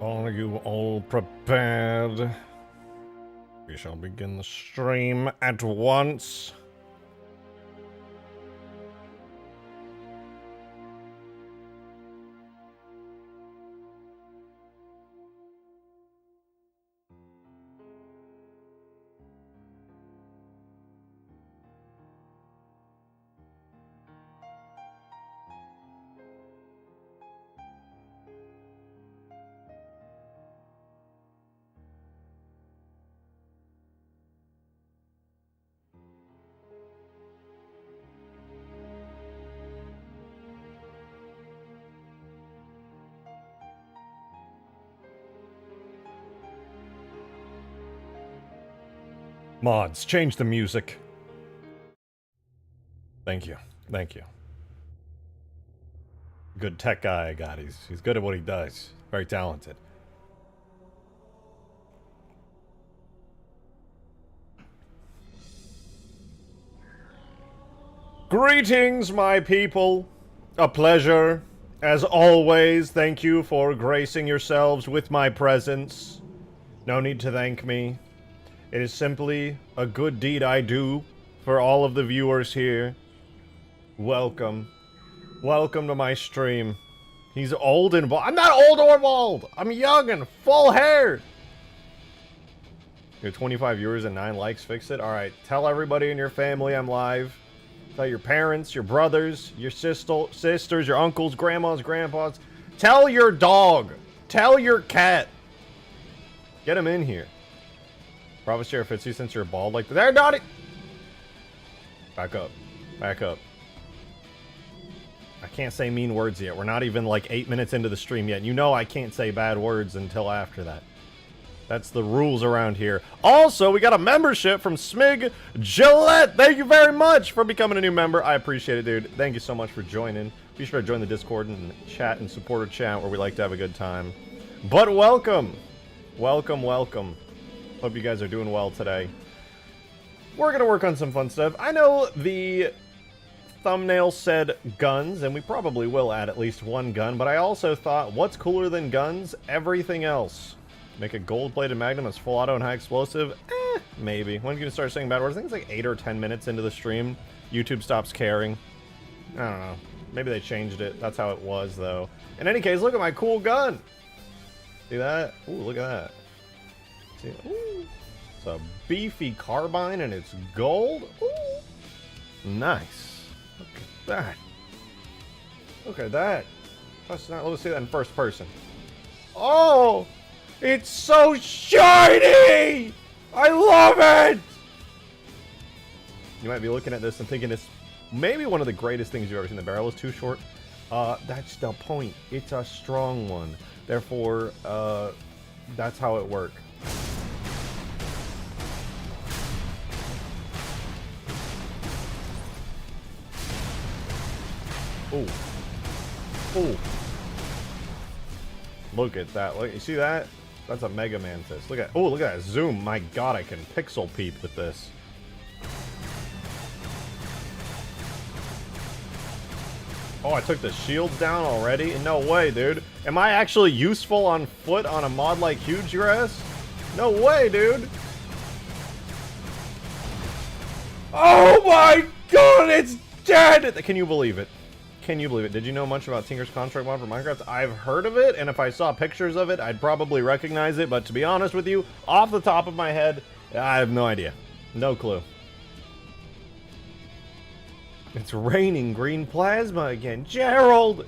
Are you all prepared? We shall begin the stream at once. Mods, change the music. Thank you. Thank you. Good tech guy I got. He's good at what he does. Very talented. Greetings, my people. A pleasure. As always, thank you for gracing yourselves with my presence. No need to thank me. It is simply a good deed I do for all of the viewers here. Welcome. Welcome to my stream. He's old and bald. I'm not old or bald! I'm young and full hair! Your 25 viewers and 9 likes fix it? Alright, tell everybody in your family I'm live. Tell your parents, your brothers, your sisters, your uncles, grandmas, grandpas. Tell your dog. Tell your cat. Get him in here. Bravo Sheriff Fitzy, since you're bald like that. They're not it. Back up. Back up. I can't say mean words yet. We're not even like 8 minutes into the stream yet. You know I can't say bad words until after that. That's the rules around here. Also, we got a membership from Smig Gillette. Thank you very much for becoming a new member. I appreciate it, dude. Thank you so much for joining. Be sure to join the Discord and chat and supporter chat where we like to have a good time. But welcome. Welcome, welcome. Hope you guys are doing well today. We're going to work on some fun stuff. I know the thumbnail said guns, and we probably will add at least one gun, but I also thought, what's cooler than guns? Everything else. Make a gold-plated Magnum that's full auto and high explosive? Maybe. When are you going to start saying bad words? I think it's like 8 or 10 minutes into the stream. YouTube stops caring. I don't know. Maybe they changed it. That's how it was, though. In any case, look at my cool gun. See that? Ooh, look at that. See? Ooh. It's a beefy carbine and it's gold. Ooh. Nice. Look at that. Look at that. Let's see that in first person. Oh! It's so shiny! I love it! You might be looking at this and thinking it's maybe one of the greatest things you've ever seen. The barrel is too short. That's the point. It's a strong one. Therefore, that's how it works. Ooh. Ooh. Look at that. Look, you see that? That's a Mega Mantis. Look at, oh, look at that zoom. My god, I can pixel peep with this. Oh, I took the shields down already? No way, dude. Am I actually useful on foot on a mod like Hugegrass? No way, dude. Oh my god, it's dead! Can you believe it? Can you believe it? Did you know much about Tinker's Construct mod for Minecraft? I've heard of it, and if I saw pictures of it, I'd probably recognize it, but to be honest with you, off the top of my head, I have no idea. No clue. It's raining green plasma again. Gerald!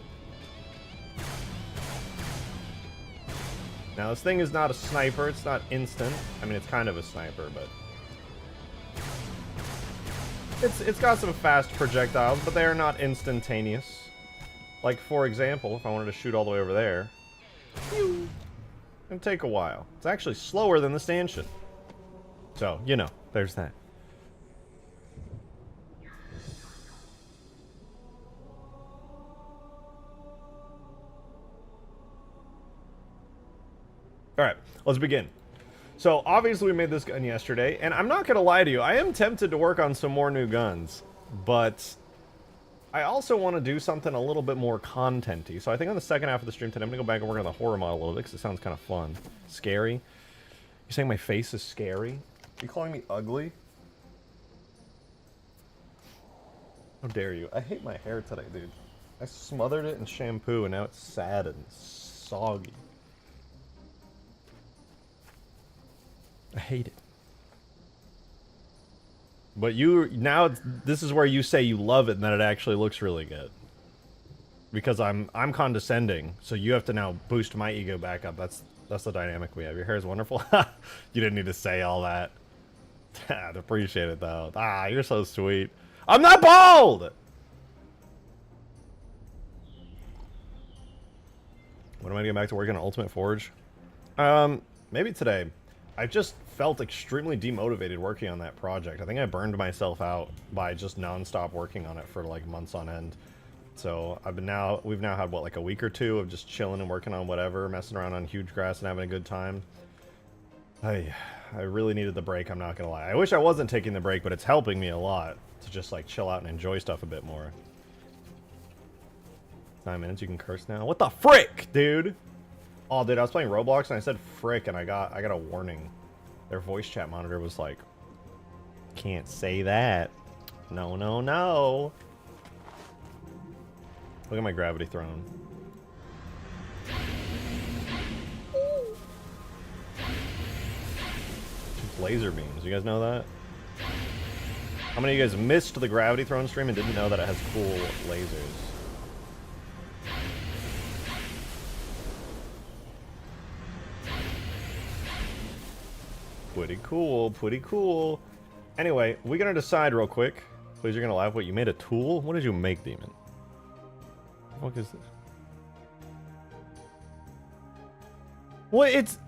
Now, this thing is not a sniper. It's not instant. I mean, it's kind of a sniper, but... It's got some fast projectiles, but they are not instantaneous. Like, for example, if I wanted to shoot all the way over there, it'd take a while. It's actually slower than the stanchion. So, you know, there's that. Alright, let's begin. So, obviously we made this gun yesterday, and I'm not gonna lie to you, I am tempted to work on some more new guns, but I also want to do something a little bit more content-y. So I think on the second half of the stream today, I'm gonna go back and work on the horror model a little bit, because it sounds kind of fun. Scary? You saying my face is scary? Are you calling me ugly? How dare you? I hate my hair today, dude. I smothered it in shampoo, and now it's sad and soggy. I hate it. But you, now, this is where you say you love it and that it actually looks really good. Because I'm condescending, so you have to now boost my ego back up. That's the dynamic we have. Your hair is wonderful. You didn't need to say all that. I'd appreciate it, though. Ah, you're so sweet. I'm not bald! When am I getting back to working on Ultimate Forge? Maybe today. I just felt extremely demotivated working on that project. I think I burned myself out by just non-stop working on it for like months on end. So we've now had what, like a week or two of just chilling and working on whatever, messing around on Hugegrass and having a good time. I really needed the break, I'm not gonna lie. I wish I wasn't taking the break, but it's helping me a lot to just like chill out and enjoy stuff a bit more. 9 minutes, you can curse now? What the frick, dude? Oh, dude, I was playing Roblox and I said frick and I got a warning. Their voice chat monitor was like, can't say that. No, no, no. Look at my gravity throne. Laser beams, you guys know that? How many of you guys missed the gravity throne stream and didn't know that it has cool lasers? Pretty cool, pretty cool. Anyway, we're gonna decide real quick. Please, you're gonna laugh. What, you made a tool? What did you make, Demon? What is this? What, it's...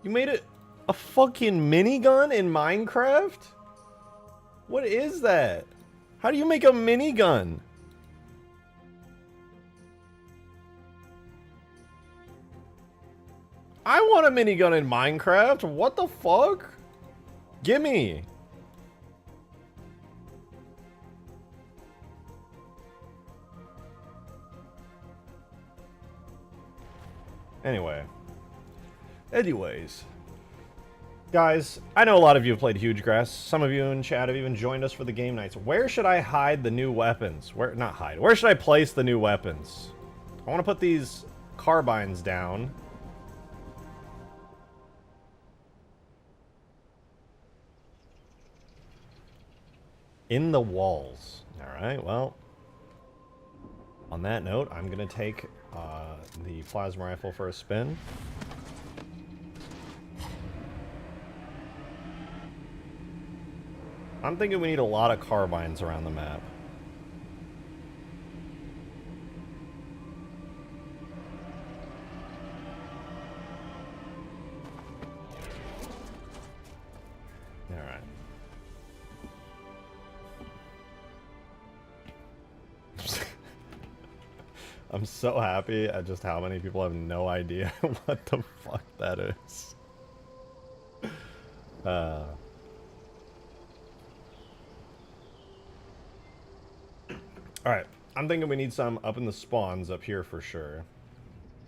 You made it a fucking minigun in Minecraft? What is that? How do you make a minigun? I want a minigun in Minecraft. What the fuck? Gimme. Anyways. Guys, I know a lot of you have played Hugegrass. Some of you in chat have even joined us for the game nights. Where should I hide the new weapons? Where should I place the new weapons? I want to put these carbines down. In the walls. Alright, well. On that note, I'm going to take the plasma rifle for a spin. I'm thinking we need a lot of carbines around the map. Alright. I'm so happy at just how many people have no idea what the fuck that is. Alright, I'm thinking we need some up in the spawns up here for sure.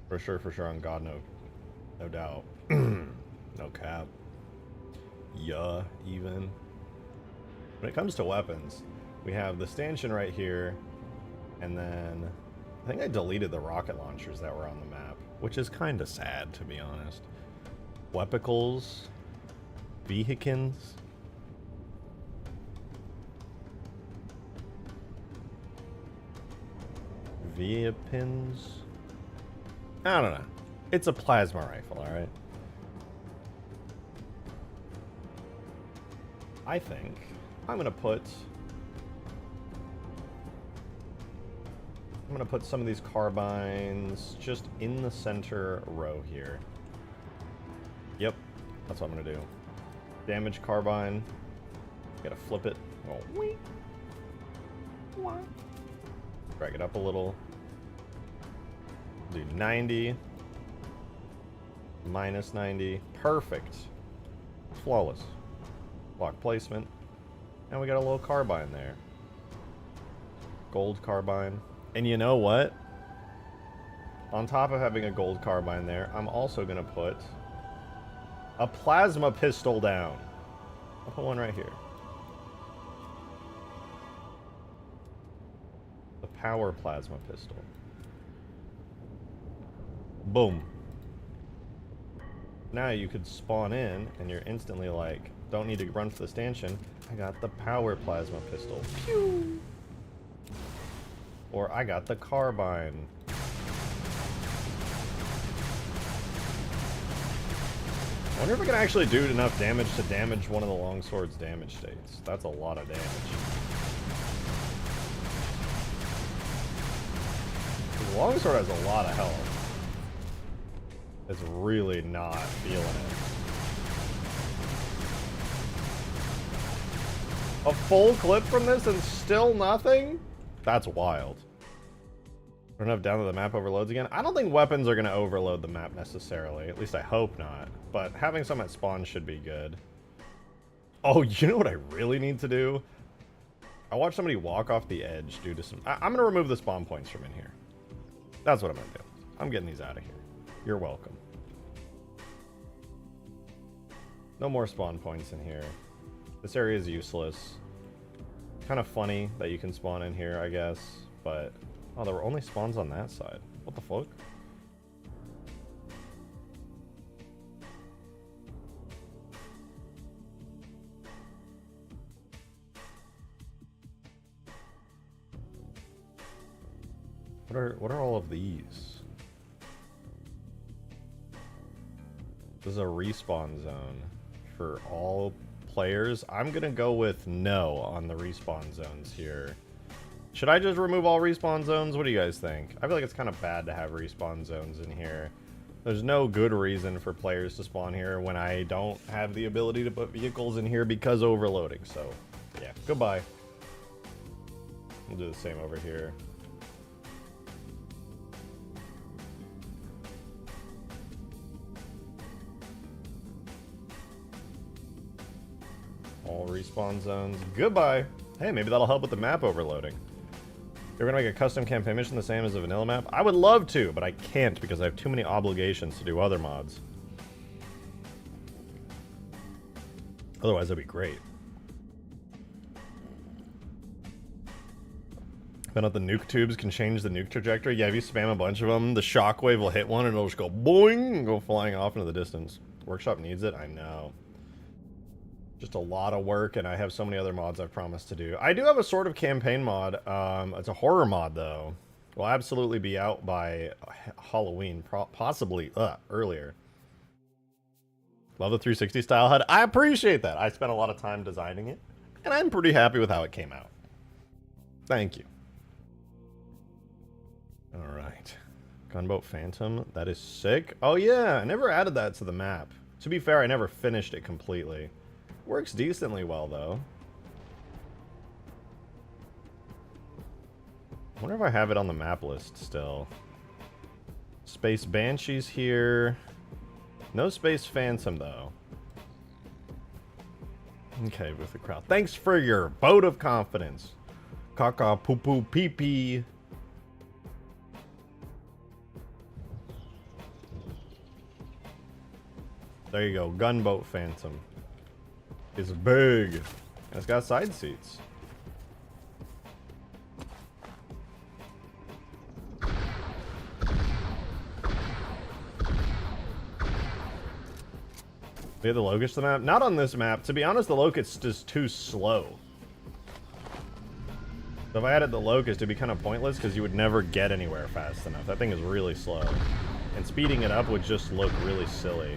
For sure, on God, no doubt. No cap. Yeah, even. When it comes to weapons, we have the stanchion right here, and then I think I deleted the rocket launchers that were on the map, which is kind of sad, to be honest. Wepicles, vehicans. Via pins. I don't know. It's a plasma rifle, alright? I think I'm gonna put some of these carbines just in the center row here. Yep, that's what I'm gonna do. Damage carbine. Gotta flip it. Oh, wee. Drag it up a little. Do 90. Minus 90. Perfect. Flawless. Block placement. And we got a little carbine there. Gold carbine. And you know what? On top of having a gold carbine there, I'm also going to put a plasma pistol down. I'll put one right here. The power plasma pistol. Boom. Now you could spawn in and you're instantly like, don't need to run for the stanchion. I got the power plasma pistol. Pew! Or I got the carbine. I wonder if I can actually do enough damage to damage one of the longsword's damage states. That's a lot of damage. The longsword has a lot of health. It's really not feeling it. A full clip from this and still nothing? That's wild. I don't know if down to the map overloads again. I don't think weapons are going to overload the map necessarily. At least I hope not. But having some at spawn should be good. Oh, you know what I really need to do? I watched somebody walk off the edge due to some... I'm going to remove the spawn points from in here. That's what I'm going to do. I'm getting these out of here. You're welcome. No more spawn points in here. This area is useless. Kind of funny that you can spawn in here, I guess. But, oh, there were only spawns on that side. What the fuck? What are all of these? This is a respawn zone for all players. I'm gonna go with no on the respawn zones here. Should I just remove all respawn zones? What do you guys think? I feel like it's kind of bad to have respawn zones in here. There's no good reason for players to spawn here when I don't have the ability to put vehicles in here because overloading. So, yeah, goodbye. We'll do the same over here. All respawn zones. Goodbye. Hey, maybe that'll help with the map overloading. You're gonna make a custom campaign mission the same as a vanilla map? I would love to, but I can't because I have too many obligations to do other mods. Otherwise, that'd be great. Found out the nuke tubes can change the nuke trajectory. Yeah, if you spam a bunch of them, the shockwave will hit one and it'll just go boing and go flying off into the distance. Workshop needs it? I know. Just a lot of work, and I have so many other mods I've promised to do. I do have a sort of campaign mod. It's a horror mod, though. Will absolutely be out by Halloween, possibly earlier. Love the 360 style HUD. I appreciate that. I spent a lot of time designing it, and I'm pretty happy with how it came out. Thank you. All right. Gunboat Phantom. That is sick. Oh, yeah. I never added that to the map. To be fair, I never finished it completely. Works decently well, though. I wonder if I have it on the map list still. Space Banshee's here. No Space Phantom, though. Okay, with the crowd. Thanks for your vote of confidence. Caca poo poo pee pee. There you go. Gunboat Phantom. It's big. And it's got side seats. We have the Locust the map? Not on this map. To be honest, the Locust is too slow. So if I added the Locust, it'd be kind of pointless because you would never get anywhere fast enough. That thing is really slow. And speeding it up would just look really silly.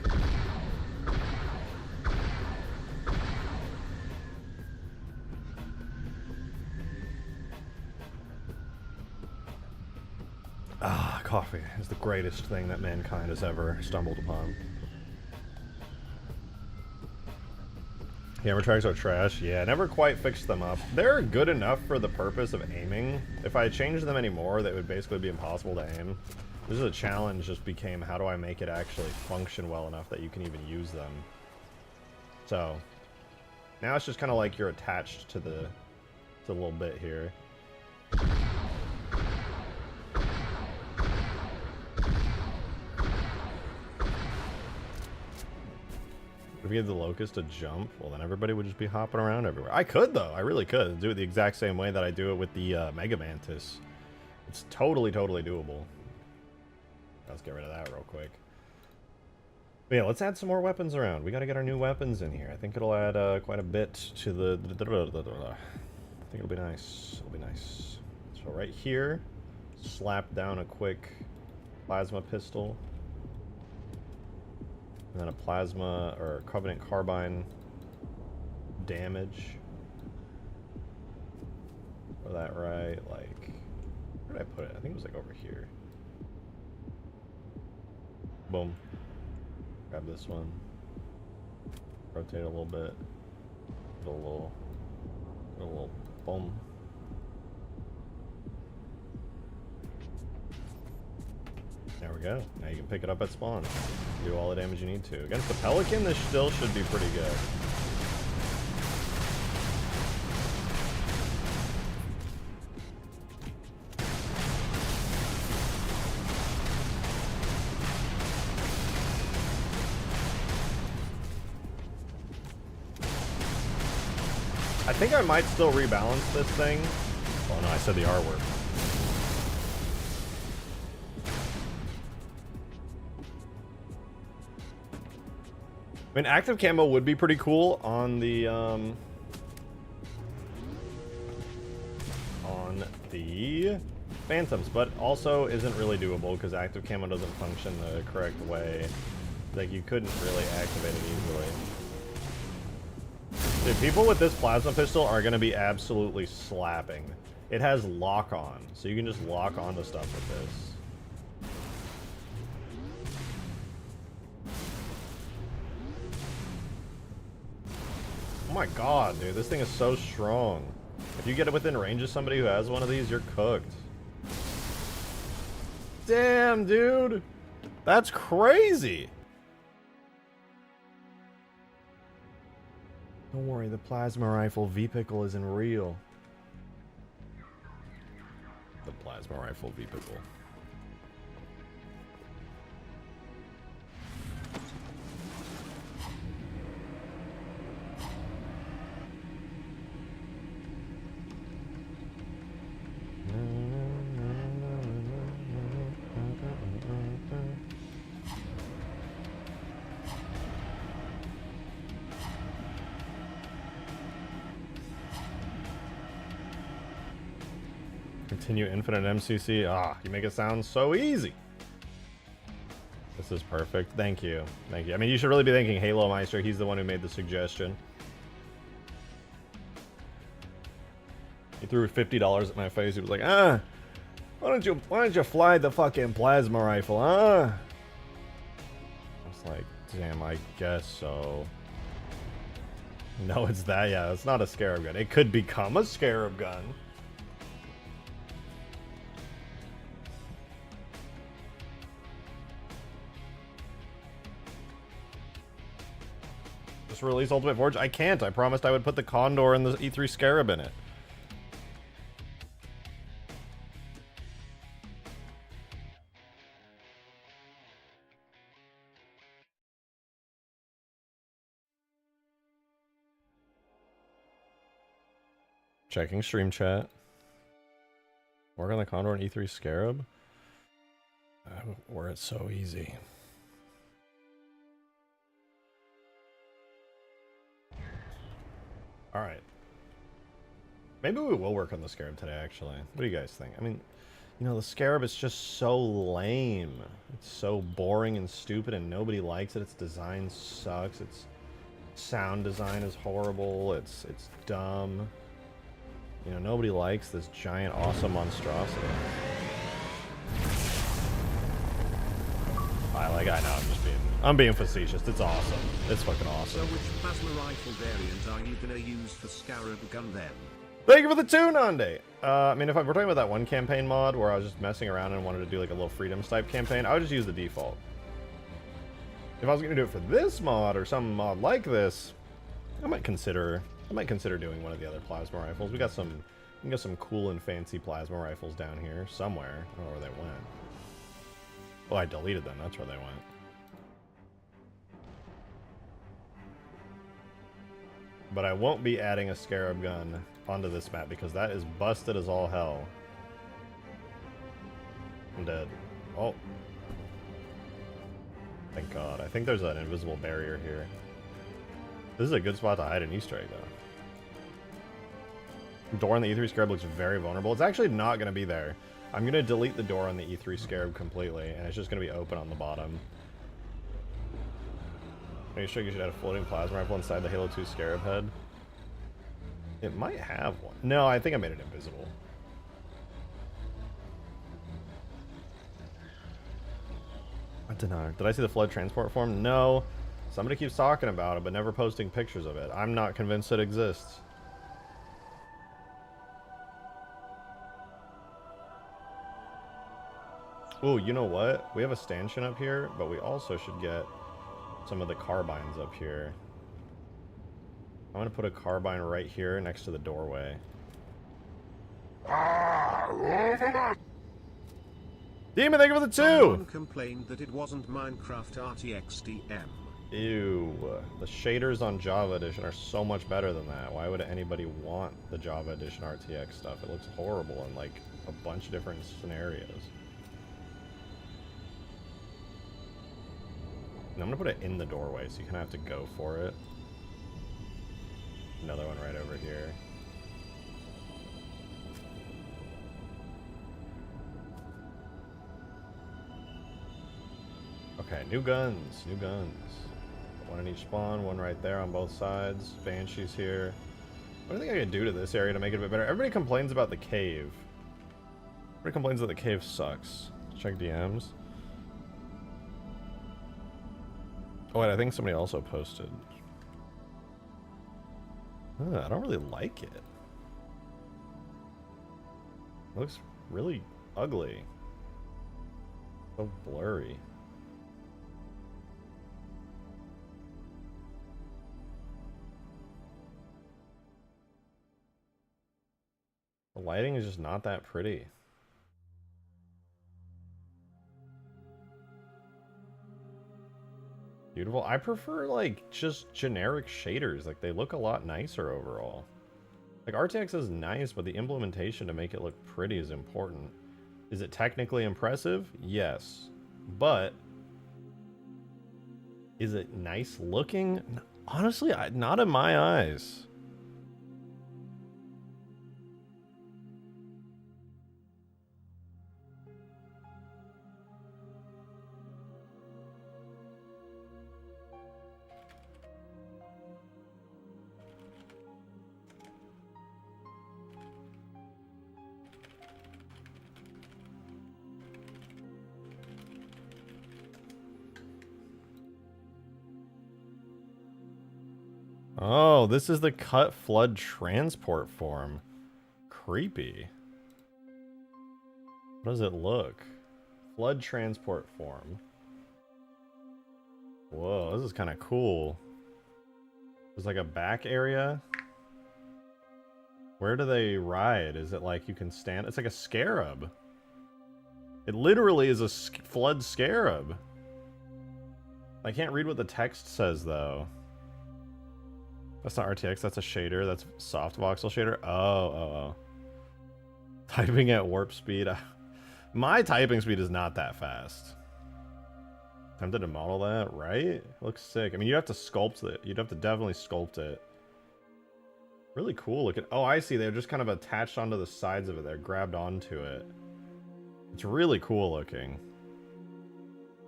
Ah, coffee is the greatest thing that mankind has ever stumbled upon. Camera tracks are trash. Yeah, never quite fixed them up. They're good enough for the purpose of aiming. If I changed them anymore, that would basically be impossible to aim. This is a challenge, just became how do I make it actually function well enough that you can even use them. So, now it's just kind of like you're attached to the little bit here. If we get the Locust to jump, well then everybody would just be hopping around everywhere. I could though, I really could. Do it the exact same way that I do it with the Mega Mantis. It's totally doable. Let's get rid of that real quick. But yeah, let's add some more weapons around. We gotta get our new weapons in here. I think it'll add quite a bit to the... I think it'll be nice. It'll be nice. So right here, slap down a quick plasma pistol. And then a plasma or Covenant carbine damage. Or that right, like, where did I put it? I think it was like over here. Boom. Grab this one. Rotate a little bit. Give it a little boom. There we go. Now you can pick it up at spawn. Do all the damage you need to. Against the Pelican, this still should be pretty good. I think I might still rebalance this thing. Oh no, I said the R word. I mean, active camo would be pretty cool on the Phantoms, but also isn't really doable because active camo doesn't function the correct way. Like, you couldn't really activate it easily. Dude, people with this plasma pistol are going to be absolutely slapping. It has lock on, so you can just lock onto stuff with this. Oh my god, dude, this thing is so strong. If you get it within range of somebody who has one of these, you're cooked. Damn, dude. That's crazy. Don't worry, the plasma rifle V-Pickle isn't real. The plasma rifle V-Pickle. Continue infinite MCC. Ah, you make it sound so easy. This is perfect. Thank you. Thank you. I mean, you should really be thanking Halo Meister. He's the one who made the suggestion. He threw $50 at my face. He was like, why don't you fly the fucking plasma rifle, huh? I was like, damn, I guess so. No, it's that. Yeah, it's not a Scarab gun. It could become a Scarab gun. Just release Ultimate Forge? I can't. I promised I would put the Condor and the E3 Scarab in it. Checking stream chat. Work on the Condor and E3 Scarab? Where it's so easy. Alright. Maybe we will work on the Scarab today, actually. What do you guys think? I mean, you know, the Scarab is just so lame. It's so boring and stupid and nobody likes it. Its design sucks. Its sound design is horrible. It's dumb. You know, nobody likes this giant, awesome monstrosity. I know, I'm being facetious. It's awesome. It's fucking awesome. So which plasma rifle variant are you gonna use for Scarab gun then? Thank you for the tune, Hyundai. I mean, if we're talking about that one campaign mod where I was just messing around and wanted to do like a little Freedoms type campaign, I would just use the default. If I was gonna do it for this mod or some mod like this, I might consider doing one of the other plasma rifles. We got some cool and fancy plasma rifles down here somewhere. I don't know where they went. Oh, I deleted them. That's where they went. But I won't be adding a Scarab gun onto this map because that is busted as all hell. I'm dead. Oh. Thank God. I think there's an invisible barrier here. This is a good spot to hide an Easter egg, though. Door on the E3 Scarab looks very vulnerable. It's actually not going to be there. I'm going to delete the door on the E3 Scarab completely, and it's just going to be open on the bottom. Are you sure you should add a floating plasma rifle inside the Halo 2 Scarab head? It might have one. No, I think I made it invisible. I don't know. Did I see the flood transport form? No. Somebody keeps talking about it, but never posting pictures of it. I'm not convinced it exists. Oh, you know what? We have a stanchion up here, but we also should get some of the carbines up here. I'm gonna put a carbine right here next to the doorway. Demon, thank you for the 2! Someone complained that it wasn't Minecraft RTX DM. Ew. The shaders on Java Edition are so much better than that. Why would anybody want the Java Edition RTX stuff? It looks horrible in like a bunch of different scenarios. And I'm gonna put it in the doorway, so you kind of have to go for it. Another one right over here. Okay, new guns, new guns. One in each spawn, one right there on both sides. Banshee's here. What do you think I could do to this area to make it a bit better? Everybody complains about the cave. Everybody complains that the cave sucks. Check DMs. Oh wait, I think somebody also posted. I don't really like it. It looks really ugly. So blurry. The lighting is just not that pretty. Beautiful. I prefer like just generic shaders. Like they look a lot nicer overall. Like RTX is nice, but the implementation to make it look pretty is important. Is it technically impressive? Yes. But is it nice looking? Honestly, not in my eyes. Oh, this is the cut flood transport form. Creepy. What does it look? Flood transport form. Whoa, this is kind of cool. There's like a back area. Where do they ride? Is it like you can stand? It's like a scarab. It literally is a flood scarab. I can't read what the text says though. That's not RTX, that's a shader. That's soft voxel shader. Oh. Typing at warp speed. My typing speed is not that fast. Tempted to model that, right? It looks sick. I mean, you have to sculpt it. You'd have to definitely sculpt it. Really cool looking. Oh, I see. They're just kind of attached onto the sides of it. They're grabbed onto it. It's really cool looking.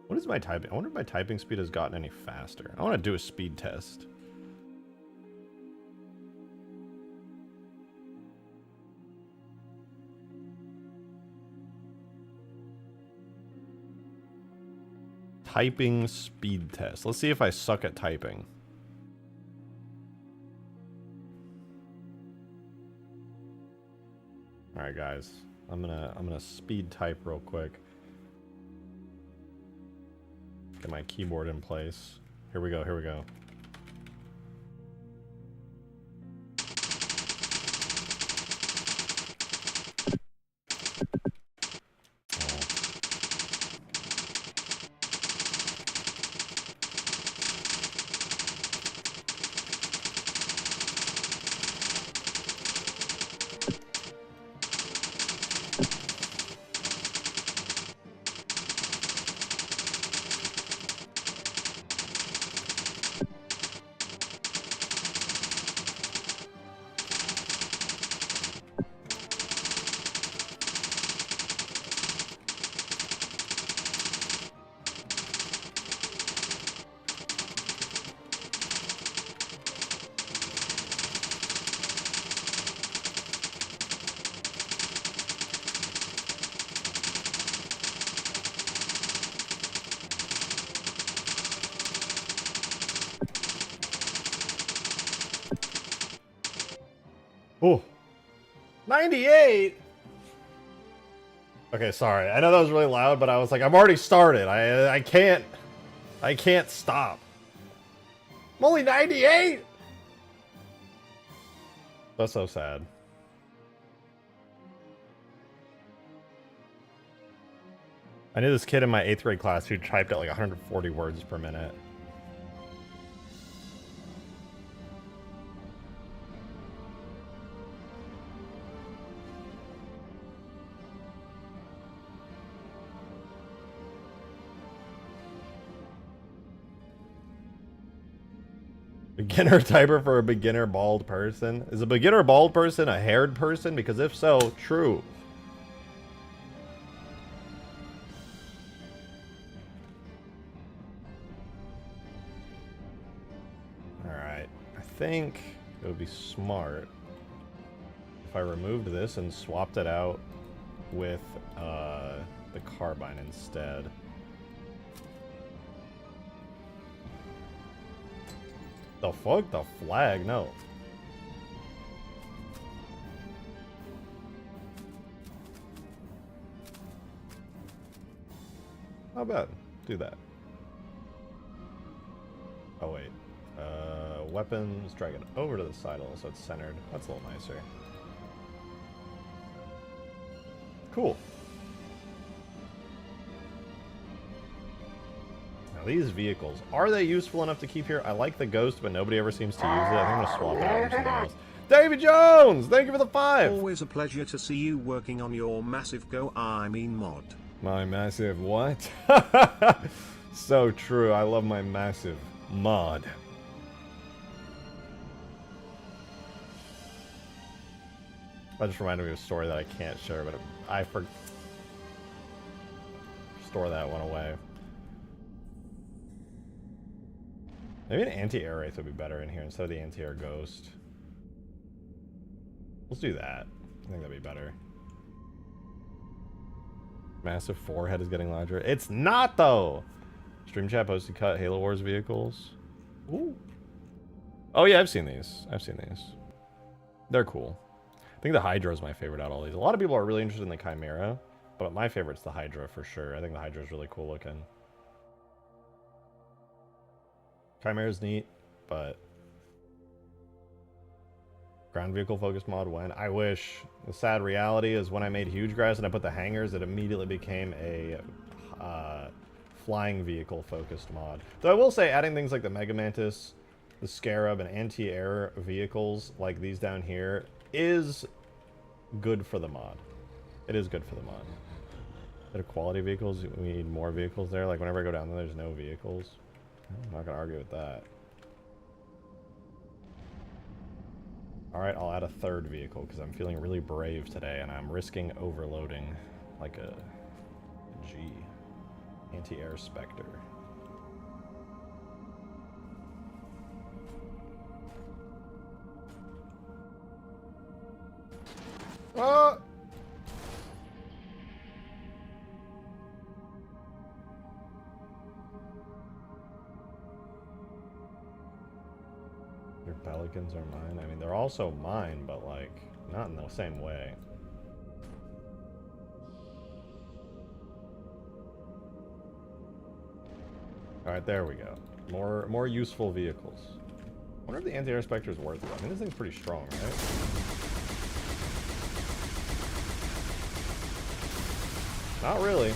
What is my typing? I wonder if my typing speed has gotten any faster. I want to do a speed test. Typing speed test. Let's see if I suck at typing. All right, guys. I'm gonna speed type real quick. Get my keyboard in place. Here we go. Here we go. Oh, 98. Okay, sorry. I know that was really loud, but I was like, I'm already started. I can't stop. I'm only 98. That's so sad. I knew this kid in my 8th grade class who typed at like 140 words per minute. Beginner typer for a beginner bald person? Is a beginner bald person a haired person? Because if so, true. Alright. I think it would be smart if I removed this and swapped it out with the carbine instead. The fuck? The flag? No. Not bad. Do that. Oh wait. Weapons, drag it over to the side a little so it's centered. That's a little nicer. Cool. Now these vehicles, are they useful enough to keep here? I like the ghost, but nobody ever seems to use it. I think I'm gonna swap it out for something else. David Jones, thank you for the 5. Always a pleasure to see you working on your massive mod. My massive what? So true. I love my massive mod. That just reminded me of a story that I can't share, but I store that one away. Maybe an anti-air wraith would be better in here instead of the anti-air ghost. Let's do that. I think that'd be better. Massive forehead is getting larger. It's not though. Stream chat posted cut Halo Wars vehicles. Ooh. Oh yeah, I've seen these. They're cool. I think the Hydra is my favorite out of all these. A lot of people are really interested in the Chimera, but my favorite's the Hydra for sure. I think the Hydra is really cool looking. Chimera's neat, but ground vehicle focused mod when? I wish. The sad reality is when I made Hugegrass and I put the hangars, it immediately became a flying vehicle focused mod. Though I will say adding things like the Mega Mantis, the Scarab, and anti-air vehicles like these down here is good for the mod. It is good for the mod. Better quality vehicles, we need more vehicles there. Like whenever I go down there, there's no vehicles. I'm not gonna argue with that. Alright, I'll add a 3rd vehicle because I'm feeling really brave today and I'm risking overloading like a G. Anti-air Spectre. Ah! Your Pelicans are mine. I mean, they're also mine, but like, not in the same way. Alright, there we go. More useful vehicles. I wonder if the anti-air Spectre is worth it. I mean, this thing's pretty strong, right? Not really.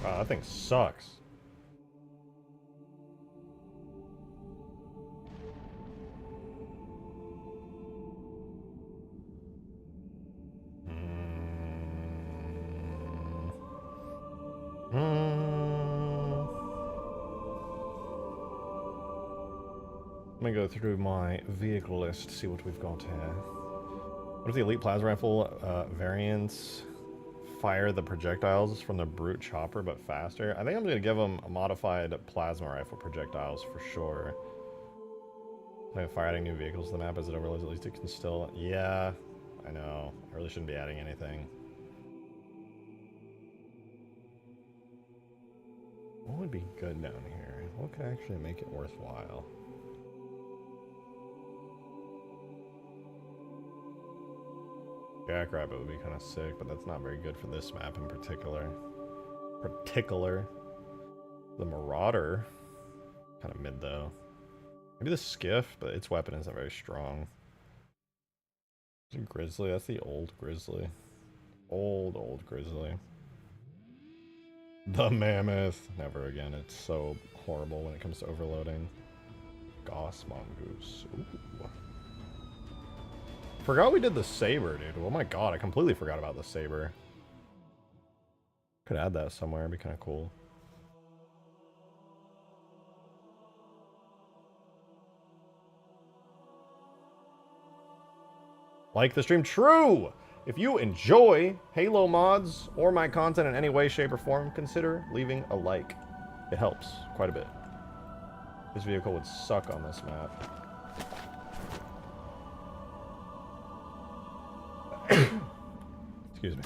Wow, that thing sucks. Let me go through my vehicle list, see what we've got here. What if the Elite Plasma Rifle variants fire the projectiles from the Brute Chopper but faster? I think I'm going to give them a modified Plasma Rifle projectiles for sure. If I adding new vehicles to the map as it overloads, at least it can still... Yeah, I know. I really shouldn't be adding anything. What would be good down here? What could actually make it worthwhile? Jackrabbit would be kind of sick, but that's not very good for this map in particular. The Marauder, kind of mid though. Maybe the Skiff, but its weapon isn't very strong. Grizzly, that's the old Grizzly. Old Grizzly. The Mammoth, never again. It's so horrible when it comes to overloading. Goss Mongoose. Ooh. Forgot we did the Saber, dude. Oh my god, I completely forgot about the Saber. Could add that somewhere, it'd be kind of cool. Like the stream, true! If you enjoy Halo mods or my content in any way, shape, or form, consider leaving a like. It helps quite a bit. This vehicle would suck on this map. Excuse me.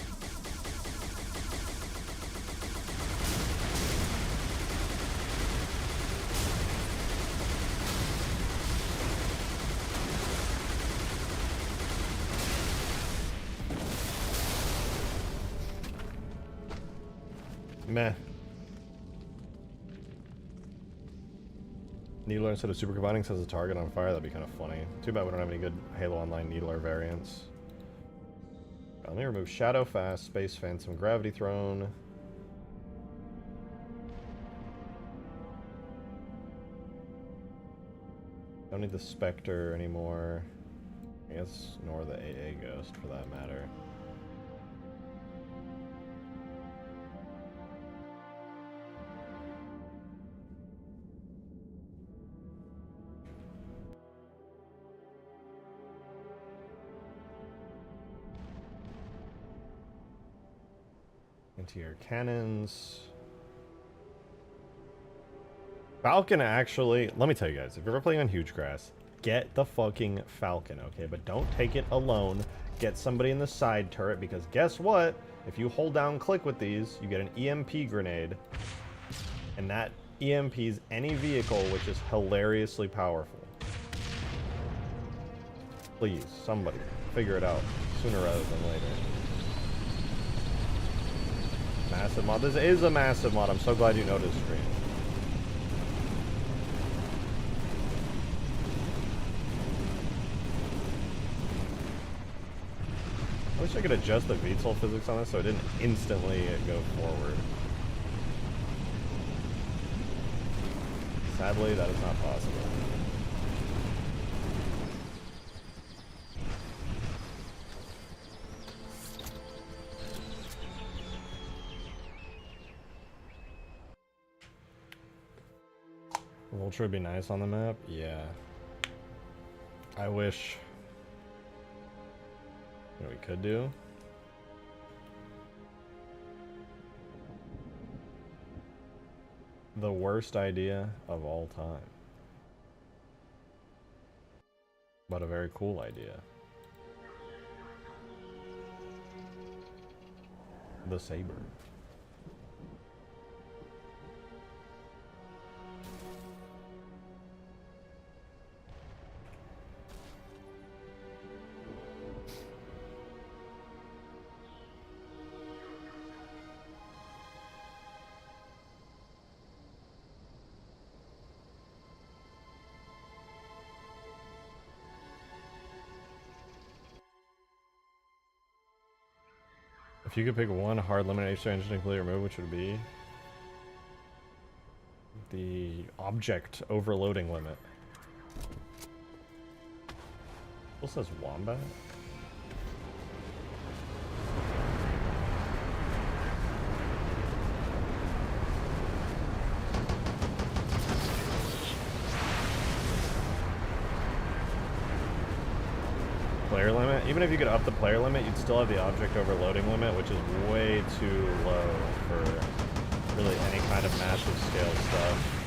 Meh. Needler instead of super combining sets a target on fire. That'd be kind of funny. Too bad we don't have any good Halo Online Needler variants. Let me remove Shadow Fast, Space Phantom, Gravity Throne. Don't need the Spectre anymore. I guess nor the AA Ghost for that matter. Anti-air cannons. Falcon actually, let me tell you guys, if you're ever playing on Hugegrass, get the fucking Falcon, okay? But don't take it alone. Get somebody in the side turret, because guess what? If you hold down click with these, you get an EMP grenade. And that EMPs any vehicle, which is hilariously powerful. Please, somebody, figure it out sooner rather than later. Massive mod. This is a massive mod. I'm so glad you noticed, Stream. I wish I could adjust the VTOL physics on this so it didn't instantly go forward. Sadly, that is not possible. Vulture would be nice on the map? Yeah. I wish... You know what we could do? The worst idea of all time. But a very cool idea. The Saber. If you could pick one hard limitation engine to completely remove, which would be the object overloading limit. What says Wombat? Player limit? Even if you could up the player limit, you'd still have the object overloading limit, which is way too low for really any kind of massive scale stuff.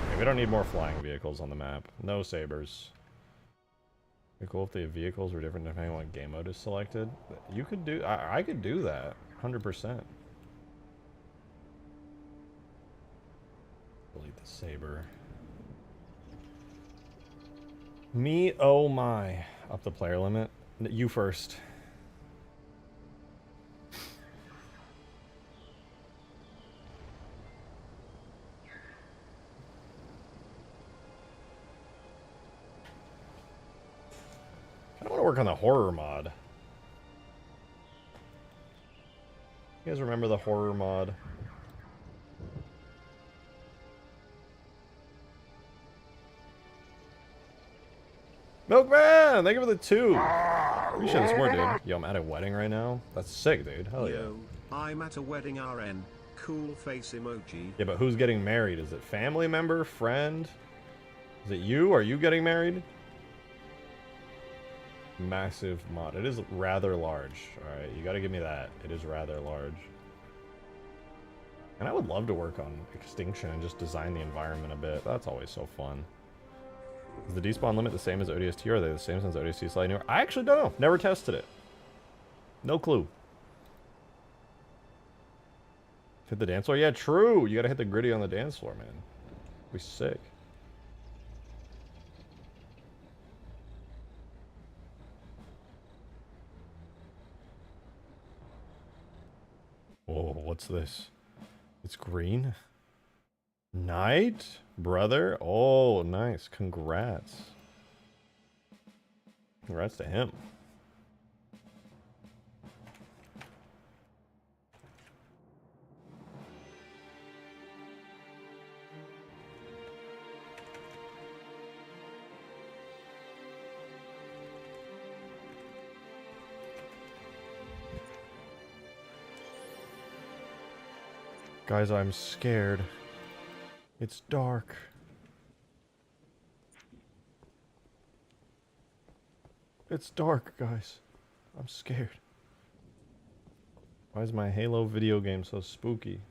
Okay, we don't need more flying vehicles on the map. No sabers. It'd be cool if the vehicles were different depending on what game mode is selected. You could do... I could do that. 100%. Delete the saber. Me, oh my. Up the player limit. You first. I don't want to work on the horror mod. You guys remember the horror mod? Milkman! Thank you for the 2! Appreciate the support, dude. Yo, I'm at a wedding right now. That's sick, dude. Hell yeah. Yo, I'm at a wedding RN. Cool face emoji. Yeah, but who's getting married? Is it family member? Friend? Is it you? Are you getting married? Massive mod. It is rather large. Alright, you gotta give me that. It is rather large. And I would love to work on Extinction and just design the environment a bit. That's always so fun. Is the despawn limit the same as ODST, or are they the same since ODST is slightly newer? I actually don't know. Never tested it. No clue. Hit the dance floor? Yeah, true! You gotta hit the gritty on the dance floor, man. Be sick. Oh, what's this? It's green. Knight, brother. Oh, nice. Congrats. Congrats to him. Guys, I'm scared. It's dark. It's dark, guys. I'm scared. Why is my Halo video game so spooky?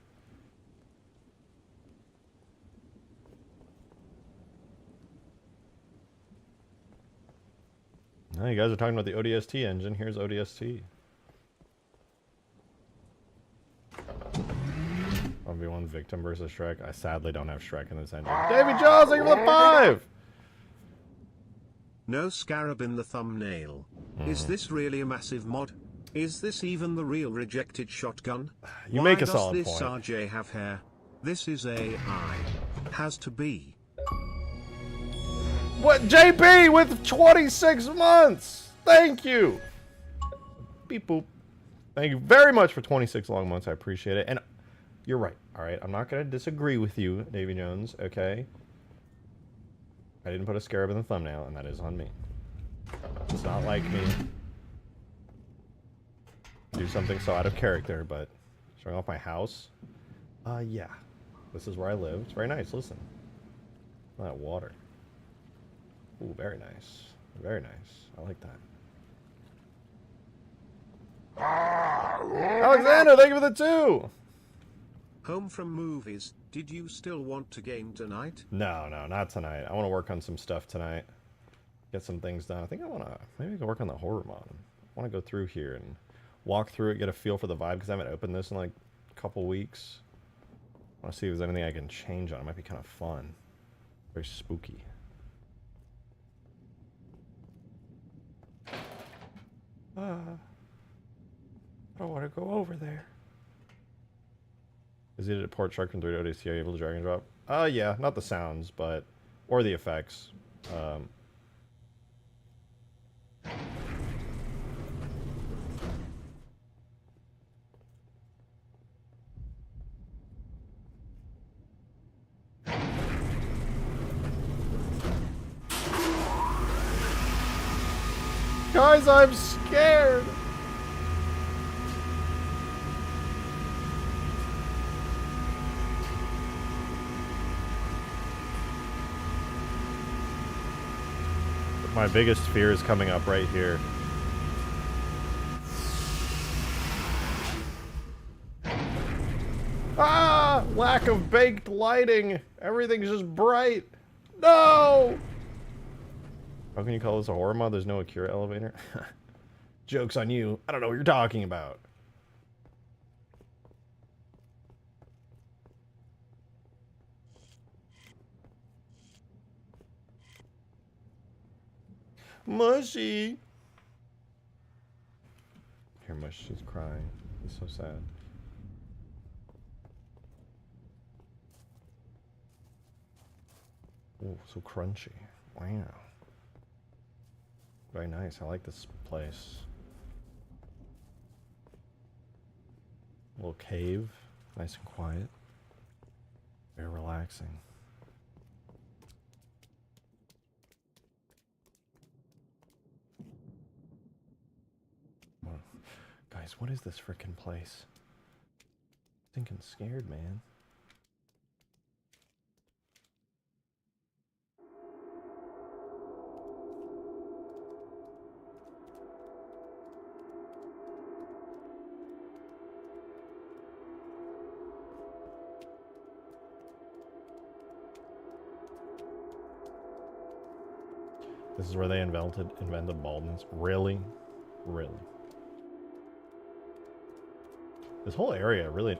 No, you guys are talking about the ODST engine. Here's ODST. 1v1 Victim versus Shrek. I sadly don't have Shrek in this engine. Davy Jaws, thank you for the 5! No scarab in the thumbnail. Is this really a massive mod? Is this even the real rejected shotgun? You make a solid point. Why point. does this RJ have hair? This is AI. Has to be. What? JP with 26 months! Thank you! Beep boop. Thank you very much for 26 long months. I appreciate it. And you're right, alright? I'm not going to disagree with you, Davy Jones, okay? I didn't put a scarab in the thumbnail, and that is on me. It's not like me. Do something so out of character, but showing off my house? Yeah. This is where I live. It's very nice, listen. That water. Ooh, very nice. Very nice. I like that. Alexander, thank you for the 2! Home from movies, did you still want to game tonight? No, not tonight. I want to work on some stuff tonight. Get some things done. I think I want to, maybe I can work on the horror mod. I want to go through here and walk through it, get a feel for the vibe, because I haven't opened this in like a couple weeks. I want to see if there's anything I can change on. It might be kind of fun. Very spooky. I don't want to go over there. Is it a port Shark from 3 to ODST? Are you able to drag and drop? Yeah, not the sounds, but or the effects. Guys, I'm scared. My biggest fear is coming up right here. Ah! Lack of baked lighting. Everything's just bright. No! How can you call this a horror mod? There's no Akira elevator. Joke's on you. I don't know what you're talking about. Mushy. Here, Mush, she's crying. It's so sad. Ooh, so crunchy. Wow. Very nice. I like this place. A little cave. Nice and quiet. Very relaxing. Guys, what is this frickin' place? Thinking scared, man. This is where they invented baldness. Really? Really? This whole area, really...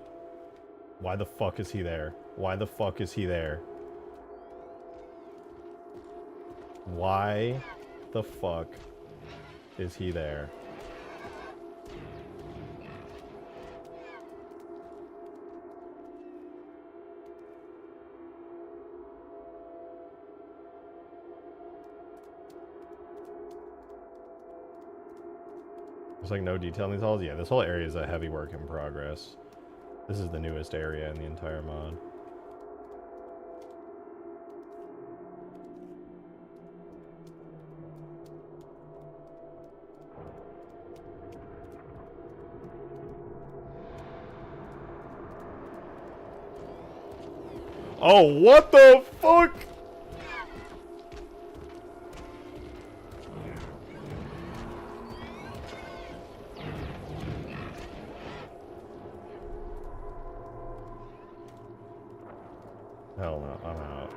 Why the fuck is he there? Why the fuck is he there? Why the fuck is he there? There's like no detail in these halls. Yeah, this whole area is a heavy work in progress. This is the newest area in the entire mod. Oh, what the fuck? Hell no, I'm out.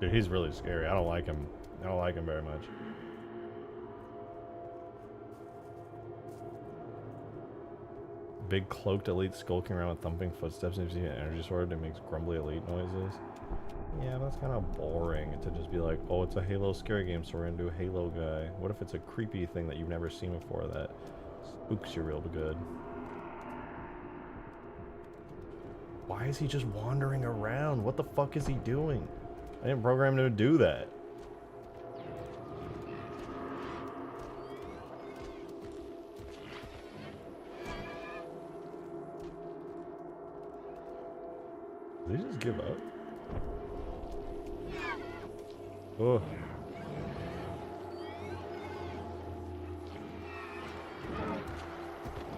Dude, he's really scary. I don't like him. I don't like him very much. Big cloaked elite skulking around with thumping footsteps, and if you see an energy sword, it makes grumbly elite noises. Yeah, that's kind of boring to just be like, oh, it's a Halo scary game, so we're gonna do a Halo guy. What if it's a creepy thing that you've never seen before that spooks you real good? Why is he just wandering around? What the fuck is he doing? I didn't program him to do that. Did he just give up? Oh.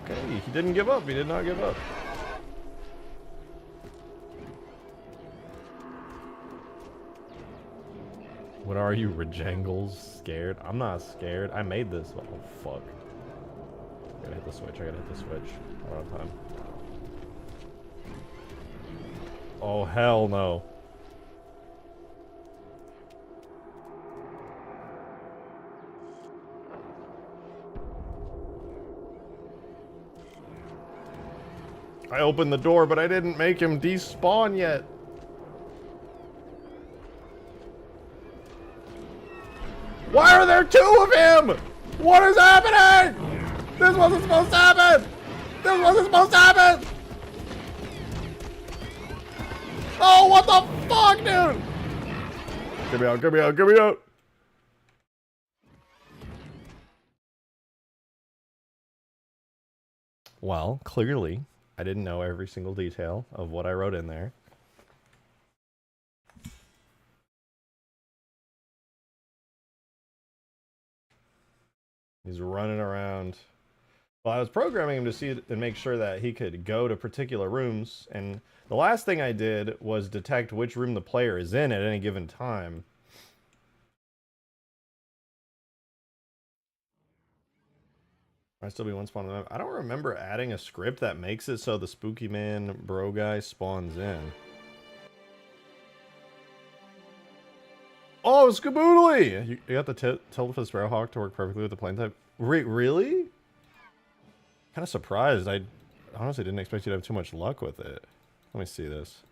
Okay, he didn't give up. He did not give up. What are you, Rejangles? Scared? I'm not scared. I made this. Oh, fuck. I gotta hit the switch. I gotta hit the switch. I don't have time. Oh, hell no. I opened the door, but I didn't make him despawn yet. Why are there two of him? What is happening? This wasn't supposed to happen. This wasn't supposed to happen. Oh, what the fuck, dude? Get me out, get me out, get me out. Well, clearly, I didn't know every single detail of what I wrote in there. He's running around. Well, I was programming him to see and make sure that he could go to particular rooms, and the last thing I did was detect which room the player is in at any given time. Might still be one spawn in. I don't remember adding a script that makes it so the spooky man bro guy spawns in. Oh, Skaboodly! You got the tilt for the Sparrowhawk to work perfectly with the plane type. Really? Kind of surprised. I honestly didn't expect you to have too much luck with it. Let me see this.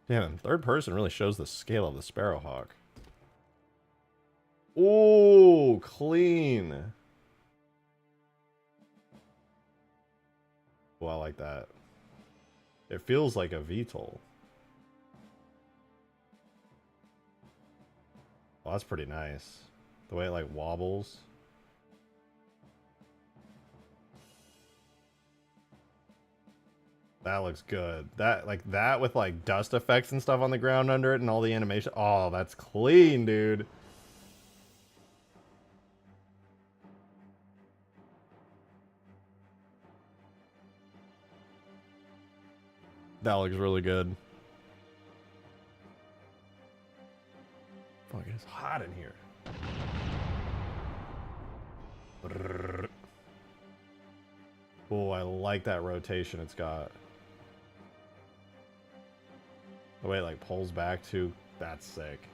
Damn, third person really shows the scale of the Sparrowhawk. Ooh, clean. Well, I like that. It feels like a VTOL. Well, that's pretty nice. The way it like wobbles. That looks good. That like that with like dust effects and stuff on the ground under it and all the animation. Oh, that's clean, dude. That looks really good. Fuck, it's hot in here. Oh, I like that rotation it's got. The way it like pulls back too. That's sick.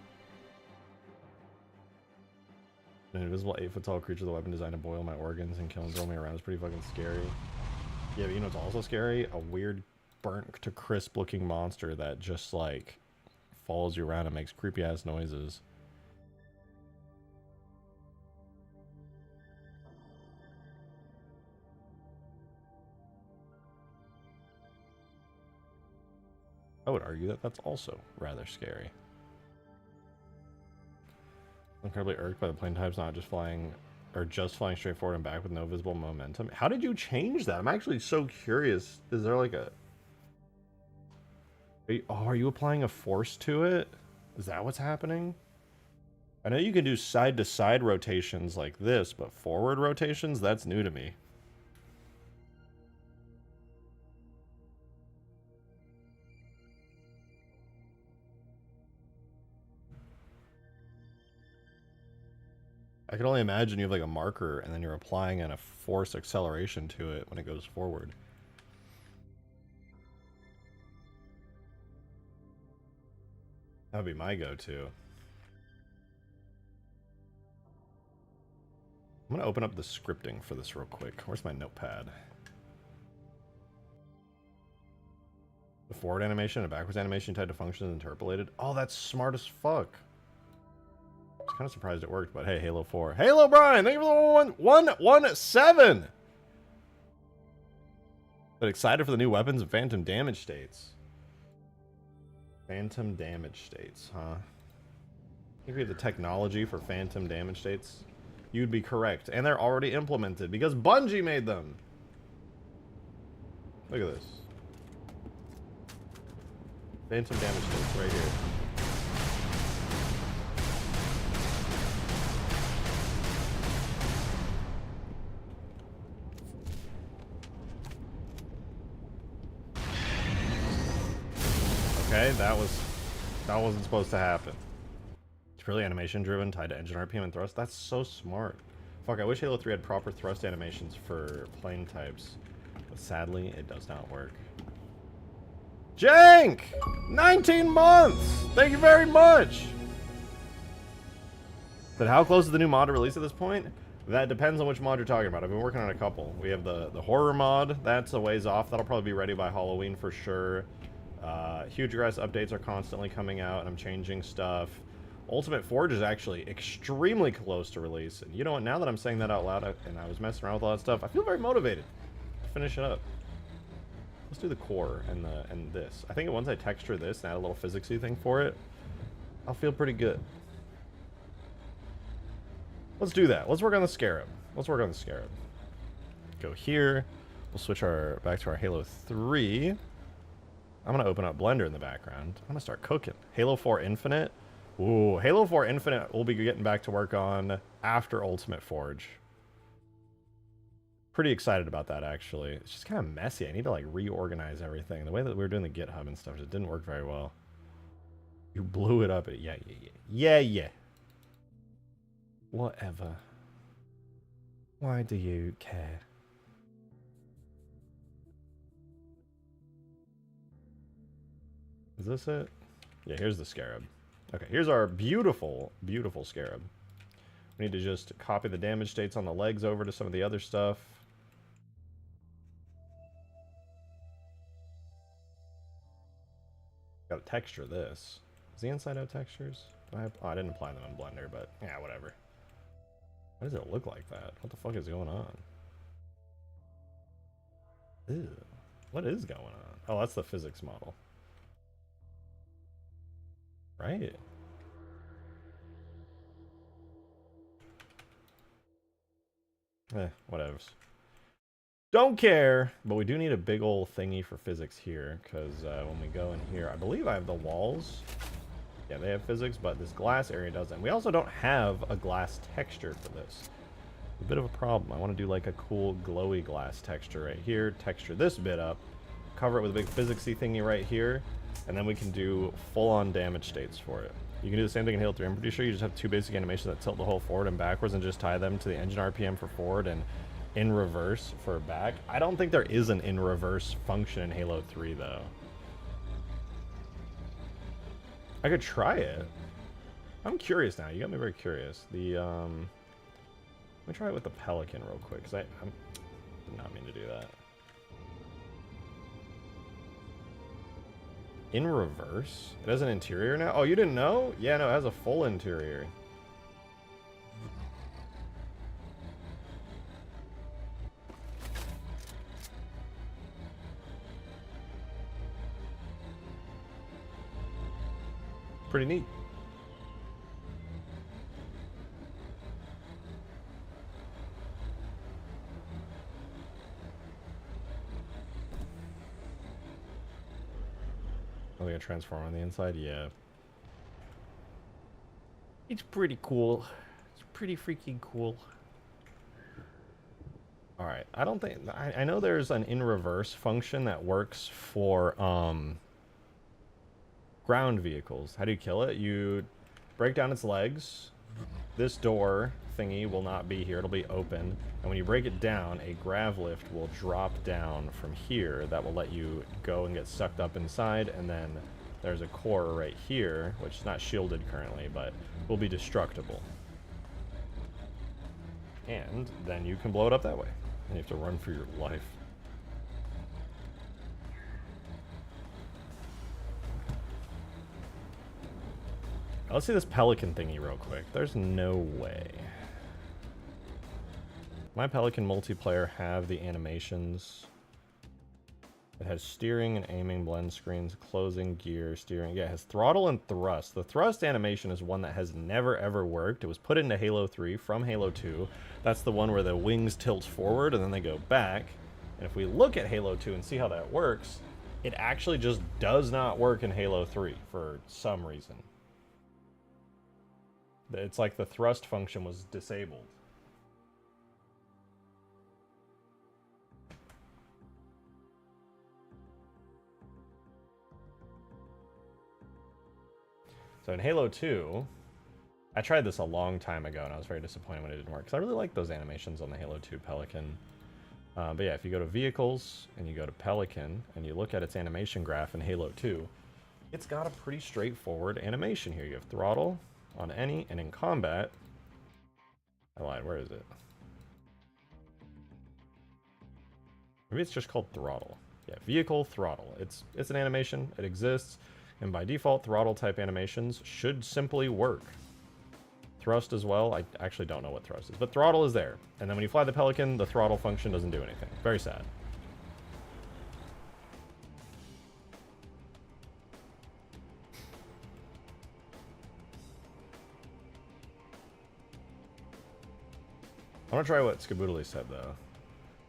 An invisible 8-foot tall creature with a weapon designed to boil my organs and kill and throw me around is pretty fucking scary. Yeah, but you know what's also scary? A weird burnt to crisp looking monster that just like follows you around and makes creepy ass noises. I would argue that that's also rather scary. Incredibly irked by the plane types not just flying, or just flying straight forward and back with no visible momentum. How did you change that? I'm actually so curious. Is there like a... are you applying a force to it? Is that what's happening? I know you can do side-to-side rotations like this, but forward rotations? That's new to me. I can only imagine you have like a marker and then you're applying a force acceleration to it when it goes forward. That would be my go-to. I'm gonna open up the scripting for this real quick. Where's my notepad? The forward animation and backwards animation tied to functions interpolated. Oh, that's smart as fuck. I was kind of surprised it worked, but hey, Halo 4. Halo Brian, thank you for the 117! But excited for the new weapons and phantom damage states. Phantom damage states, huh? If we have the technology for phantom damage states, you'd be correct. And they're already implemented because Bungie made them. Look at this. Phantom damage states right here. Okay, that wasn't supposed to happen. It's really animation driven, tied to engine RPM and thrust. That's so smart. Fuck, I wish Halo 3 had proper thrust animations for plane types. But sadly, it does not work. Jank! 19 months! Thank you very much! But how close is the new mod to release at this point? That depends on which mod you're talking about. I've been working on a couple. We have the horror mod. That's a ways off. That'll probably be ready by Halloween for sure. Hugegrass updates are constantly coming out, and I'm changing stuff. Ultimate Forge is actually extremely close to release. And you know what? Now that I'm saying that out loud, and I was messing around with all that stuff, I feel very motivated to finish it up. Let's do the core and this. I think once I texture this and add a little physicsy thing for it, I'll feel pretty good. Let's do that. Let's work on the Scarab. Let's work on the Scarab. Go here. We'll switch back to our Halo 3. I'm going to open up Blender in the background. I'm going to start cooking. Halo 4 Infinite. Ooh, Halo 4 Infinite we'll be getting back to work on after Ultimate Forge. Pretty excited about that, actually. It's just kind of messy. I need to, like, reorganize everything. The way that we were doing the GitHub and stuff just didn't work very well. You blew it up. Yeah. Whatever. Why do you care? Is this it? Yeah, here's the Scarab. Okay, here's our beautiful, beautiful Scarab. We need to just copy the damage states on the legs over to some of the other stuff. Gotta texture this. Is the inside out textures? Oh, I didn't apply them in Blender, but yeah, whatever. Why does it look like that? What the fuck is going on? Ew. What is going on? Oh, that's the physics model. Right. Whatevs. Don't care, but we do need a big old thingy for physics here, because when we go in here, I believe I have the walls. Yeah, they have physics, but this glass area doesn't. We also don't have a glass texture for this. A bit of a problem. I want to do like a cool glowy glass texture right here, texture this bit up, cover it with a big physicsy thingy right here, and then we can do full-on damage states for it. You can do the same thing in Halo 3. I'm pretty sure you just have two basic animations that tilt the hull forward and backwards and just tie them to the engine RPM for forward and in reverse for back. I don't think there is an in reverse function in Halo 3 though. I could try it. I'm curious now. You got me very curious. Let me try it with the Pelican real quick, because I did not mean to do that. In reverse? It has an interior now? Oh, you didn't know? Yeah, no, it has a full interior. Pretty neat. Oh, they got transform on the inside? Yeah. It's pretty cool. It's pretty freaking cool. Alright, I don't think... I know there's an in-reverse function that works for, ground vehicles. How do you kill it? You break down its legs. This door thingy will not be here. It'll be open. And when you break it down, a grav lift will drop down from here that will let you go and get sucked up inside. And then there's a core right here, which is not shielded currently, but will be destructible. And then you can blow it up that way. And you have to run for your life. Let's see this Pelican thingy real quick. There's no way. My Pelican multiplayer have the animations. It has steering and aiming, blend screens, closing, gear, steering. Yeah, it has throttle and thrust. The thrust animation is one that has never ever worked. It was put into Halo 3 from Halo 2. That's the one where the wings tilt forward and then they go back. And if we look at Halo 2 and see how that works, it actually just does not work in Halo 3 for some reason. It's like the thrust function was disabled. So in Halo 2, I tried this a long time ago, and I was very disappointed when it didn't work, because I really like those animations on the Halo 2 Pelican. But yeah, if you go to Vehicles, and you go to Pelican, and you look at its animation graph in Halo 2, it's got a pretty straightforward animation here. You have throttle on any, and in combat... I lied, where is it? Maybe it's just called throttle. Yeah, vehicle throttle. It's an animation, it exists, and by default, throttle type animations should simply work. Thrust as well, I actually don't know what thrust is, but throttle is there. And then when you fly the Pelican, the throttle function doesn't do anything. Very sad. I want to try what Skaboodly said, though.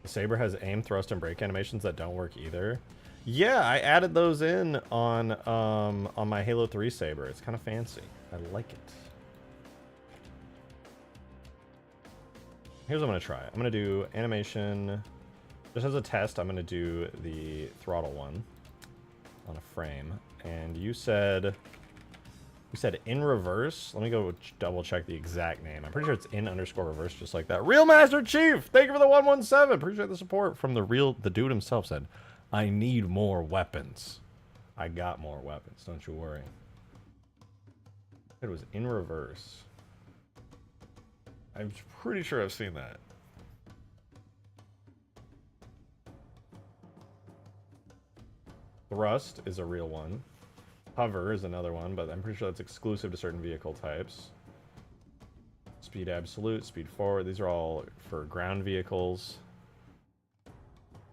The Saber has aim, thrust, and brake animations that don't work either. Yeah, I added those in on my Halo 3 Saber. It's kind of fancy. I like it. Here's what I'm going to try. I'm going to do animation. Just as a test, I'm going to do the throttle one on a frame. And you said in reverse. Let me go double check the exact name. I'm pretty sure it's in_reverse, just like that. Real Master Chief, thank you for the 117. Appreciate the support from the dude himself. Said, I need more weapons. I got more weapons. Don't you worry. It was in reverse. I'm pretty sure I've seen that. Thrust is a real one. Hover is another one, but I'm pretty sure that's exclusive to certain vehicle types. Speed absolute, speed forward. These are all for ground vehicles.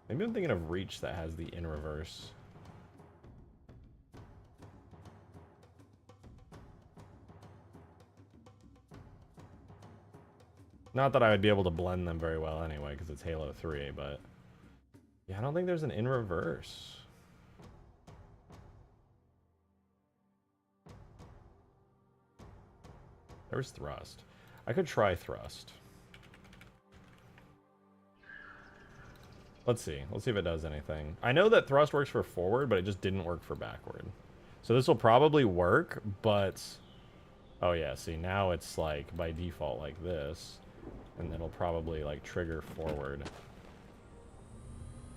Maybe I'm thinking of reach that has the in reverse. Not that I would be able to blend them very well anyway, because it's Halo 3, but... yeah, I don't think there's an in reverse. There's thrust. I could try thrust. Let's see. Let's see if it does anything. I know that thrust works for forward, but it just didn't work for backward. So this will probably work, but... oh yeah, see, now it's like by default like this. And it'll probably like trigger forward.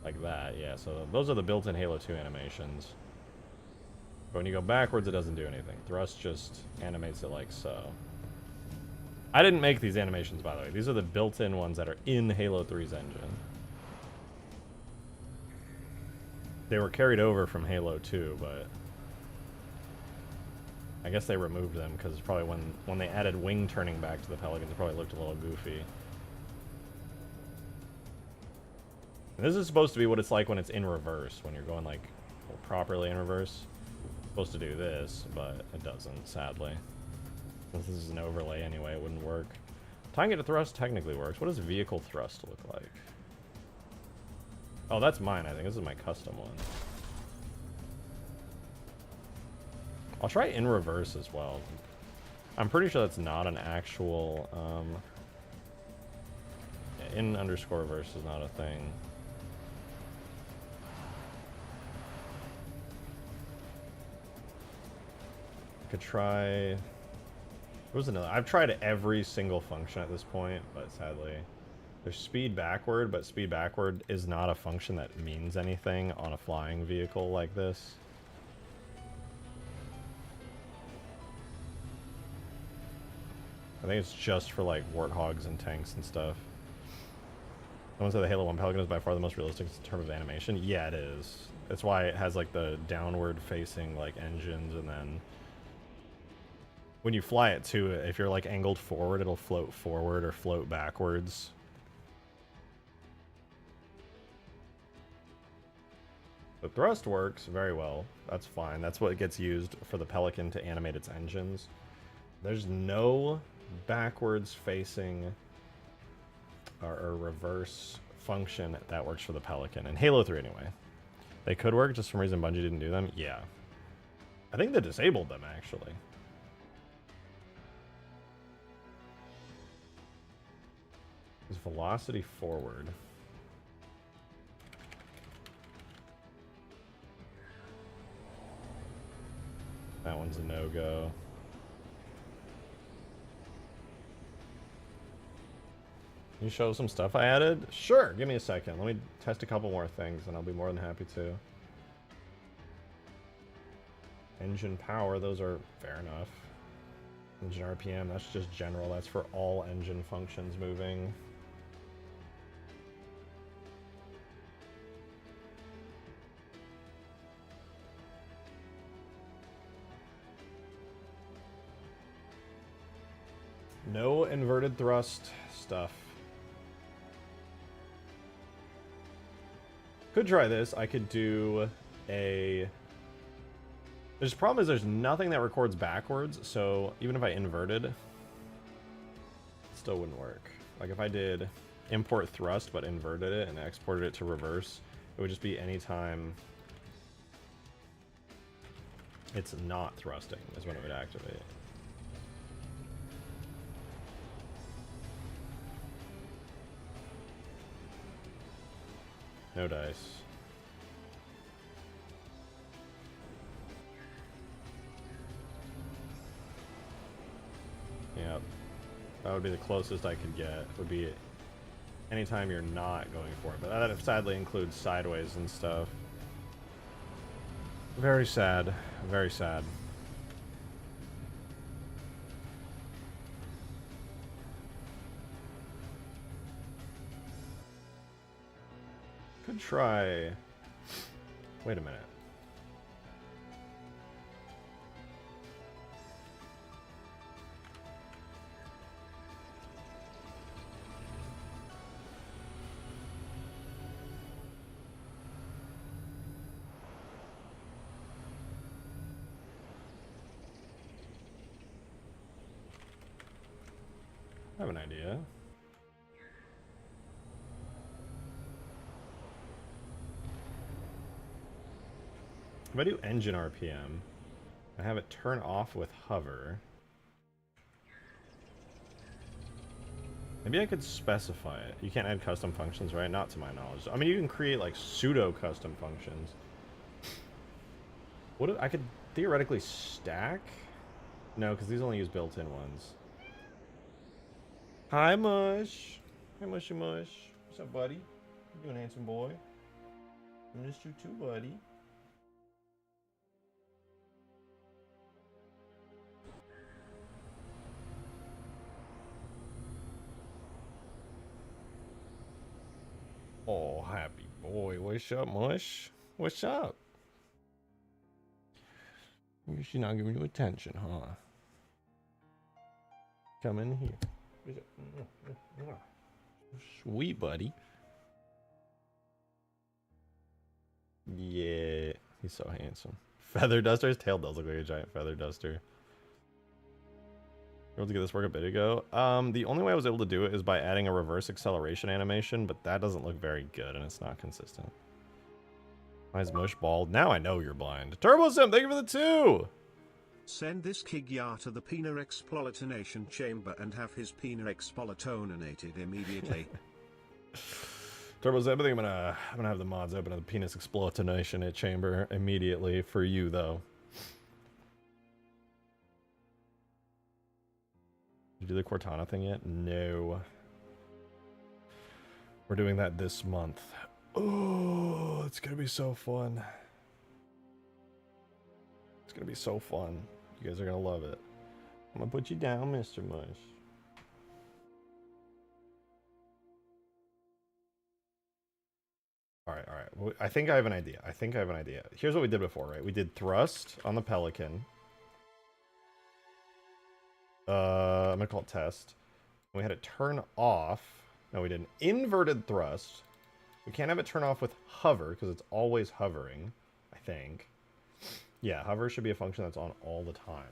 Like that, yeah. So those are the built-in Halo 2 animations. But when you go backwards, it doesn't do anything. Thrust just animates it like so. I didn't make these animations, by the way. These are the built-in ones that are in Halo 3's engine. They were carried over from Halo 2, but... I guess they removed them, because probably when they added wing turning back to the Pelicans, it probably looked a little goofy. And this is supposed to be what it's like when it's in reverse, when you're going, like, well, properly in reverse. It's supposed to do this, but it doesn't, sadly. Since this is an overlay anyway, it wouldn't work. Tying it to thrust technically works. What does vehicle thrust look like? Oh, that's mine, I think. This is my custom one. I'll try in reverse as well. I'm pretty sure that's not an actual, yeah, in underscore reverse is not a thing. Could try... What was another? I've tried every single function at this point, but sadly... There's speed backward, but speed backward is not a function that means anything on a flying vehicle like this. I think it's just for like warthogs and tanks and stuff. Someone said the Halo 1 Pelican is by far the most realistic in terms of animation. Yeah, it is. That's why it has like the downward facing like engines, and then when you fly it too, if you're like angled forward, it'll float forward or float backwards. The thrust works very well. That's fine. That's what gets used for the Pelican to animate its engines. There's no backwards facing or reverse function that works for the Pelican. In Halo 3 anyway. They could work, just for some reason Bungie didn't do them. Yeah. I think they disabled them actually. Is velocity forward. That one's a no-go. Can you show some stuff I added? Sure, give me a second. Let me test a couple more things and I'll be more than happy to. Engine power, those are fair enough. Engine RPM, that's just general. That's for all engine functions moving. No inverted thrust stuff. Could try this. I could do a... There's a problem is there's nothing that records backwards, so even if I inverted, it still wouldn't work. Like if I did import thrust but inverted it and exported it to reverse, it would just be anytime it's not thrusting is when it would activate. No dice. Yeah, that would be the closest I could get. Would be anytime you're not going for it, but that sadly includes sideways and stuff. Very sad. Very sad. Could try... Wait a minute. I have an idea. If I do engine RPM, I have it turn off with hover. Maybe I could specify it. You can't add custom functions, right? Not to my knowledge. I mean, you can create like pseudo custom functions. What if I could theoretically stack? No, because these only use built-in ones. Hi, Mush. Hi, Mushy Mush. What's up, buddy? You doing, handsome boy? I missed you too, buddy. Oh, happy boy. What's up, Mush? What's up? She's not giving you attention, huh? Come in here. Sweet, buddy. Yeah, he's so handsome. Feather duster? His tail does look like a giant feather duster. Able to get this work a bit ago. The only way I was able to do it is by adding a reverse acceleration animation, but that doesn't look very good and it's not consistent. Why is Mush bald? Now I know you're blind. Turbo Sim, thank you for the 2! Send this Kigya to the Pena exploitation chamber and have his Pena exploitonated immediately. Turbo's, I think I'm gonna have the mods open to the penis exploitation chamber immediately for you though. Did you do the Cortana thing yet? No. We're doing that this month. Oh, it's gonna be so fun. It's gonna be so fun. You guys are gonna love it. I'm gonna put you down, Mr. Mush. Alright, alright. I think I have an idea. Here's what we did before, right? We did thrust on the Pelican. I'm gonna call it test. We had it turn off. No, we did an inverted thrust. We can't have it turn off with hover, because it's always hovering, I think. Yeah, hover should be a function that's on all the time.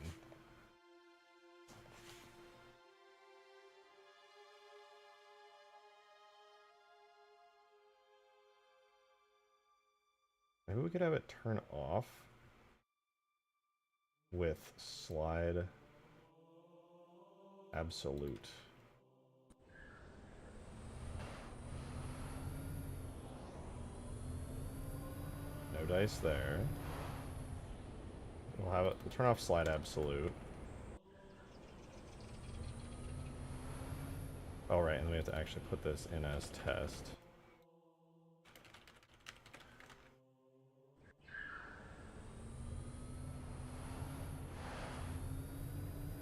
Maybe we could have it turn off with slide absolute. No dice there. We'll have it. We'll turn off slide absolute. Oh right, and we have to actually put this in as test.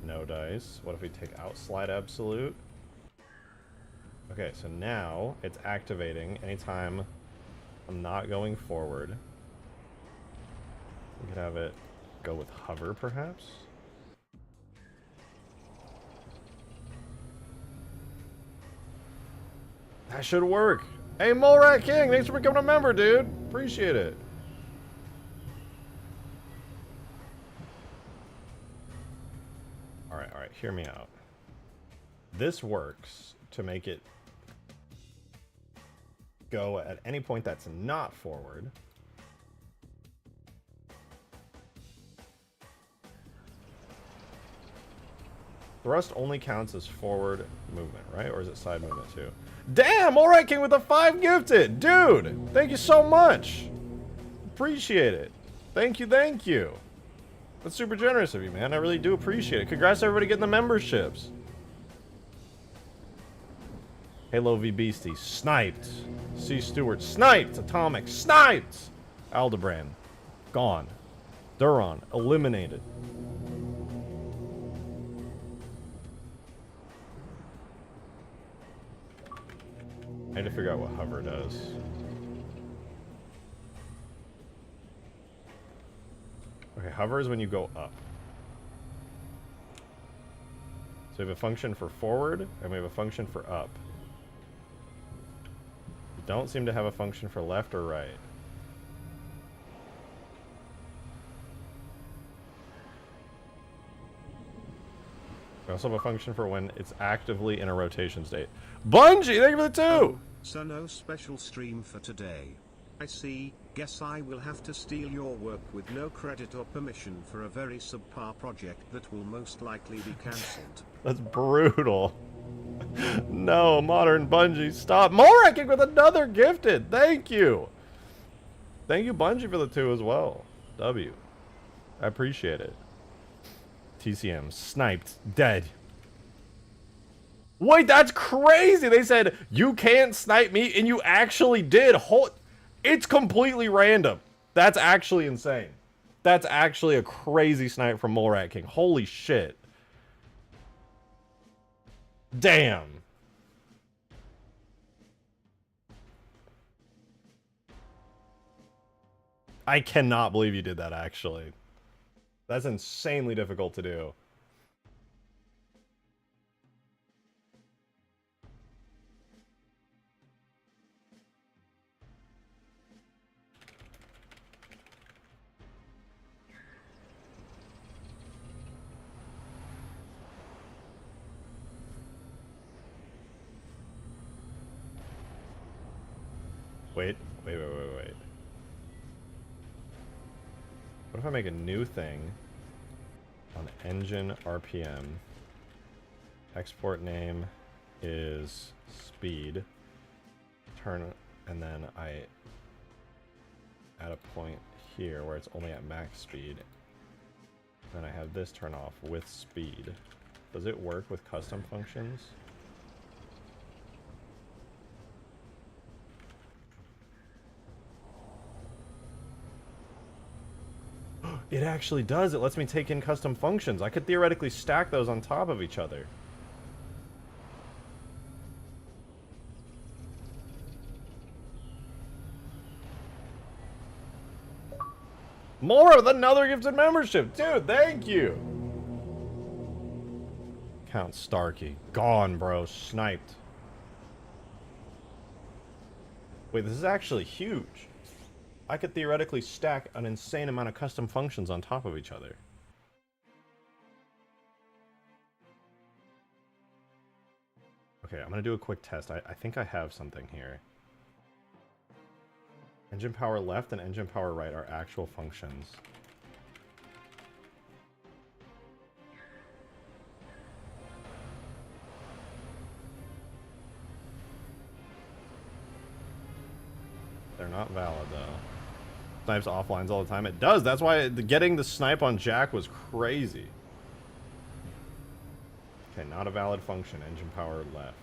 No dice. What if we take out slide absolute? Okay, so now it's activating anytime I'm not going forward. We could have it go with hover, perhaps? That should work! Hey, Molerat King! Thanks for becoming a member, dude! Appreciate it! Alright, alright, hear me out. This works to make it go at any point that's not forward. Thrust only counts as forward movement, right? Or is it side movement too? Damn! Alright, King with the 5 gifted! Dude! Thank you so much! Appreciate it. Thank you, thank you. That's super generous of you, man. I really do appreciate it. Congrats to everybody getting the memberships. Halo V Beastie, sniped. C Stewart, sniped. Atomic, sniped. Aldebrand, gone. Duron, eliminated. I need to figure out what hover does. Okay, hover is when you go up. So we have a function for forward, and we have a function for up. We don't seem to have a function for left or right. We also have a function for when it's actively in a rotation state. Bungie, thank you for the 2! Oh, so no special stream for today. I see. Guess I will have to steal your work with no credit or permission for a very subpar project that will most likely be cancelled. That's brutal. No, modern Bungie, stop. Morakic with another gifted. Thank you. Thank you, Bungie, for the 2 as well. W. I appreciate it. TCM, sniped, dead. Wait, that's crazy. They said, you can't snipe me, and you actually did. It's completely random. That's actually insane. That's actually a crazy snipe from Molerat King. Holy shit. Damn. I cannot believe you did that, actually. That's insanely difficult to do. Wait. What if I make a new thing? On engine RPM. Export name is speed. Turn, and then I add a point here where it's only at max speed. Then I have this turn off with speed. Does it work with custom functions? It actually does. It lets me take in custom functions. I could theoretically stack those on top of each other. More of another gifted membership. Dude, thank you. Count Starkey. Gone, bro. Sniped. Wait, this is actually huge. I could theoretically stack an insane amount of custom functions on top of each other. Okay, I'm gonna do a quick test. I think I have something here. Engine power left and engine power right are actual functions. They're not valid though. Snipes offlines all the time. It does. That's why getting the snipe on Jack was crazy. Okay, not a valid function. Engine power left.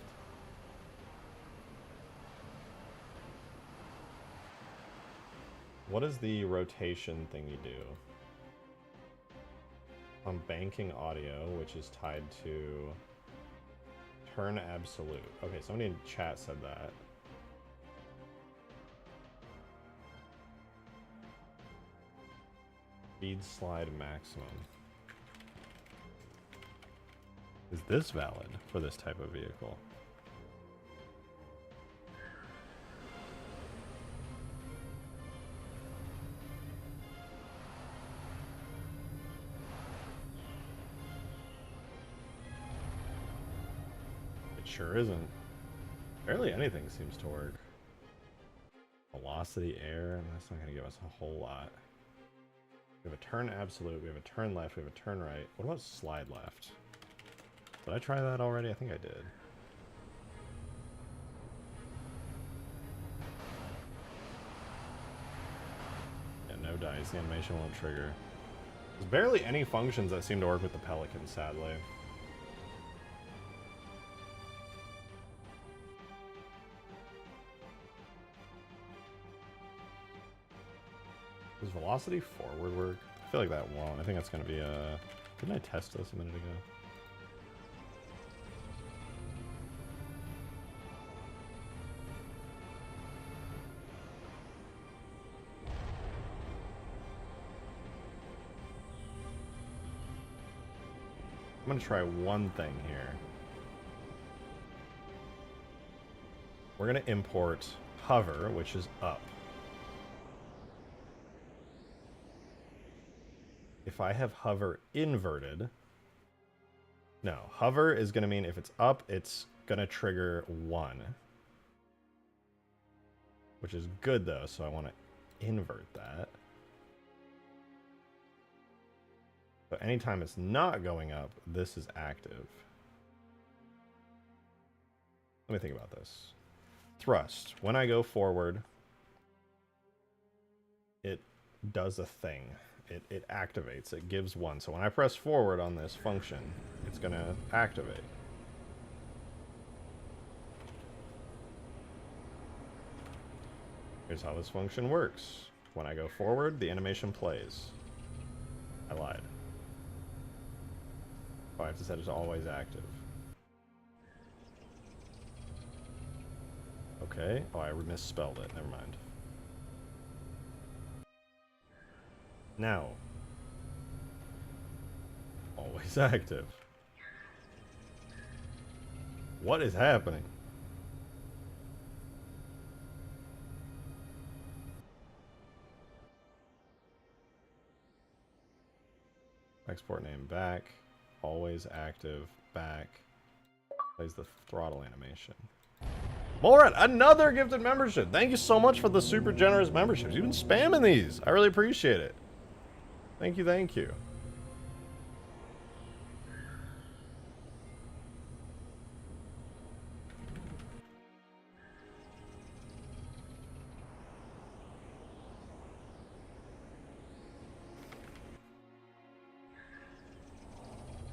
What is the rotation thing you do? I'm banking audio, which is tied to turn absolute. Okay, somebody in chat said that. Speed slide maximum. Is this valid for this type of vehicle? It sure isn't. Barely anything seems to work. Velocity, air, and that's not going to give us a whole lot. We have a turn absolute, we have a turn left, we have a turn right. What about slide left? Did I try that already? I think I did. Yeah, no dice. The animation won't trigger. There's barely any functions that seem to work with the Pelicans, sadly. Does velocity forward work? I feel like that won't. I think that's going to be a... Didn't I test this a minute ago? I'm going to try one thing here. We're going to import hover, which is up. If I have hover inverted, no, hover is going to mean if it's up, it's going to trigger 1. Which is good though, so I want to invert that. So anytime it's not going up, this is active. Let me think about this. Thrust. When I go forward, it does a thing. It activates. It gives 1. So when I press forward on this function, it's going to activate. Here's how this function works. When I go forward, the animation plays. I lied. Oh, I have to set it to always active. Okay. Oh, I misspelled it. Never mind. Now. Always active. What is happening? Export name back. Always active. Back. Plays the throttle animation. Morat, another gifted membership. Thank you so much for the super generous memberships. You've been spamming these. I really appreciate it. Thank you, thank you.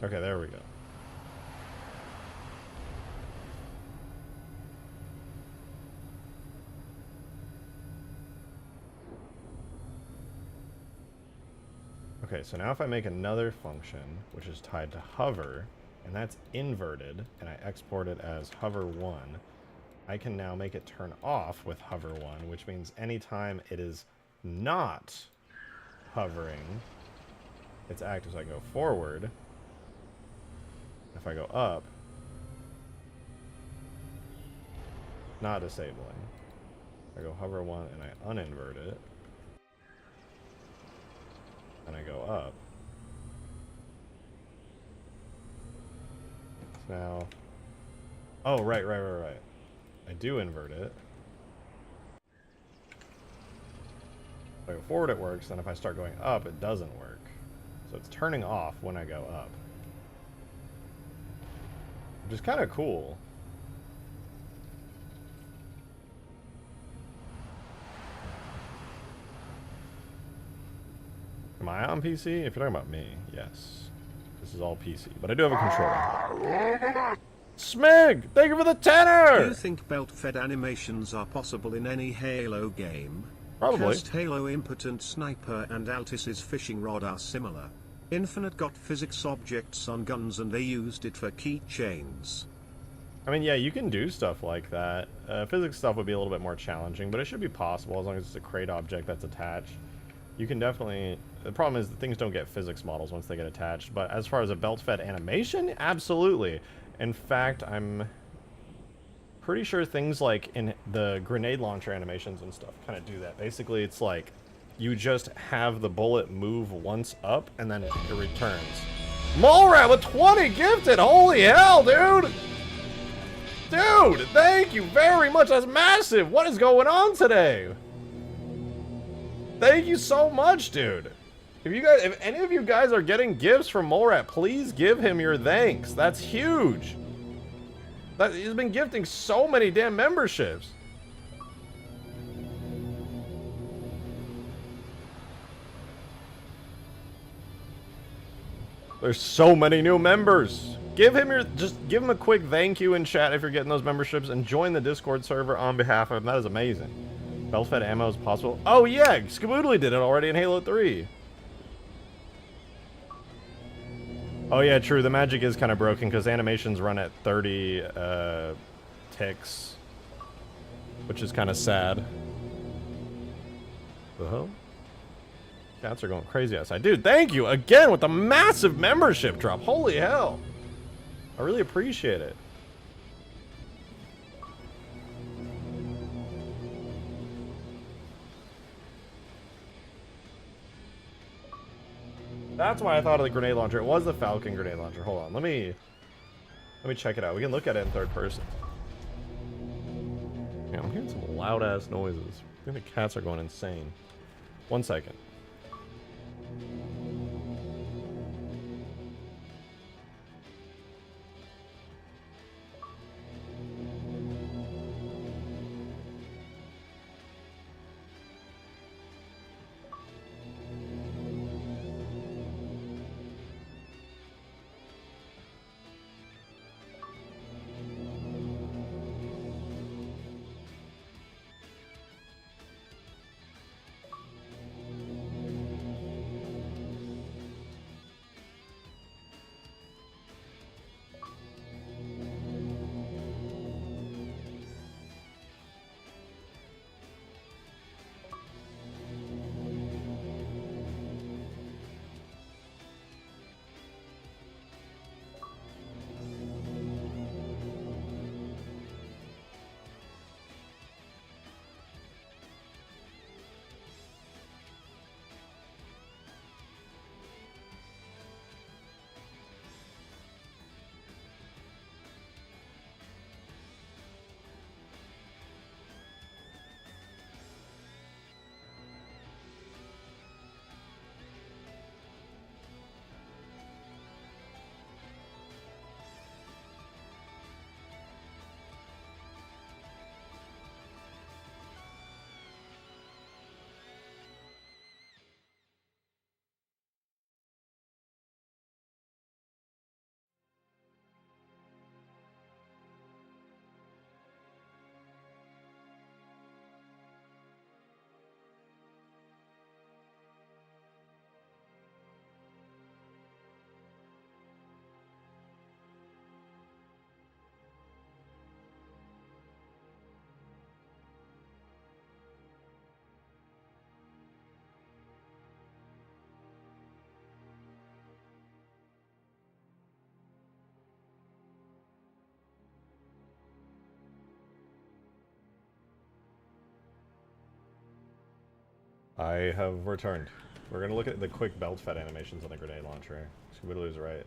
Okay, there we go. Okay, so now if I make another function, which is tied to hover, and that's inverted, and I export it as hover1, I can now make it turn off with hover1, which means anytime it is not hovering, it's active. So I go forward. If I go up, not disabling. I go hover1 and I uninvert it. And I go up. Now, oh, right. I do invert it. If I go forward, it works. Then if I start going up, it doesn't work. So it's turning off when I go up. Which is kind of cool. Am I on PC? If you're talking about me, yes. This is all PC, but I do have a controller. Smig! Thank you for the tenor! Do you think belt-fed animations are possible in any Halo game? Probably. Cast Halo Impotent Sniper and Altis's fishing rod are similar. Infinite got physics objects on guns and they used it for keychains. I mean, yeah, you can do stuff like that. Physics stuff would be a little bit more challenging, but it should be possible as long as it's a crate object that's attached. You can definitely... The problem is that things don't get physics models once they get attached, but as far as a belt-fed animation, absolutely. In fact, I'm pretty sure things like in the grenade launcher animations and stuff kind of do that. Basically, it's like you just have the bullet move once up, and then it returns. Molerat with 20 gifted! Holy hell, dude! Dude, thank you very much. That's massive. What is going on today? Thank you so much, dude. If any of you guys are getting gifts from Molerat, please give him your thanks. That's huge. He's been gifting so many damn memberships. There's so many new members. Just give him a quick thank you in chat if you're getting those memberships, and join the Discord server on behalf of him. That is amazing. Belt-fed ammo is possible. Oh yeah, Skaboodly did it already in Halo 3. Oh yeah, true. The magic is kind of broken because animations run at 30 ticks, which is kind of sad. The hell? Cats are going crazy outside. Dude, thank you again with the massive membership drop. Holy hell. I really appreciate it. That's why I thought of the grenade launcher. It was the Falcon grenade launcher. Hold on, let me check it out. We can look at it in third person. Yeah, I'm hearing some loud ass noises. I think the cats are going insane. 1 second. I have returned. We're gonna look at the quick belt fed animations on the grenade launcher. Scooby-Doo's right.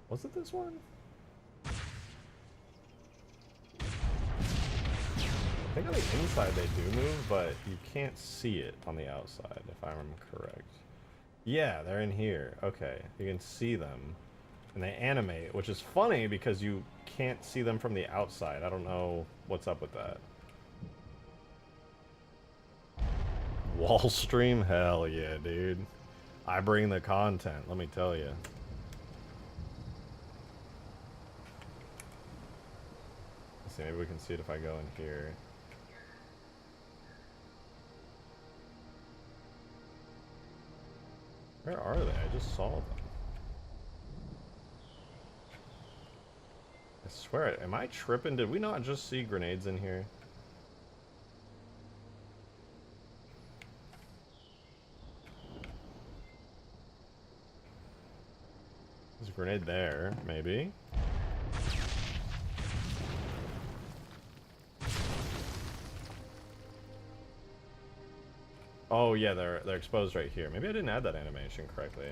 Was it this one? I think on the inside they do move, but you can't see it on the outside, if I'm correct. Yeah, they're in here. Okay, you can see them. And they animate, which is funny because you can't see them from the outside. I don't know what's up with that. Wall stream? Hell yeah, dude. I bring the content, let me tell you. Let's see, maybe we can see it if I go in here. Where are they? I just saw them. I swear it. Am I tripping? Did we not just see grenades in here? There's a grenade there, maybe. Oh yeah, they're exposed right here. Maybe I didn't add that animation correctly.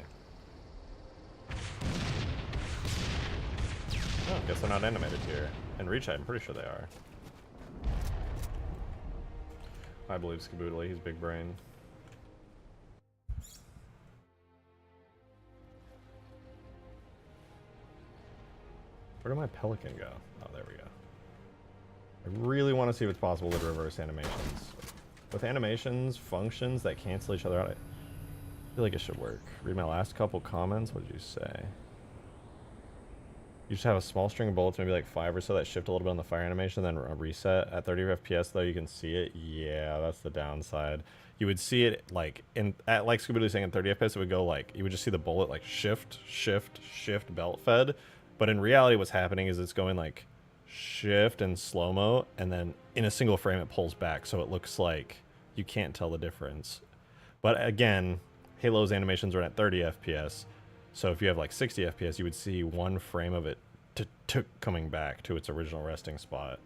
Oh, guess they're not animated here. And Reach, I'm pretty sure they are. I believe Skaboodly, he's big brain. Where did my Pelican go? Oh, there we go. I really want to see if it's possible to reverse animations. With animations, functions that cancel each other out, I feel like it should work. Read my last couple comments. What did you say? You should have a small string of bullets, maybe like 5 or so, that shift a little bit on the fire animation, then a reset. At 30 FPS, though, you can see it. Yeah, that's the downside. You would see it like like Scooby-Doo saying in 30 FPS, it would go like, you would just see the bullet like shift, shift, shift, belt fed. But in reality, what's happening is it's going like shift and slow-mo, and then in a single frame it pulls back, so it looks like you can't tell the difference. But again, Halo's animations run at 30 FPS, so if you have like 60 FPS, you would see one frame of it coming back to its original resting spot.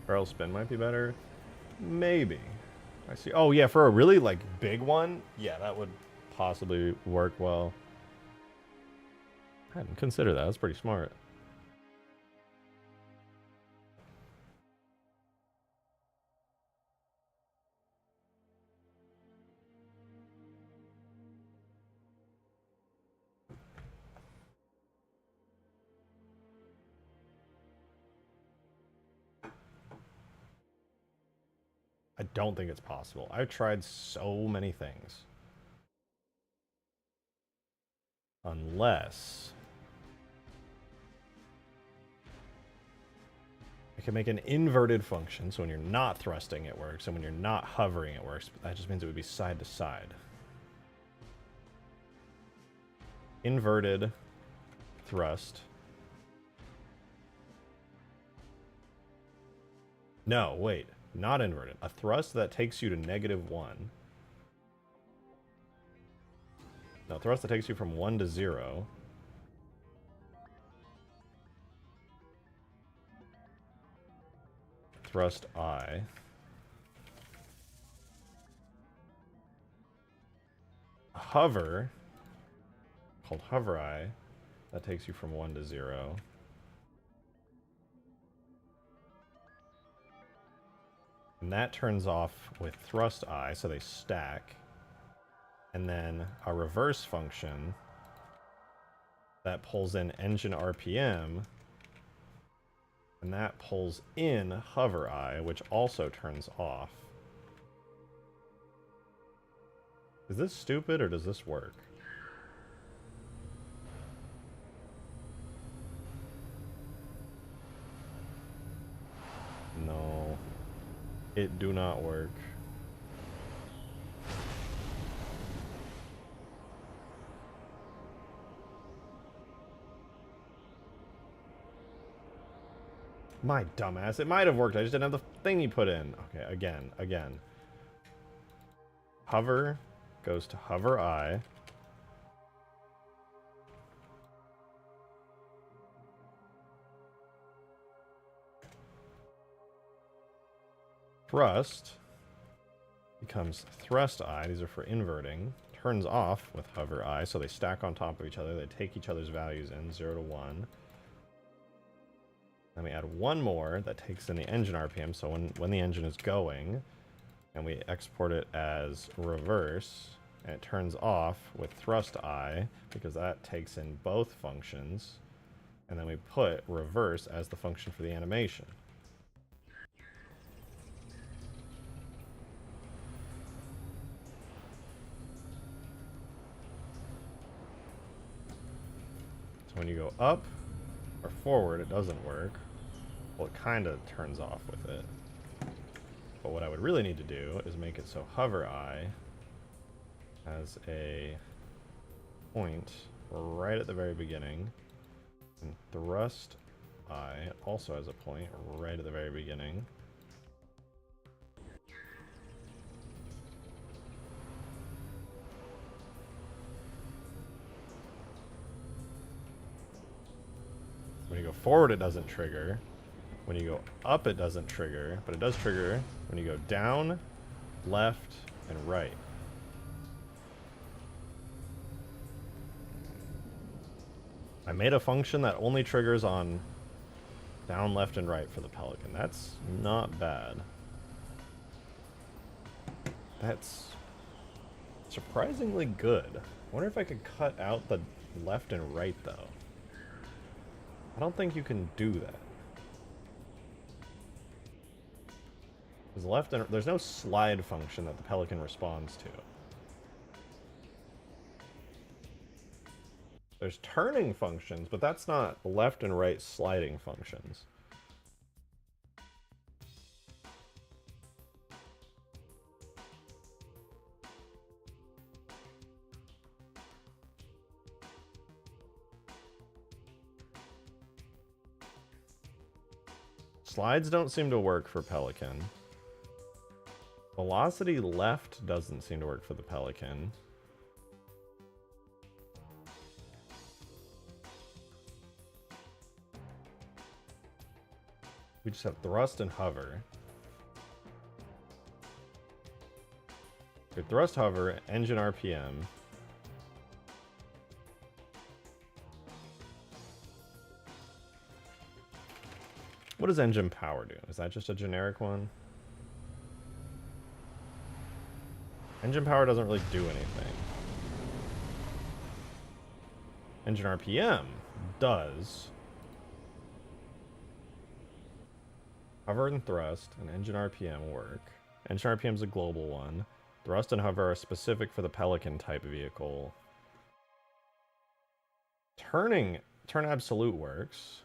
Barrel spin might be better. Maybe. I see. Oh yeah, for a really like big one, yeah, that would possibly work well. I hadn't considered that. That's pretty smart. I don't think it's possible. I've tried so many things. Unless I can make an inverted function, so when you're not thrusting it works, and when you're not hovering it works, but that just means it would be side to side. Inverted thrust. No, wait. Not inverted. A thrust that takes you to -1. No, thrust that takes you from 1 to 0. Thrust I. Hover, called hover I, that takes you from 1 to 0. And that turns off with thrust I, so they stack. And then a reverse function that pulls in engine RPM, and that pulls in hover I, which also turns off. Is this stupid or does this work? No, it do not work. My dumbass. It might have worked. I just didn't have the thing he put in. Okay, again. Hover goes to hover I. Thrust becomes thrust I. These are for inverting. Turns off with hover I, so they stack on top of each other. They take each other's values in 0 to 1. Then we add one more that takes in the engine RPM, so when the engine is going, and we export it as reverse, and it turns off with thrust I, because that takes in both functions, and then we put reverse as the function for the animation. So when you go up or forward, it doesn't work. Well, it kind of turns off with it. But what I would really need to do is make it so hover I has a point right at the very beginning, and thrust I also has a point right at the very beginning. When you go forward, it doesn't trigger. When you go up, it doesn't trigger, but it does trigger when you go down, left, and right. I made a function that only triggers on down, left, and right for the Pelican. That's not bad. That's surprisingly good. I wonder if I could cut out the left and right, though. I don't think you can do that. Because left and there's no slide function that the Pelican responds to. There's turning functions, but that's not left and right sliding functions. Slides don't seem to work for Pelican. Velocity left doesn't seem to work for the Pelican. We just have thrust and hover. Okay, thrust, hover, engine RPM. What does engine power do? Is that just a generic one? Engine power doesn't really do anything. Engine RPM does. Hover and thrust and engine RPM work. Engine RPM is a global one. Thrust and hover are specific for the Pelican type vehicle. Turn absolute works.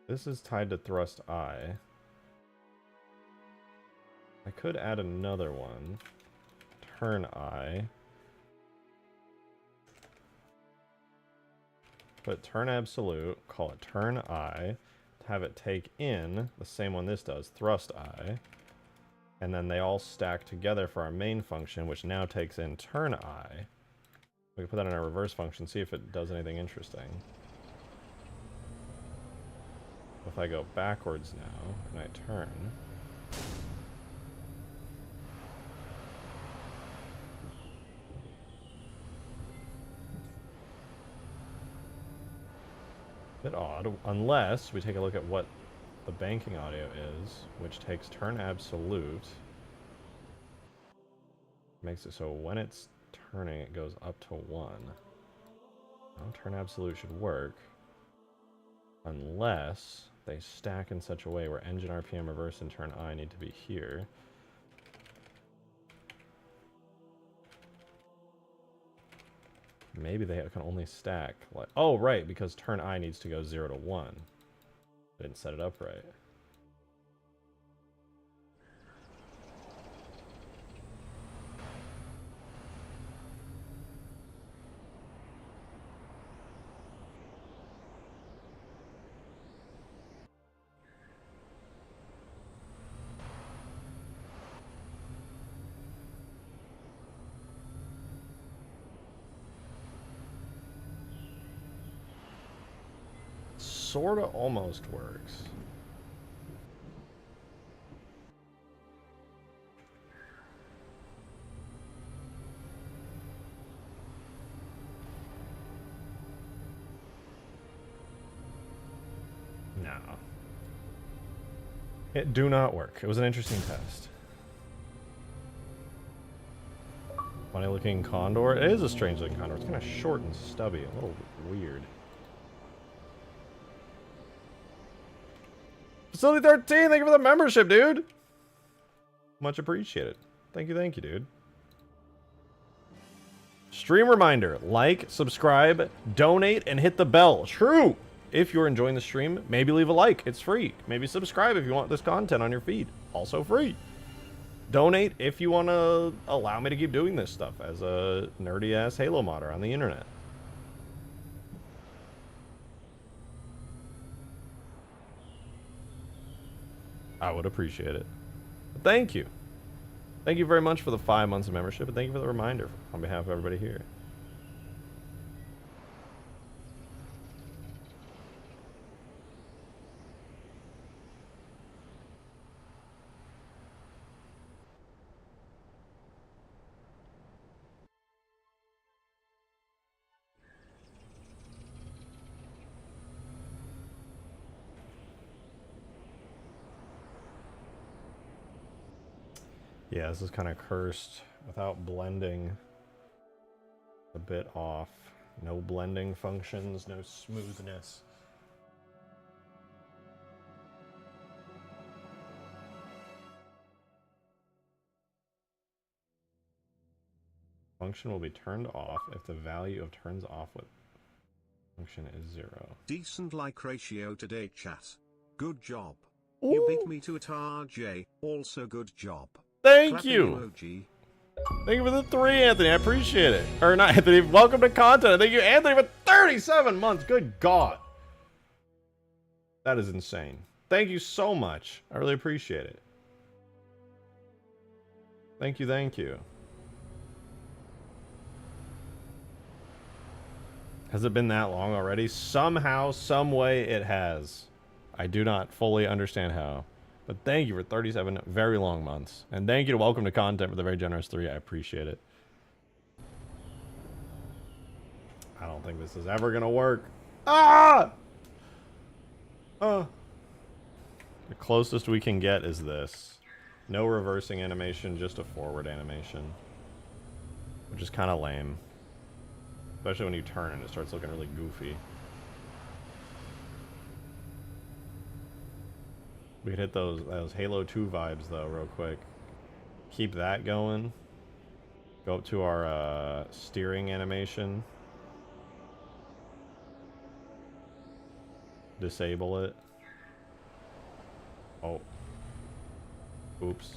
This is tied to thrust I. I could add another one. Turn I. Put turn absolute, call it turn I, have it take in the same one this does, thrust I, and then they all stack together for our main function, which now takes in turn I. We can put that in our reverse function, see if it does anything interesting. If I go backwards now, and I turn, bit odd, unless we take a look at what the banking audio is, which takes turn absolute, makes it so when it's turning it goes up to 1. Well, turn absolute should work, unless they stack in such a way where engine RPM, reverse, and turn I need to be here. Maybe they can only stack like, oh right, because turn I needs to go 0 to 1. I didn't set it up right. sorta almost works. No. It do not work. It was an interesting test. Funny looking condor. It is a strange looking condor. It's kind of short and stubby. A little weird. Facility 13, thank you for the membership, dude. Much appreciated. Thank you, dude. Stream reminder, like, subscribe, donate, and hit the bell. True. If you're enjoying the stream, maybe leave a like. It's free. Maybe subscribe if you want this content on your feed. Also free. Donate if you want to allow me to keep doing this stuff as a nerdy-ass Halo modder on the internet. I would appreciate it. But thank you. Thank you very much for the 5 months of membership, and thank you for the reminder on behalf of everybody here. Yeah, this is kind of cursed without blending. A bit off. No blending functions, no smoothness. Function will be turned off if the value of turns off with function is 0. Decent like ratio today, chat. Good job. Ooh. You beat me to it, RJ. Also good job. Thank Clapping you. Emoji. Thank you for the 3, Anthony. I appreciate it. Or not, Anthony. Welcome to content. Thank you, Anthony, for 37 months. Good God. That is insane. Thank you so much. I really appreciate it. Thank you, thank you. Has it been that long already? Somehow, some way it has. I do not fully understand how. But thank you for 37 very long months. And thank you to Welcome to Content for the very generous 3. I appreciate it. I don't think this is ever going to work. Ah! The closest we can get is this. No reversing animation, just a forward animation. Which is kind of lame. Especially when you turn and it starts looking really goofy. We could hit those Halo 2 vibes though real quick. Keep that going. Go up to our steering animation. Disable it. Oh. Oops.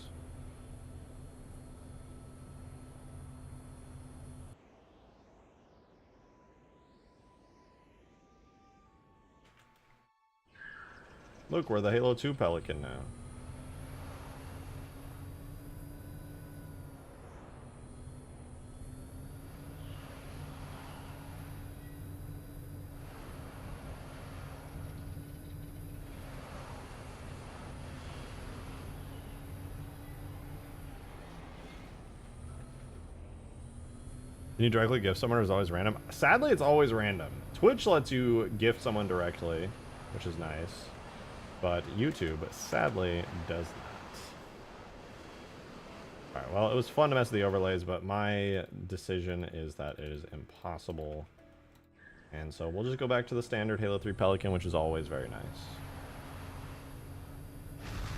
Look, we're the Halo 2 Pelican now. Can you directly gift someone, or is it always random? Sadly, it's always random. Twitch lets you gift someone directly, which is nice. But YouTube, sadly, does not. Alright, well, it was fun to mess with the overlays, but my decision is that it is impossible. And so we'll just go back to the standard Halo 3 Pelican, which is always very nice.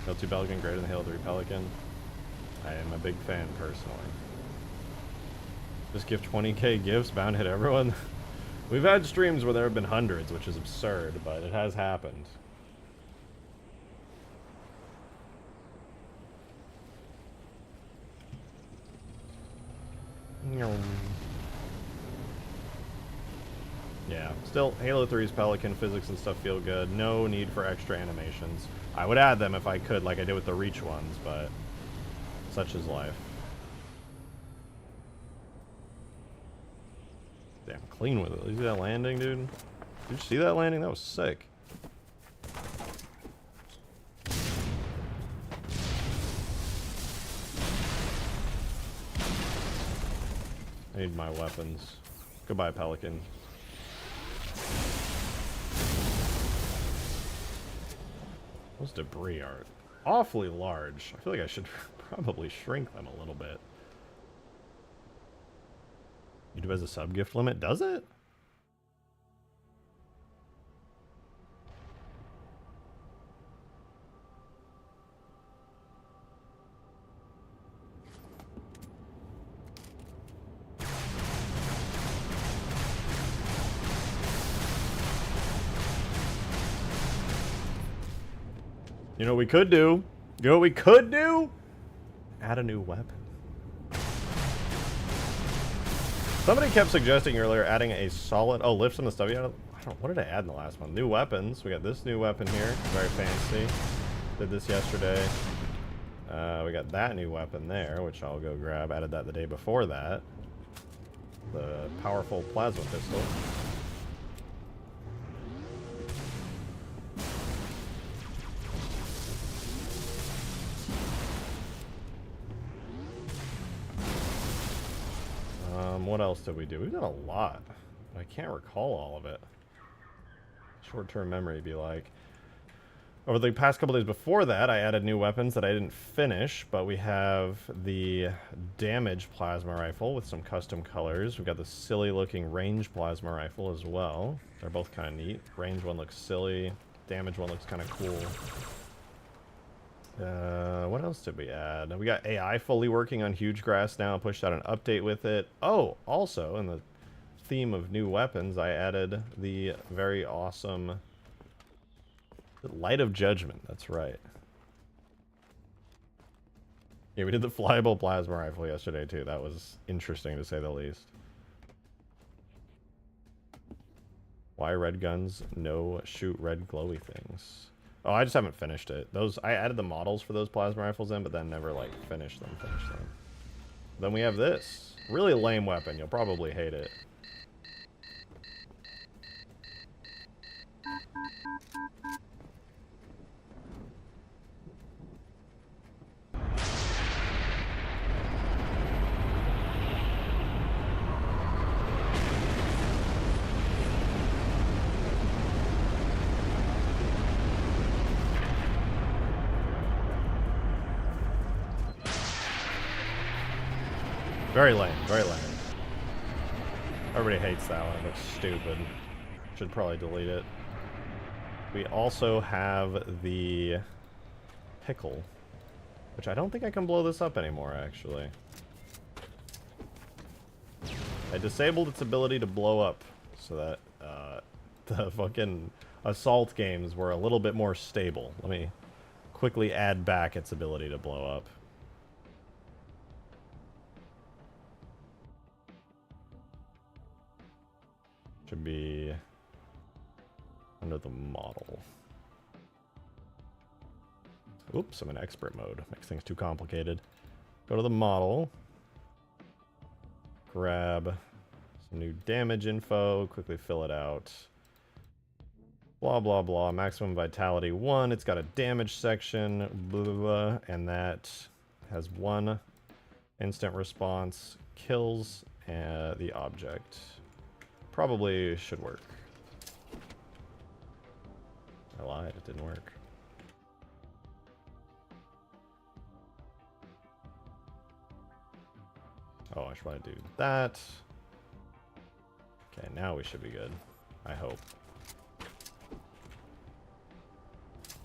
Halo 2 Pelican greater than Halo 3 Pelican. I am a big fan, personally. Just give 20k gifts, bound to hit everyone. We've had streams where there have been hundreds, which is absurd, but it has happened. Yeah, still, Halo 3's Pelican physics and stuff feel good. No need for extra animations. I would add them if I could, like I did with the Reach ones, but such is life. Damn, clean with it. Did you see that landing, dude? Did you see that landing? That was sick. I need my weapons. Goodbye, Pelican. Those debris are awfully large. I feel like I should probably shrink them a little bit. YouTube has a sub-gift limit? Does it? You know what we could do? You know what we could do? Add a new weapon. Somebody kept suggesting earlier adding a solid... Oh, lift some of the stuff. I don't know. What did I add in the last one? New weapons. We got this new weapon here. Very fancy. Did this yesterday. We got that new weapon there, which I'll go grab. Added that the day before that. The powerful plasma pistol. What else did we do? We've done a lot. I can't recall all of it. Short-term memory be like. Over the past couple days before that, I added new weapons that I didn't finish, but we have the damage plasma rifle with some custom colors. We've got the silly-looking range plasma rifle as well. They're both kind of neat. Range one looks silly. Damage one looks kind of cool. What else did we add? We got AI fully working on Hugegrass now. Pushed out an update with it. Oh, also, in the theme of new weapons, I added the very awesome Light of Judgment. That's right. Yeah, we did the flyable plasma rifle yesterday, too. That was interesting, to say the least. Why red guns? No shoot red glowy things. Oh, I just haven't finished it. Those I added the models for those plasma rifles in, but then never like finished them. Then we have this really lame weapon. You'll probably hate it. Very lame, very lame. Everybody hates that one. It looks stupid. Should probably delete it. We also have the pickle, which I don't think I can blow this up anymore, actually. I disabled its ability to blow up so that the fucking assault games were a little bit more stable. Let me quickly add back its ability to blow up. Should be under the model. Oops, I'm in expert mode. Makes things too complicated. Go to the model. Grab some new damage info. Quickly fill it out. Blah, blah, blah. Maximum vitality 1. It's got a damage section. Blah, blah, blah. And that has 1 instant response. Kills the object. Probably should work. I lied, it didn't work. Oh, I should probably do that. Okay, now we should be good. I hope.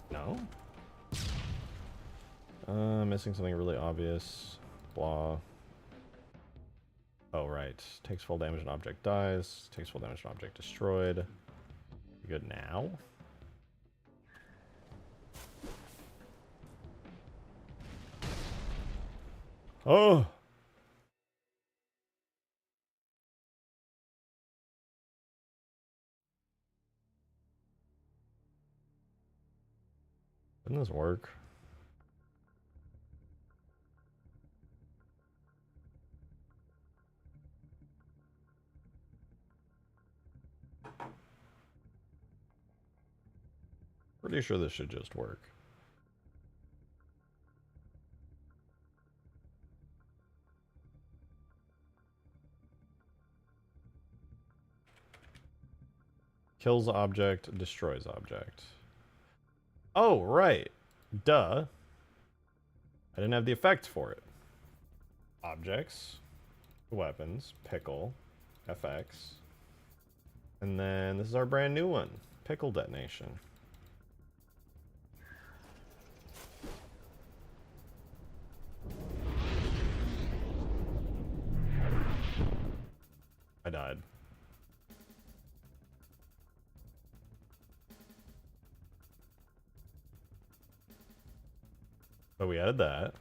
No? Missing something really obvious. Blah. Oh, right. Takes full damage and object dies. Takes full damage and object destroyed. Good now? Oh! Didn't this work? Pretty sure this should just work. Kills object, destroys object. Oh, right. Duh. I didn't have the effect for it. Objects, weapons, pickle, FX. And then this is our brand new one, pickle detonation. I died. But we added that.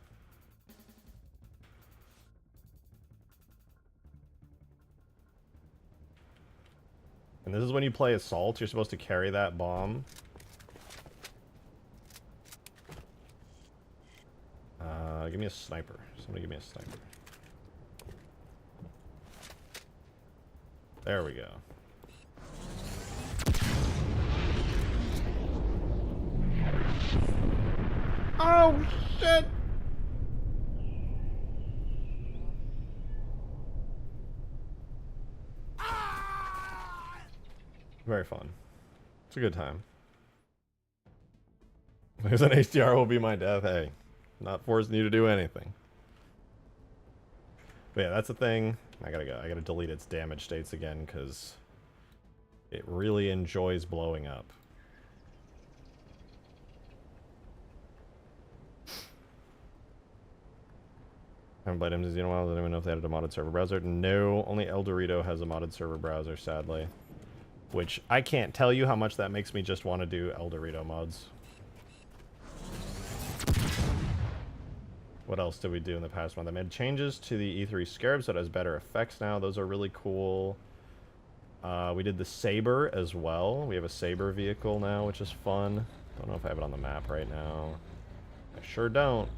And this is when you play Assault, you're supposed to carry that bomb. Give me a sniper. Somebody give me a sniper. There we go. Oh, shit! Very fun. It's a good time. There's an HDR will be my death. Hey, not forcing you to do anything. But yeah, that's the thing. I gotta delete its damage states again because it really enjoys blowing up. I haven't played MTZ in a while. I don't even know if they added a modded server browser. No, only El Dorito has a modded server browser, sadly. Which I can't tell you how much that makes me just want to do El Dorito mods. What else did we do in the past month? I made changes to the E3 Scarabs that has better effects now. Those are really cool. We did the Saber as well. We have a Saber vehicle now, which is fun. Don't know if I have it on the map right now. I sure don't.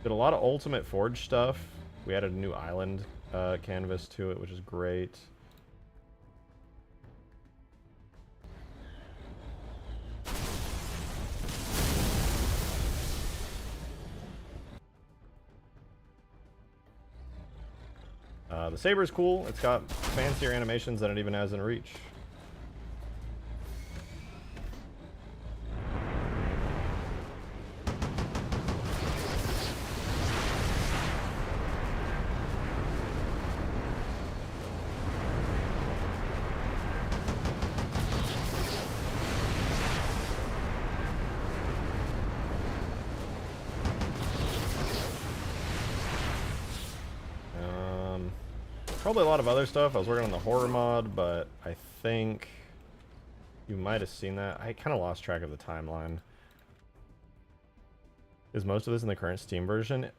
Did a lot of Ultimate Forge stuff. We added a new island canvas to it, which is great. The Saber's cool. It's got fancier animations than it even has in Reach. Probably a lot of other stuff. I was working on the horror mod, but I think you might have seen that. I kind of lost track of the timeline. Is most of this in the current Steam version?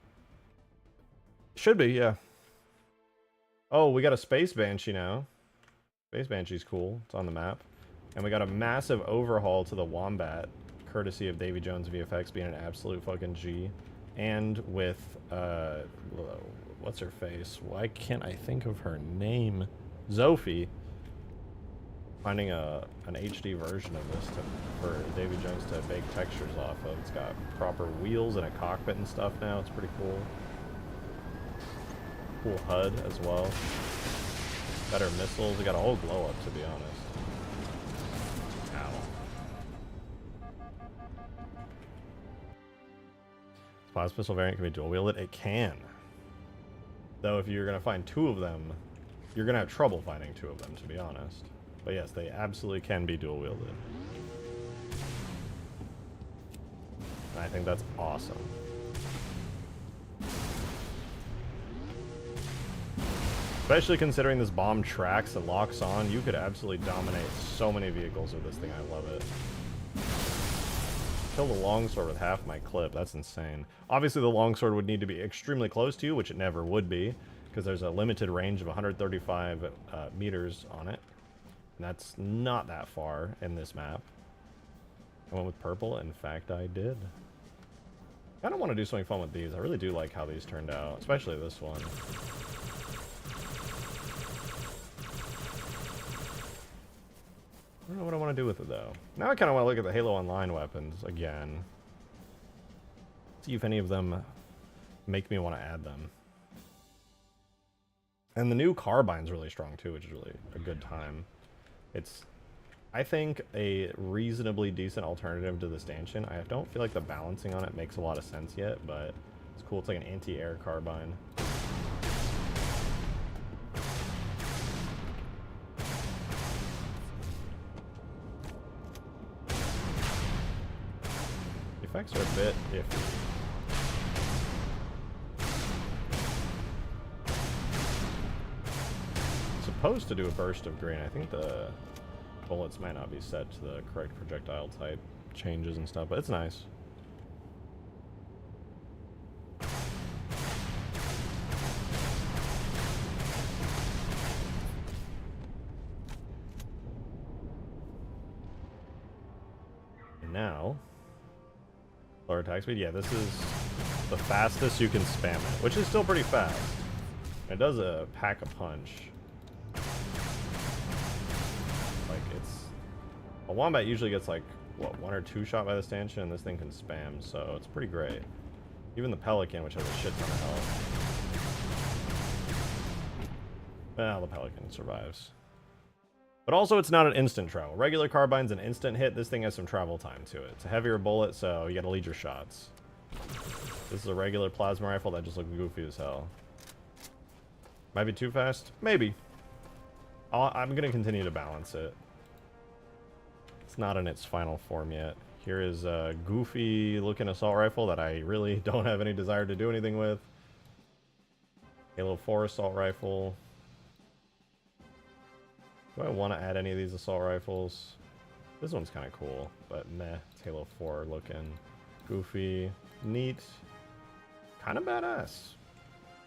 Should be, yeah. Oh, we got a Space Banshee now. Space Banshee's cool. It's on the map. And we got a massive overhaul to the Wombat, courtesy of Davy Jones VFX being an absolute fucking G. And with, what's her face? Why can't I think of her name? Zophie. Finding an HD version of this for Davy Jones to bake textures off of. It's got proper wheels and a cockpit and stuff now. It's pretty cool. Cool HUD as well. Better missiles. We got a whole glow up, to be honest. Ow. Plasma pistol variant can be dual wielded. It can. Though if you're going to find two of them, you're going to have trouble finding two of them, to be honest. But yes, they absolutely can be dual wielded. And I think that's awesome. Especially considering this bomb tracks and locks on, you could absolutely dominate so many vehicles with this thing. I love it. Kill the longsword with half my clip. That's insane. Obviously, the longsword would need to be extremely close to you, which it never would be, because there's a limited range of 135 meters on it. And that's not that far in this map. I went with purple. In fact, I did. I kind of want to do something fun with these. I really do like how these turned out, especially this one. I don't know what I want to do with it, though. Now I kind of want to look at the Halo Online weapons again. See if any of them make me want to add them. And the new carbine's really strong, too, which is really a good time. It's I think a reasonably decent alternative to the stanchion. I don't feel like the balancing on it makes a lot of sense yet, but it's cool. It's like an anti-air carbine. The effects are a bit iffy. It's supposed to do a burst of green. I think the bullets might not be set to the correct projectile type changes and stuff, but it's nice. And now, lower attack speed. Yeah, this is the fastest you can spam it, which is still pretty fast. It does a pack a punch. Like, it's... A wombat usually gets like, what, 1 or 2 shot by the stanchion, and this thing can spam, so it's pretty great. Even the Pelican, which has a shit ton of health. Well, the Pelican survives. But also, it's not an instant travel. Regular carbine's an instant hit. This thing has some travel time to it. It's a heavier bullet, so you gotta lead your shots. This is a regular plasma rifle that just looks goofy as hell. Might be too fast? Maybe. I'm gonna continue to balance it. It's not in its final form yet. Here is a goofy looking assault rifle that I really don't have any desire to do anything with. Halo 4 assault rifle. Do I want to add any of these assault rifles? This one's kind of cool, but meh. It's Halo 4 looking. Goofy. Neat. Kind of badass.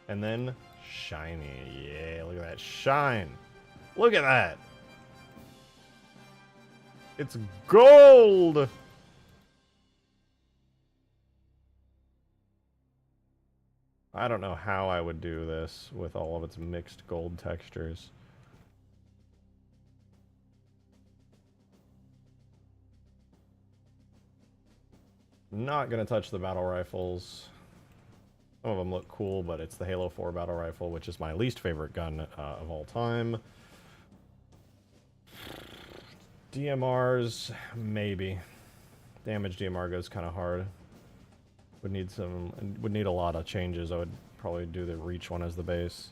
And then shiny. Yeah, look at that shine. Look at that. It's gold! I don't know how I would do this with all of its mixed gold textures. Not gonna touch the battle rifles. Some of them look cool, but it's the Halo 4 battle rifle, which is my least favorite gun of all time. DMRs, maybe. Damage DMR goes kind of hard. Would need a lot of changes. I would probably do the reach one as the base.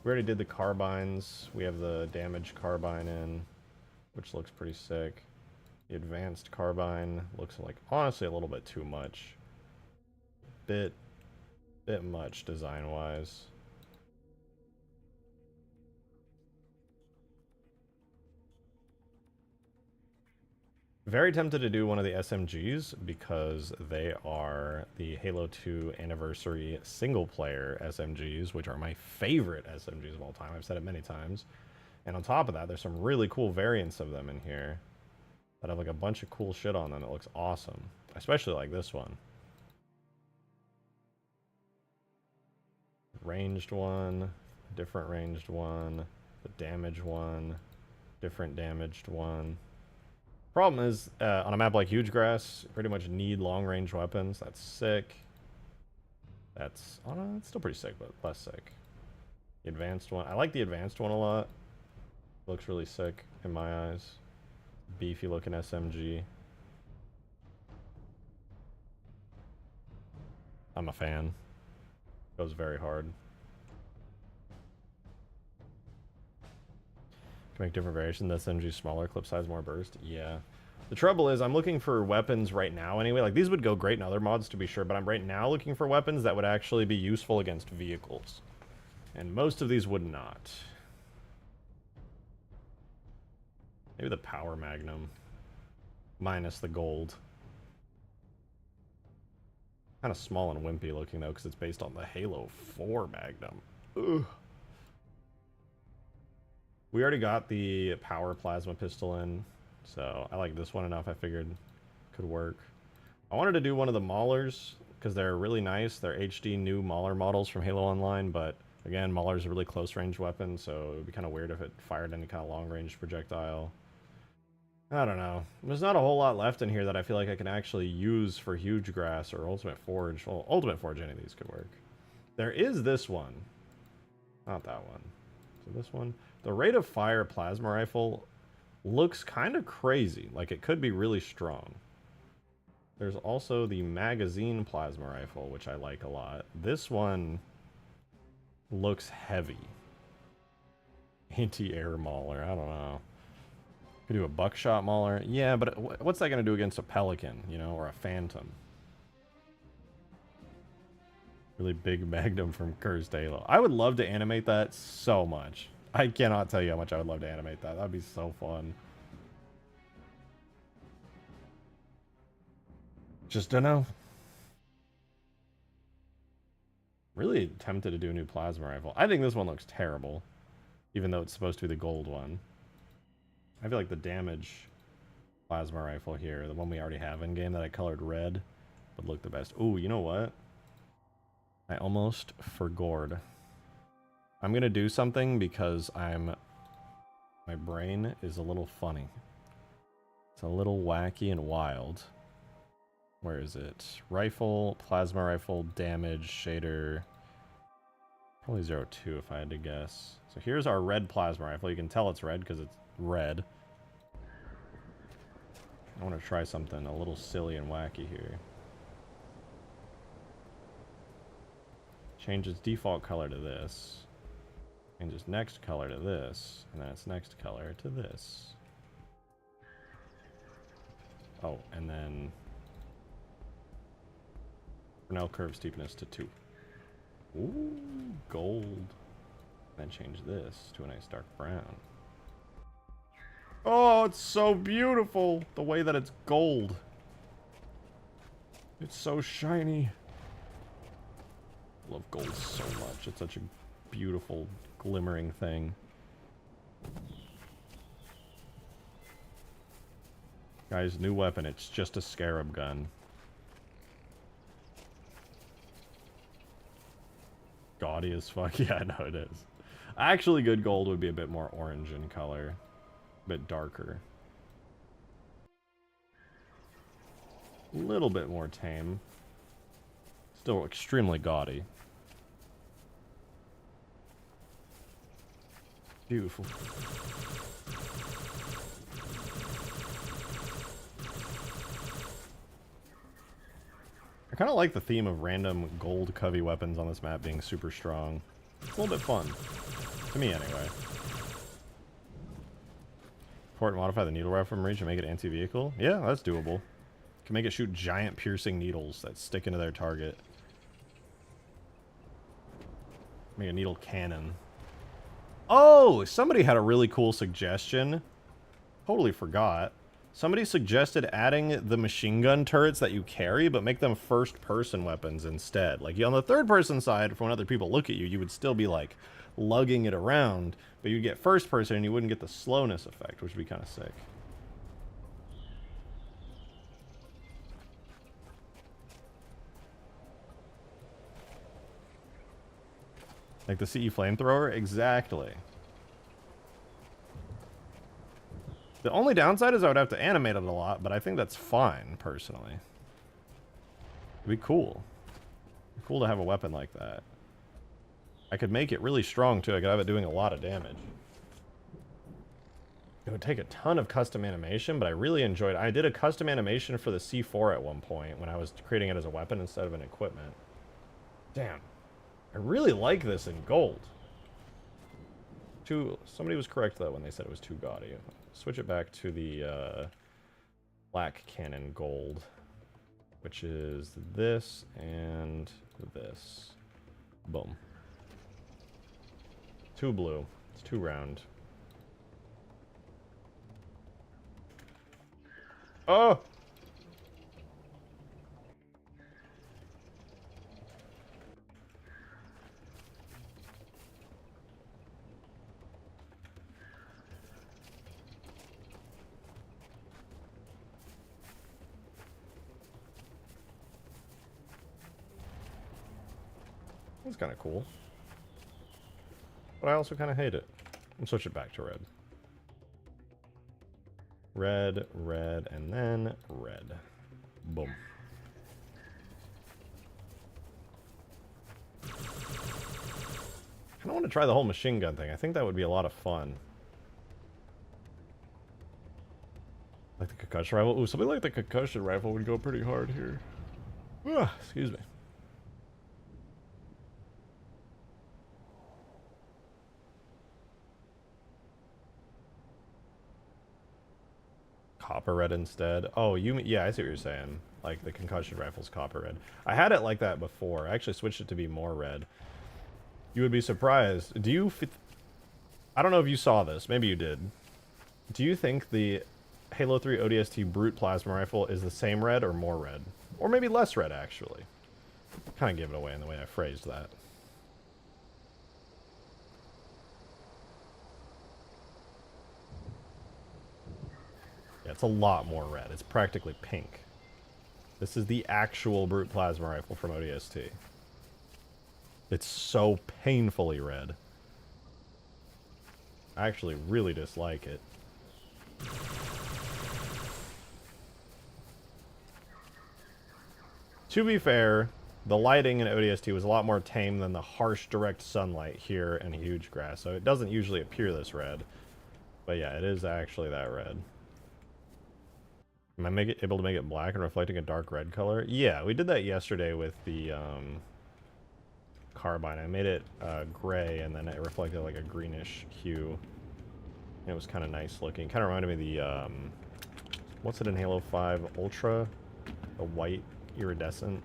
We already did the carbines. We have the damage carbine in, which looks pretty sick. The advanced carbine looks like, honestly, a little bit too much. Bit much design-wise. Very tempted to do one of the SMGs because they are the Halo 2 anniversary single-player SMGs, which are my favorite SMGs of all time. I've said it many times. And on top of that, there's some really cool variants of them in here that have like a bunch of cool shit on them that looks awesome. Especially like this one. Ranged one, different ranged one, the damaged one, different damaged one. Problem is, on a map like Hugegrass, you pretty much need long-range weapons. That's sick. That's, oh no, it's still pretty sick, but less sick. The advanced one, I like the advanced one a lot. Looks really sick in my eyes. Beefy looking SMG. I'm a fan. Goes very hard. Can make different variations. The SMG smaller, clip size, more burst. Yeah. The trouble is I'm looking for weapons right now anyway. Like these would go great in other mods to be sure, but I'm right now looking for weapons that would actually be useful against vehicles. And most of these would not. Maybe the Power Magnum. Minus the gold. Kind of small and wimpy looking though, because it's based on the Halo 4 Magnum. Ugh. We already got the power plasma pistol in, so I like this one enough. I figured could work. I wanted to do one of the Maulers because they're really nice. They're HD new Mauler models from Halo Online, but again, Mauler's a really close range weapon, so it would be kind of weird if it fired any kind of long range projectile. I don't know. There's not a whole lot left in here that I feel like I can actually use for Hugegrass or Ultimate Forge. Well, Ultimate Forge, any of these could work. There is this one. Not that one. So this one, the rate of fire plasma rifle looks kind of crazy. Like it could be really strong. There's also the magazine plasma rifle, which I like a lot. This one looks heavy. Anti-air mauler, I don't know. Could do a buckshot mauler. Yeah, but what's that going to do against a Pelican, you know, or a Phantom? Really big Magnum from Cursed Halo. I would love to animate that so much. I cannot tell you how much I would love to animate that. That'd be so fun. Just don't know. Really tempted to do a new plasma rifle. I think this one looks terrible, even though it's supposed to be the gold one. I feel like the damage plasma rifle here, the one we already have in game that I colored red, would look the best. Ooh, you know what? I almost forgot. I'm gonna do something because my brain is a little funny. It's a little wacky and wild. Where is it? Rifle, plasma rifle, damage, shader. Probably 02 if I had to guess. So here's our red plasma rifle. You can tell it's red because it's red. I want to try something a little silly and wacky here. Change its default color to this. Change its next color to this. And then its next color to this. Oh, and then Fresnel curve steepness to 2. Ooh, gold. Then change this to a nice dark brown. Oh, it's so beautiful. The way that it's gold. It's so shiny. I love gold so much. It's such a beautiful, glimmering thing. Guys, new weapon. It's just a Scarab gun. Gaudy as fuck. Yeah, I know it is. Actually, good gold would be a bit more orange in color. A bit darker. A little bit more tame. Still extremely gaudy. Beautiful. I kind of like the theme of random gold covey weapons on this map being super strong. It's a little bit fun. To me, anyway. Port and modify the needle rifle from reach and make it anti-vehicle? Yeah, that's doable. Can make it shoot giant piercing needles that stick into their target. Make a needle cannon. Oh, somebody had a really cool suggestion. Totally forgot. Somebody suggested adding the machine gun turrets that you carry, but make them first-person weapons instead. Like, on the third-person side, for when other people look at you, you would still be, like, lugging it around, but you'd get first-person and you wouldn't get the slowness effect, which would be kind of sick. Like the CE flamethrower? Exactly. The only downside is I would have to animate it a lot, but I think that's fine, personally. It'd be cool. It'd be cool to have a weapon like that. I could make it really strong, too. I could have it doing a lot of damage. It would take a ton of custom animation, but I really enjoyed it. I did a custom animation for the C4 at one point when I was creating it as a weapon instead of an equipment. Damn. I really like this in gold. Somebody was correct, though, when they said it was too gaudy. Switch it back to the black cannon gold, which is this and this. Boom. Too blue. It's too round. Oh! That's kind of cool. But I also kind of hate it. And switch it back to red. Red, red, and then red. Boom. I kind of want to try the whole machine gun thing. I think that would be a lot of fun. Like the concussion rifle. Ooh, something like the concussion rifle would go pretty hard here. Ah, excuse me. Copper red instead. Oh, yeah, I see what you're saying. Like the concussion rifle's copper red. I had it like that before. I actually switched it to be more red. You would be surprised. Do you... I don't know if you saw this. Maybe you did. Do you think the Halo 3 ODST Brute Plasma Rifle is the same red or more red? Or maybe less red, actually. Kind of gave it away in the way I phrased that. Yeah, it's a lot more red. It's practically pink. This is the actual Brute Plasma Rifle from ODST. It's so painfully red. I actually really dislike it. To be fair, the lighting in ODST was a lot more tame than the harsh direct sunlight here in Hugegrass, so it doesn't usually appear this red. But yeah, it is actually that red. Am I able to make it black and reflecting a dark red color? Yeah, we did that yesterday with the carbine. I made it gray and then it reflected like a greenish hue. It was kind of nice looking. Kind of reminded me of the what's it in Halo 5 Ultra? The white iridescent.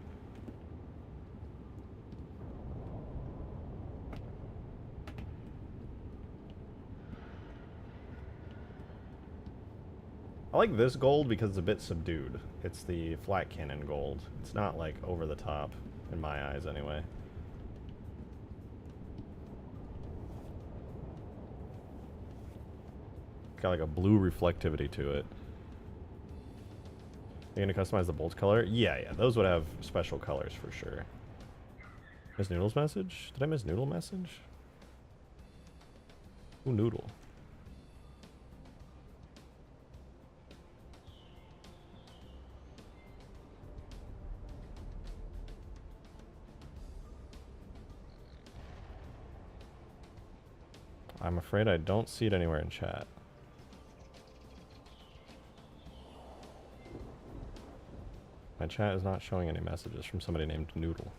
I like this gold because it's a bit subdued. It's the flat cannon gold. It's not like over the top, in my eyes anyway. Got like a blue reflectivity to it. You're gonna customize the bolt color? Yeah, those would have special colors for sure. Miss Noodle's message? Did I miss Noodle message? Ooh, Noodle. I'm afraid I don't see it anywhere in chat. My chat is not showing any messages from somebody named Noodle.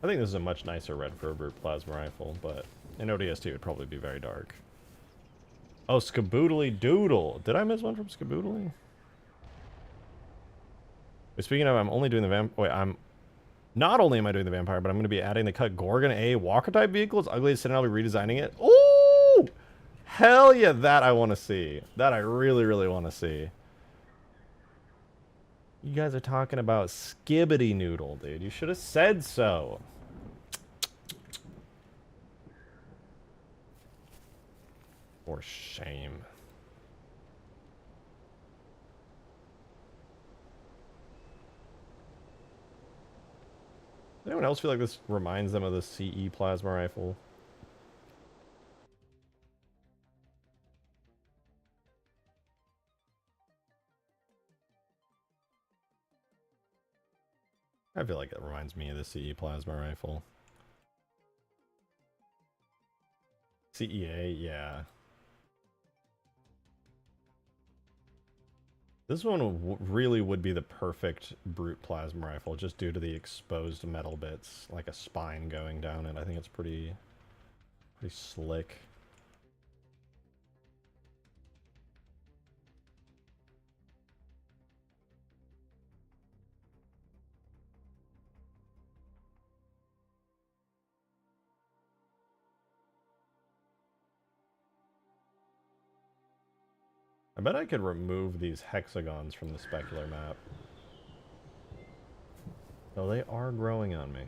I think this is a much nicer red for a Brute Plasma Rifle, but in ODST it would probably be very dark. Oh, Skaboodly Doodle. Did I miss one from Skaboodly? Speaking of, I'm only doing the Wait, I'm... Not only am I doing the Vampire, but I'm going to be adding the cut Gorgon A Walker-type vehicle. It's ugly as sin, and I'll be redesigning it. Ooh! Hell yeah, that I want to see. That I really, really want to see. You guys are talking about Skibbity Noodle, dude. You should have said so. For shame. Does anyone else feel like this reminds them of the CE plasma rifle? I feel like it reminds me of the CE plasma rifle. CEA, yeah. This one really would be the perfect brute plasma rifle, just due to the exposed metal bits, like a spine going down it. I think it's pretty slick. I bet I could remove these hexagons from the specular map. Oh, they are growing on me.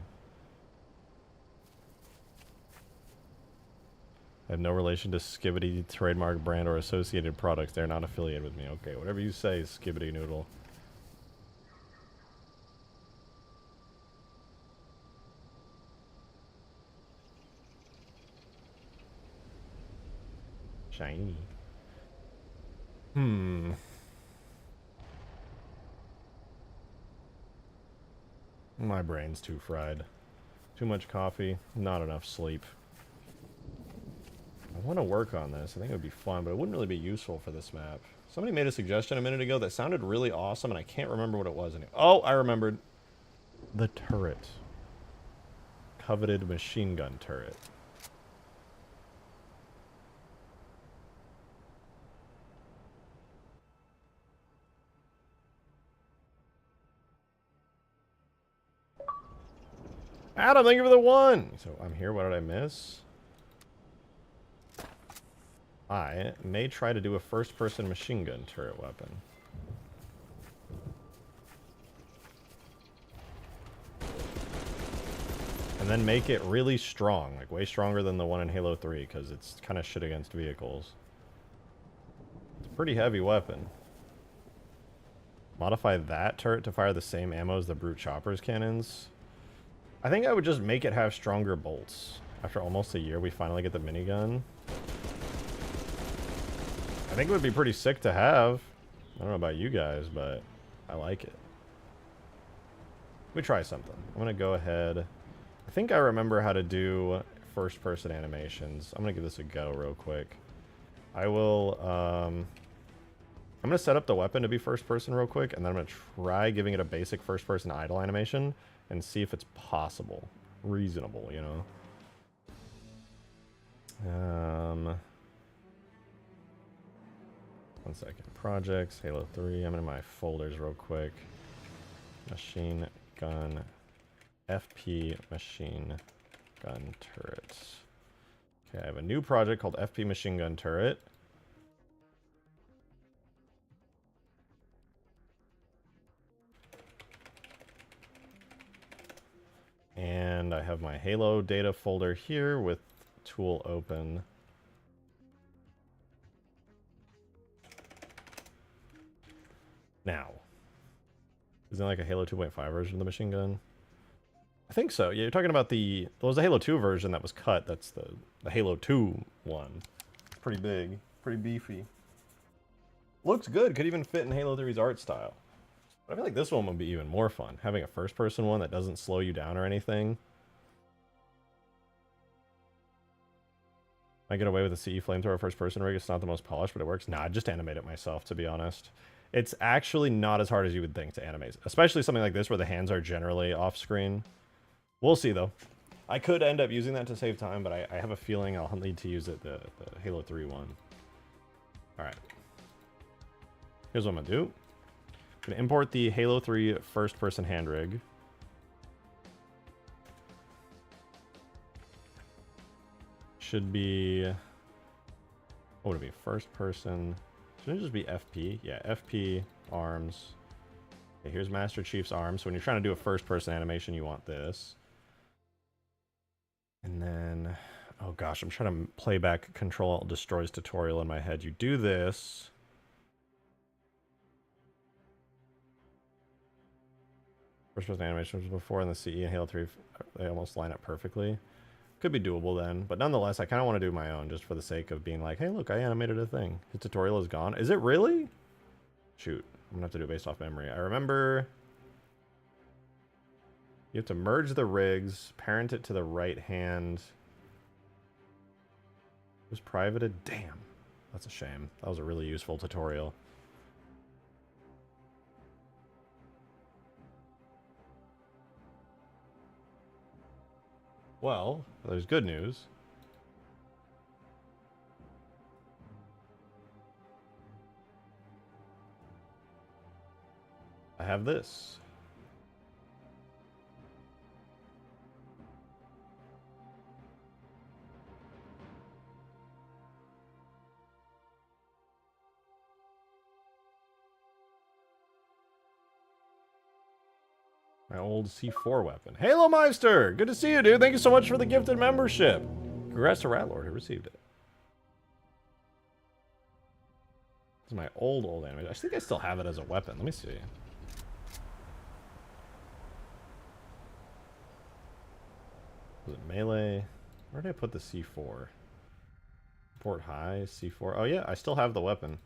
I have no relation to Skibbity, trademark brand, or associated products. They're not affiliated with me. Okay, whatever you say, Skibbity Noodle. Shiny. Hmm. My brain's too fried. Too much coffee, not enough sleep. I want to work on this. I think it would be fun, but it wouldn't really be useful for this map. Somebody made a suggestion a minute ago that sounded really awesome, and I can't remember what it was anymore. Oh, I remembered. The turret. Coveted machine gun turret. Adam, thank you for the one! So I'm here, what did I miss? I may try to do a first-person machine gun turret weapon. And then make it really strong, like way stronger than the one in Halo 3, because it's kind of shit against vehicles. It's a pretty heavy weapon. Modify that turret to fire the same ammo as the Brute Chopper's cannons. I think I would just make it have stronger bolts. After almost a year, we finally get the minigun. I think it would be pretty sick to have. I don't know about you guys, but I like it. Let me try something. I'm going to go ahead. I think I remember how to do first-person animations. I'm going to give this a go real quick. I will, I'm going to set up the weapon to be first-person real quick, and then I'm going to try giving it a basic first-person idle animation and see if it's possible. Reasonable, you know? One second. Projects, Halo 3. I'm in my folders real quick. Machine gun. FP machine gun turrets. Okay, I have a new project called FP machine gun turret. And I have my Halo data folder here with tool open. Now, isn't it like a Halo 2.5 version of the machine gun? I think so. Yeah, you're talking about the... Well, there's a Halo 2 version that was cut. That's the Halo 2 one. Pretty big. Pretty beefy. Looks good. Could even fit in Halo 3's art style. But I feel like this one would be even more fun. Having a first-person one that doesn't slow you down or anything. I get away with a CE flamethrower first-person rig. It's not the most polished, but it works. Nah, I'd just animate it myself, to be honest. It's actually not as hard as you would think to animate. Especially something like this where the hands are generally off-screen. We'll see, though. I could end up using that to save time, but I have a feeling I'll need to use it the Halo 3 one. Alright. Here's what I'm going to do. I'm going to import the Halo 3 first-person hand rig. Should be... What would it be? First-person... Shouldn't it just be FP? Yeah, FP, arms. Okay, here's Master Chief's arms. So when you're trying to do a first-person animation, you want this. And then... Oh gosh, I'm trying to play back Control Destroys tutorial in my head. You do this... First-person animations before in the CE and Halo 3, they almost line up perfectly. Could be doable then, but nonetheless, I kind of want to do my own just for the sake of being like, hey, look, I animated a thing. His tutorial is gone. Is it really? Shoot, I'm gonna have to do it based off memory. I remember you have to merge the rigs, parent it to the right hand. It was privated. Damn, that's a shame. That was a really useful tutorial. Well, there's good news. I have this. My old C4 weapon. Halo Meister! Good to see you, dude. Thank you so much for the gifted membership. Congrats to Ratlord who received it. This is my old animation. I think I still have it as a weapon. Let me see. Was it melee? Where did I put the C4? Support high, C4. Oh yeah, I still have the weapon.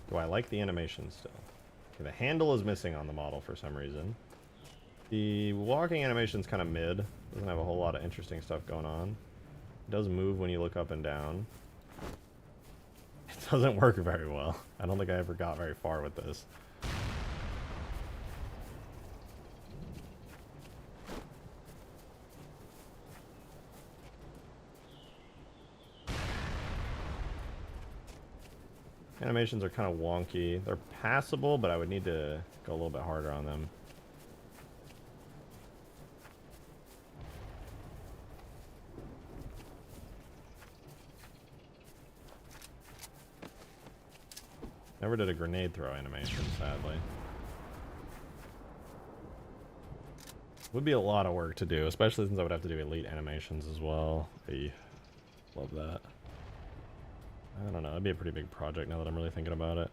Do I like the animation still? Okay, the handle is missing on the model for some reason. The walking animation's kind of mid. Doesn't have a whole lot of interesting stuff going on. It does move when you look up and down. It doesn't work very well. I don't think I ever got very far with this. Animations are kind of wonky. They're passable, but I would need to go a little bit harder on them. Never did a grenade throw animation, sadly. Would be a lot of work to do, especially since I would have to do elite animations as well. Love that. I don't know, it'd be a pretty big project now that I'm really thinking about it.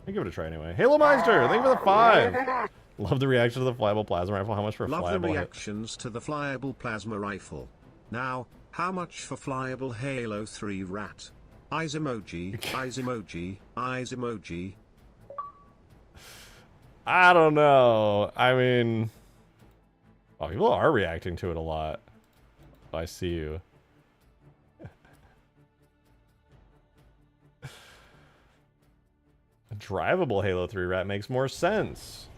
I'll give it a try anyway. Halo Meister, thank you for the 5! Love the reaction to the flyable plasma rifle. How much for a flyable? Love the reactions to the flyable plasma rifle. Now, how much for flyable Halo 3 rat? Eyes emoji, eyes emoji, eyes emoji. I don't know. I mean... Oh, people are reacting to it a lot. I see you. A drivable Halo 3 rat makes more sense.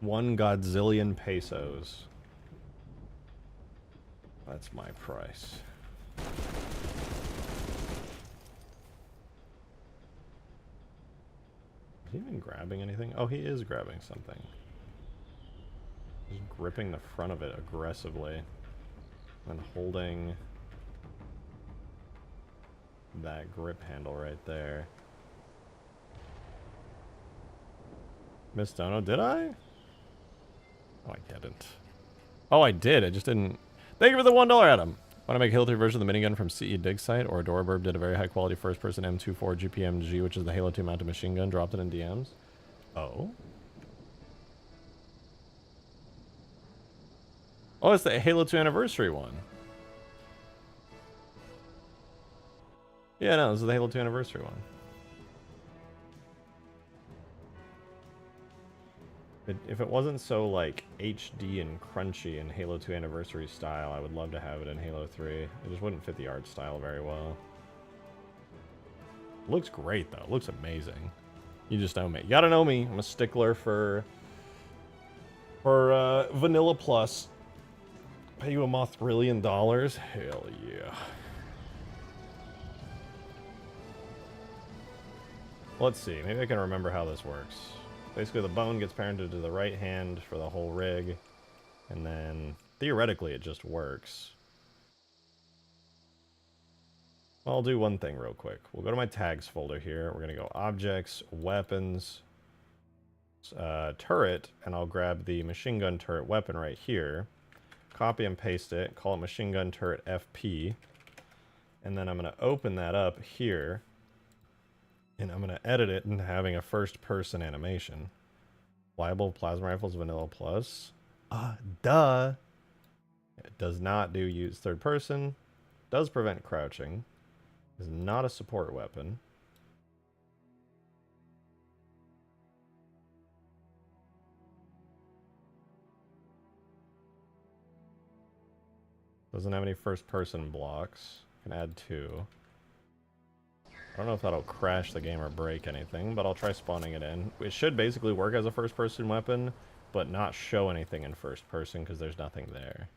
$1 godzillion pesos. That's my price. Is he even grabbing anything? Oh, he is grabbing something. He's gripping the front of it aggressively. And holding that grip handle right there. Miss Dono, did I? Oh, I didn't. Oh, I did. I just didn't. Thank you for the $1, Adam. Want to make a Halo 3 version of the minigun from CE Dig site, or Adoraburb did a very high quality first person M24 GPMG, which is the Halo 2 mounted machine gun, dropped it in DMs. Oh? Oh, it's the Halo 2 anniversary one. Yeah, no, this is the Halo 2 anniversary one. If it wasn't so, like, HD and crunchy in Halo 2 Anniversary style, I would love to have it in Halo 3. It just wouldn't fit the art style very well. It looks great, though. It looks amazing. You just know me. You gotta know me. I'm a stickler for Vanilla Plus. Pay you $1 trillion? Hell yeah. Let's see. Maybe I can remember how this works. Basically, the bone gets parented to the right hand for the whole rig, and then theoretically it just works. I'll do one thing real quick. We'll go to my tags folder here. We're going to go objects, weapons, turret, and I'll grab the machine gun turret weapon right here. Copy and paste it, call it machine gun turret FP, and then I'm going to open that up here. And I'm going to edit it into having a first-person animation. Flyable plasma rifles vanilla plus. Duh. It does not do use third person. Does prevent crouching. Is not a support weapon. Doesn't have any first-person blocks. Can add 2. I don't know if that'll crash the game or break anything, but I'll try spawning it in. It should basically work as a first-person weapon, but not show anything in first person because there's nothing there.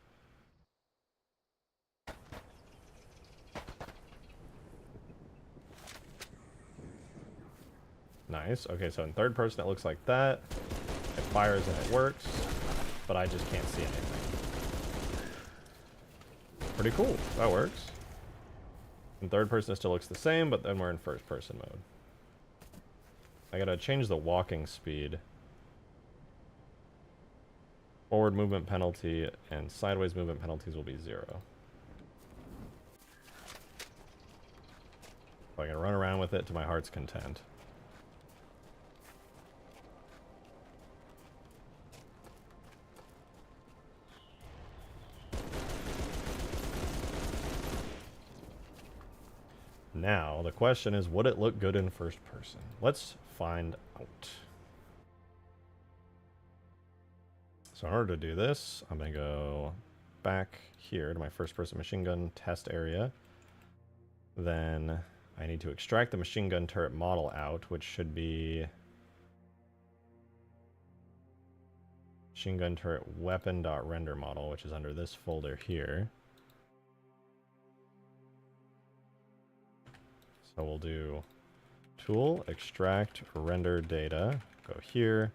Nice. Okay, so in third person it looks like that. It fires and it works, but I just can't see anything. Pretty cool. That works. In third person it still looks the same, but then we're in first person mode. I gotta change the walking speed. Forward movement penalty and sideways movement penalties will be 0. So I can run around with it to my heart's content. Now, the question is, would it look good in first person? Let's find out. So in order to do this, I'm going to go back here to my first person machine gun test area. Then I need to extract the machine gun turret model out, which should be machine gun turret weapon.render model, which is under this folder here. So we'll do tool, extract, render data, go here,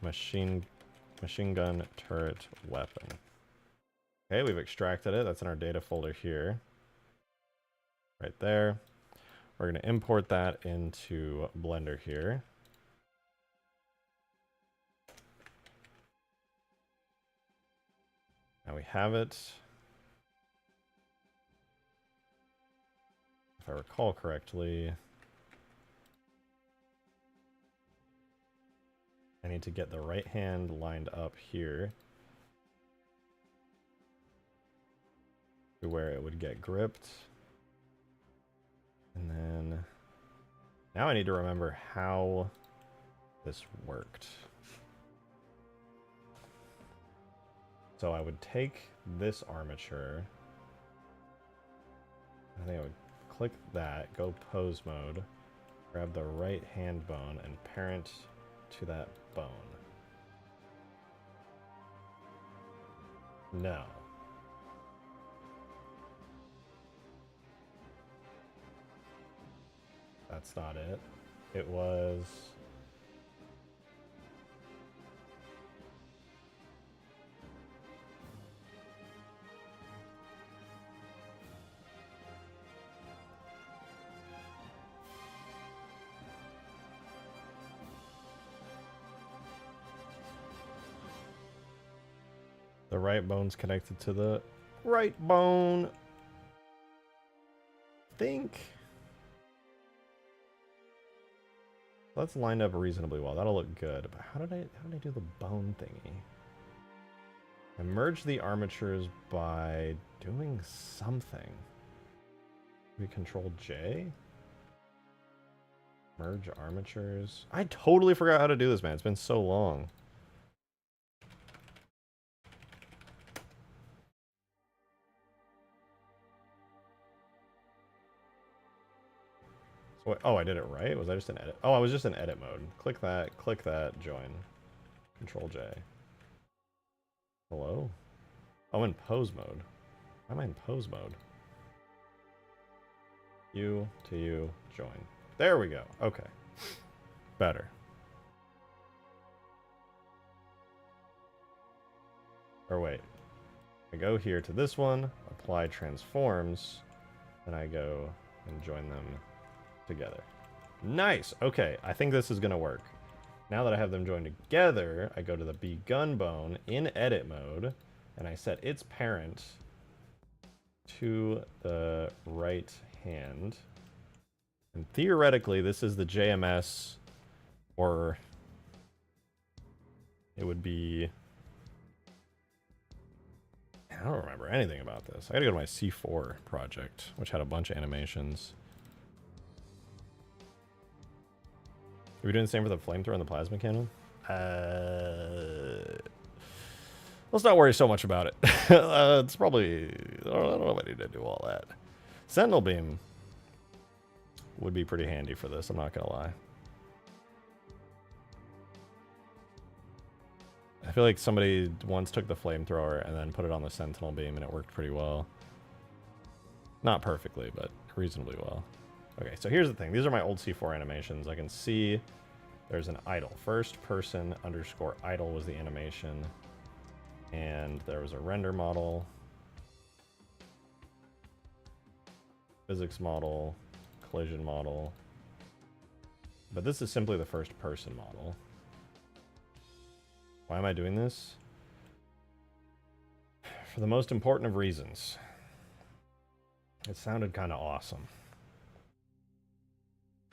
machine gun turret weapon. Okay, we've extracted it. That's in our data folder here. Right there. We're going to import that into Blender here. Now we have it. If I recall correctly, I need to get the right hand lined up here to where it would get gripped. And then now I need to remember how this worked. So I would take this armature. I think I would click that, go pose mode, grab the right hand bone, and parent to that bone. No. That's not it. It was... the right bone's connected to the right bone. Think. That's lined up reasonably well. That'll look good. But how did I do the bone thingy? I merged the armatures by doing something. Maybe Control J? Merge armatures. I totally forgot how to do this, man. It's been so long. So, oh, I did it right? Was I just in edit? Oh, I was just in edit mode. Click that, join. Control J. Hello? Oh, in pose mode. Why am I in pose mode? You to you, join. There we go. Okay. Better. Or wait. I go here to this one, apply transforms, and I go and join them together. Nice. Okay, I think this is gonna work. Now that I have them joined together, I go to the begun bone in edit mode, and I set its parent to the right hand. And theoretically, this is the JMS, or it would be... I don't remember anything about this. I gotta go to my C4 project, which had a bunch of animations. Are we doing the same for the flamethrower and the plasma cannon? Let's not worry so much about it. It's probably... I don't know if I need to do all that. Sentinel beam would be pretty handy for this, I'm not gonna lie. I feel like somebody once took the flamethrower and then put it on the sentinel beam and it worked pretty well. Not perfectly, but reasonably well. Okay, so here's the thing. These are my old C4 animations. I can see there's an idle. First person underscore idle was the animation. And there was a render model. Physics model. Collision model. But this is simply the first person model. Why am I doing this? For the most important of reasons. It sounded kind of awesome.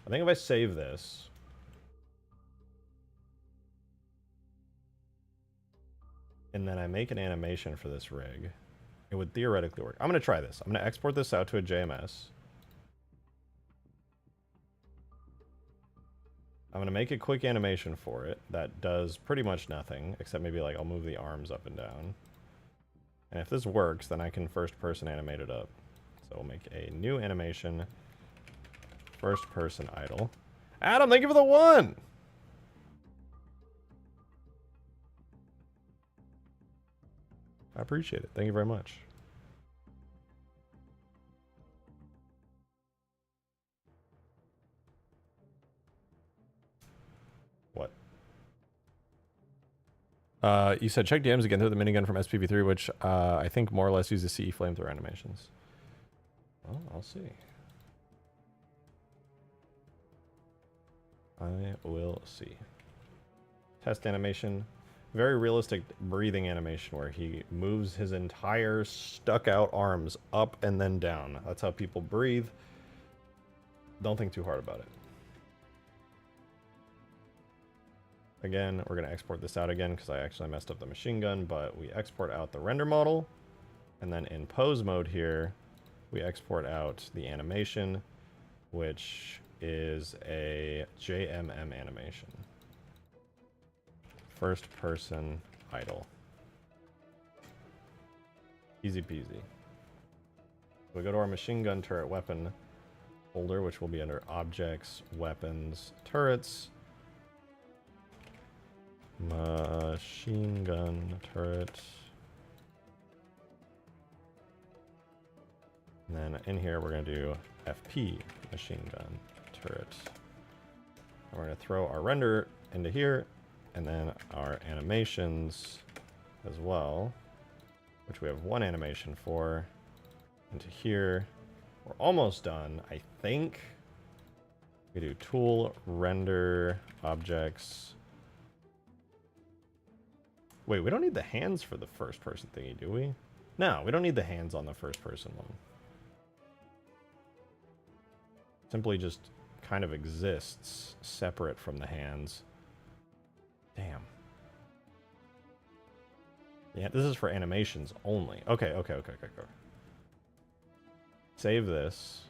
I think if I save this... and then I make an animation for this rig, it would theoretically work. I'm going to try this. I'm going to export this out to a JMS. I'm going to make a quick animation for it that does pretty much nothing, except maybe like I'll move the arms up and down. And if this works, then I can first person animate it up. So we'll make a new animation, first person idle. Adam, thank you for the 1! I appreciate it. Thank you very much. What? You said check DMs again through the minigun from SPV3, which I think more or less uses CE flamethrower animations. Well, I'll see. I will see. Test animation. Very realistic breathing animation where he moves his entire stuck out arms up and then down. That's how people breathe. Don't think too hard about it. Again, we're going to export this out again because I actually messed up the machine gun, but we export out the render model. And then in pose mode here, we export out the animation, which is a JMM animation. First person idle. Easy peasy. We go to our machine gun turret weapon folder, which will be under objects, weapons, turrets. Machine gun turret. And then in here we're going to do FP machine gun turret. And we're going to throw our render into here. And then our animations as well, which we have one animation for, into here. We're almost done, I think. We do tool, render, objects. Wait, we don't need the hands for the first person thingy, do we? No, we don't need the hands on the first person one. Simply just kind of exists separate from the hands. Damn. Yeah, this is for animations only. Okay. Save this.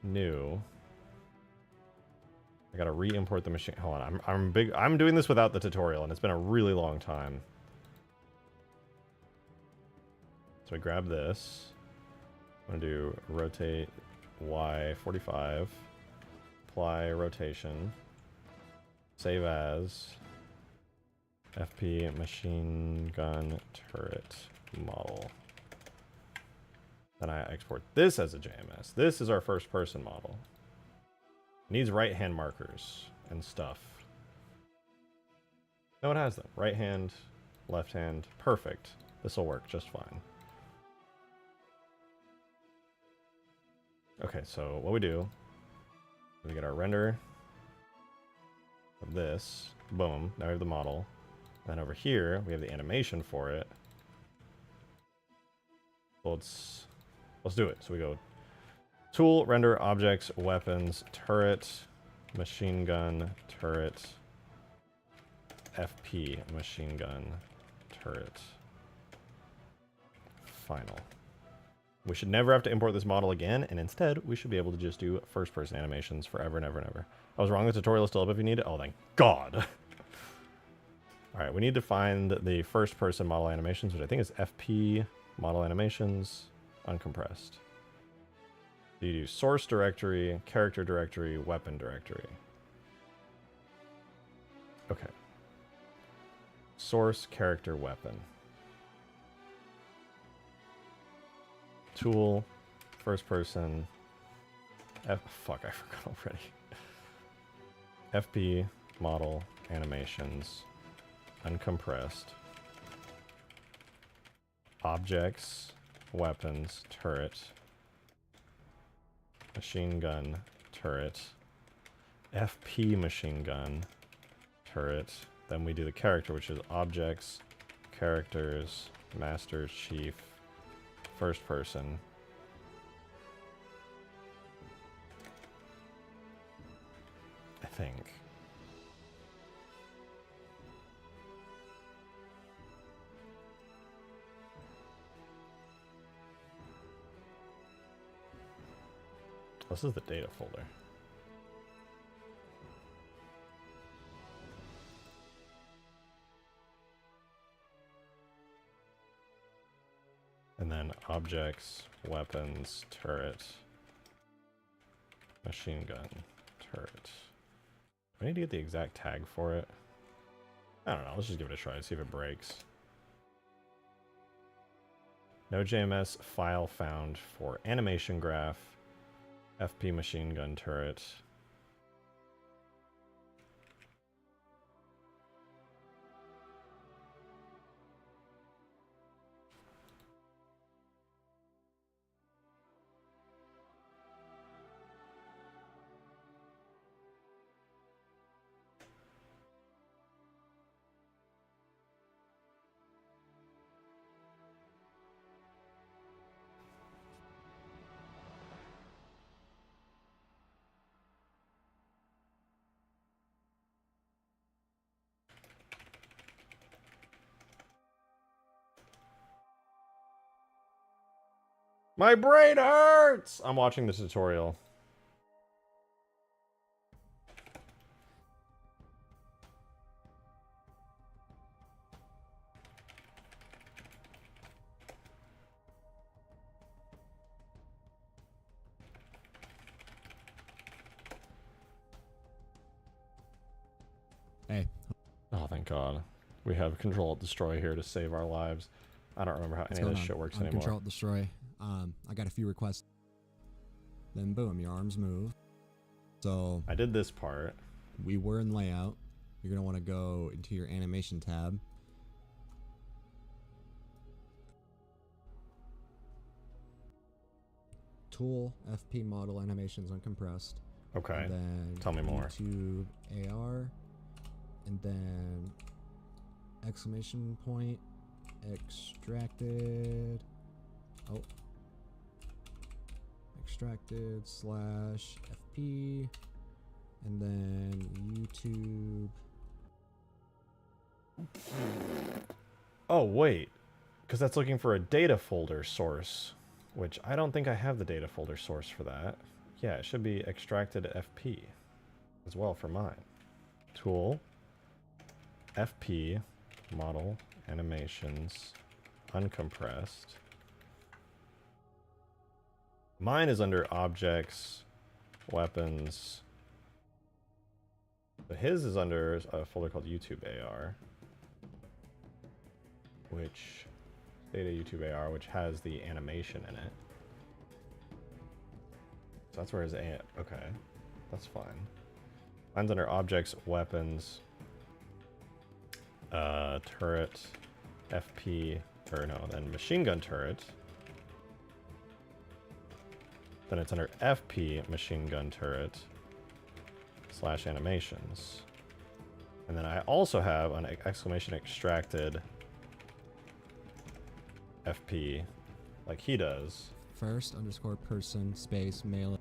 New. I gotta re-import the machine. Hold on, I'm doing this without the tutorial, and it's been a really long time. So I grab this. I'm gonna do rotate Y 45. Apply rotation. Save as FP machine gun turret model. Then I export this as a JMS. This is our first person model. It needs right hand markers and stuff. No, it has them. Right hand, left hand. Perfect. This will work just fine. Okay, so what we do, we get our render of this. Boom. Now we have the model. Then over here, we have the animation for it. Well, let's do it. So we go tool, render, objects, weapons, turret, machine gun, turret, FP, machine gun, turret, final. We should never have to import this model again, and instead, we should be able to just do first-person animations forever and ever and ever. I was wrong, the tutorial is still up if you need it. Oh, thank God. Alright, we need to find the first-person model animations, which I think is FP, model animations, uncompressed. So you do source directory, character directory, weapon directory. Okay. Source, character, weapon. Tool, first person, fuck, I forgot already. FP, model, animations, uncompressed. Objects, weapons, turret, machine gun, turret, FP machine gun turret. Then we do the character, which is objects, characters, master, chief, first person. I think. This is the data folder. And then objects, weapons, turret, machine gun, turret. I need to get the exact tag for it. I don't know, let's just give it a try, see if it breaks. No JMS file found for animation graph, FP machine gun turret. My brain hurts! I'm watching the tutorial. Hey. Oh, thank God. We have Control-Alt-Destroy here to save our lives. I don't remember how any of this shit works anymore. Control-Alt-Destroy. I got a few requests. Then boom, your arms move. So I did this part. We were in layout. You're going to want to go into your animation tab. Tool, FP model, animations uncompressed. Okay. And then tell me more. YouTube AR. And then exclamation point, extracted. Oh. Extracted / FP. And then YouTube. Oh, wait. Because that's looking for a data folder source, which I don't think I have the data folder source for that. Yeah, it should be extracted FP as well for mine. Tool, FP, model, animations, uncompressed. Mine is under objects, weapons. But his is under a folder called YouTube AR, which data YouTube AR, which has the animation in it. So that's where his okay, that's fine. Mine's under objects, weapons, turret, FP, or no, then machine gun turret. Then it's under FP machine gun turret / animations. And then I also have an exclamation extracted FP like he does. First _ person space mail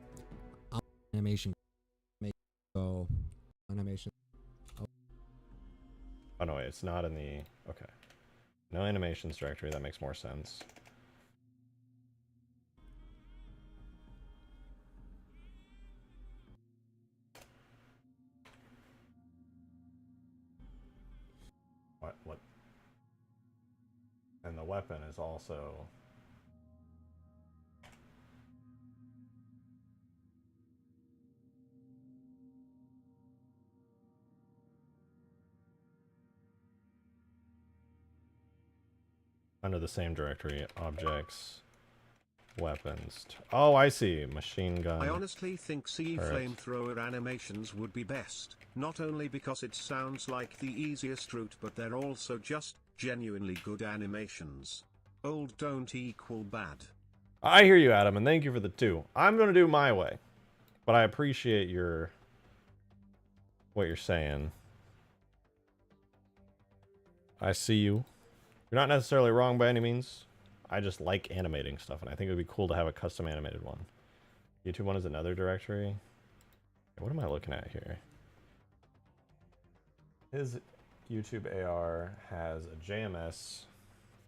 animation. Go animation. Oh no, wait, it's not in the okay. No animations directory, that makes more sense. What? And the weapon is also under the same directory, objects, weapons. Oh, I see. Machine gun. I honestly think CE flamethrower animations would be best, not only because it sounds like the easiest route, but they're also just genuinely good animations. Old don't equal bad. I hear you, Adam, and thank you for the 2. I'm going to do my way, but I appreciate your what you're saying. I see you. You're not necessarily wrong by any means. I just like animating stuff, and I think it would be cool to have a custom animated one. YouTube one is another directory. What am I looking at here? His YouTube AR has a JMS,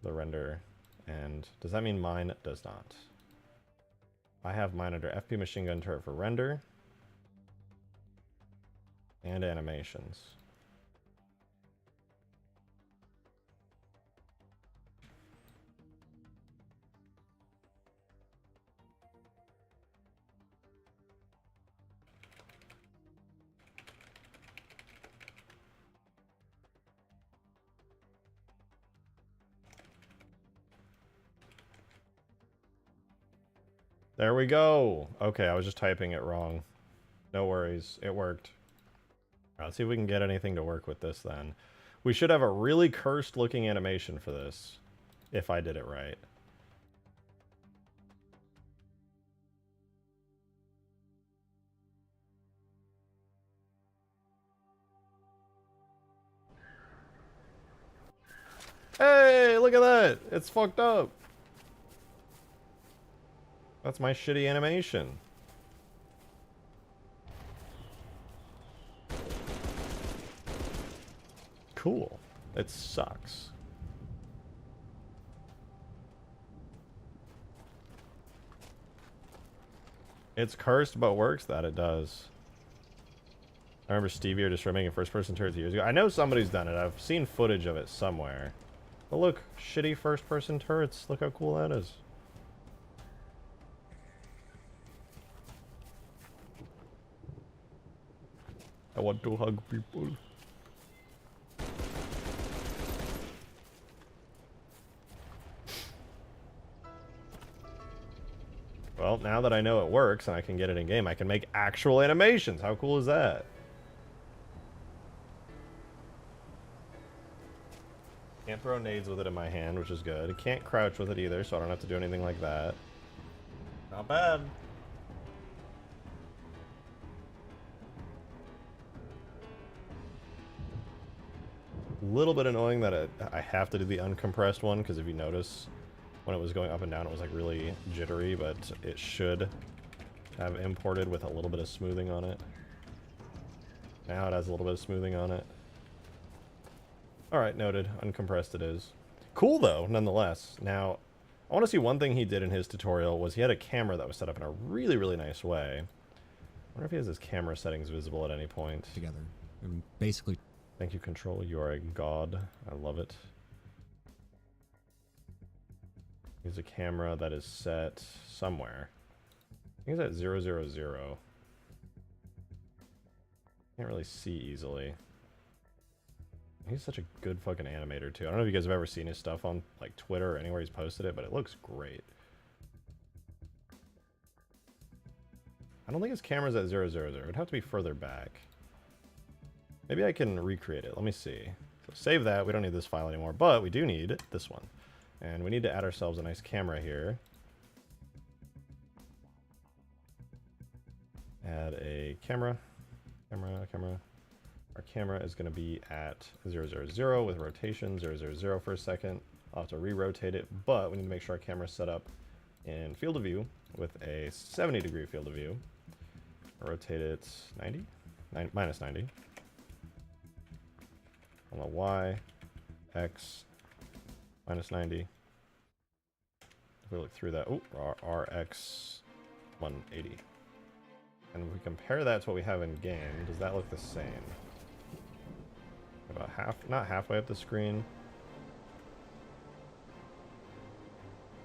the render, and does that mean mine does not? I have mine under FP Machine Gun Turret for render and animations. There we go. Okay, I was just typing it wrong. No worries, it worked. All right, let's see if we can get anything to work with this then. We should have a really cursed looking animation for this, if I did it right. Hey, look at that! It's fucked up. That's my shitty animation. Cool. It sucks. It's cursed, but works. That it does. I remember Stevie just making first-person turrets years ago. I know somebody's done it. I've seen footage of it somewhere. But look, shitty first-person turrets. Look how cool that is. I want to hug people. Well, now that I know it works and I can get it in game, I can make actual animations. How cool is that? Can't throw nades with it in my hand, which is good. Can't crouch with it either, so I don't have to do anything like that. Not bad. Little bit annoying that I have to do the uncompressed one, because if you notice, when it was going up and down, it was like really jittery, but it should have imported with a little bit of smoothing on it. Now it has a little bit of smoothing on it. Alright, noted. Uncompressed it is. Cool, though, nonetheless. Now, I want to see one thing he did in his tutorial was he had a camera that was set up in a really, really nice way. I wonder if he has his camera settings visible at any point. Together. And basically... Thank you, Control. You are a god. I love it. Here's a camera that is set somewhere. I think it's at 000. Can't really see easily. He's such a good fucking animator, too. I don't know if you guys have ever seen his stuff on, like, Twitter or anywhere he's posted it, but it looks great. I don't think his camera's at 000. It would have to be further back. Maybe I can recreate it. Let me see. So save that. We don't need this file anymore, but we do need this one. And we need to add ourselves a nice camera here. Add a camera. Camera. Our camera is going to be at 000 with rotation 000 for a second. I'll have to re-rotate it, but we need to make sure our camera is set up in field of view with a 70-degree field of view. Rotate it 90? Minus 90. On the Y, X, minus 90. If we look through that, oh, RX 180. And if we compare that to what we have in game, does that look the same? About half, not halfway up the screen.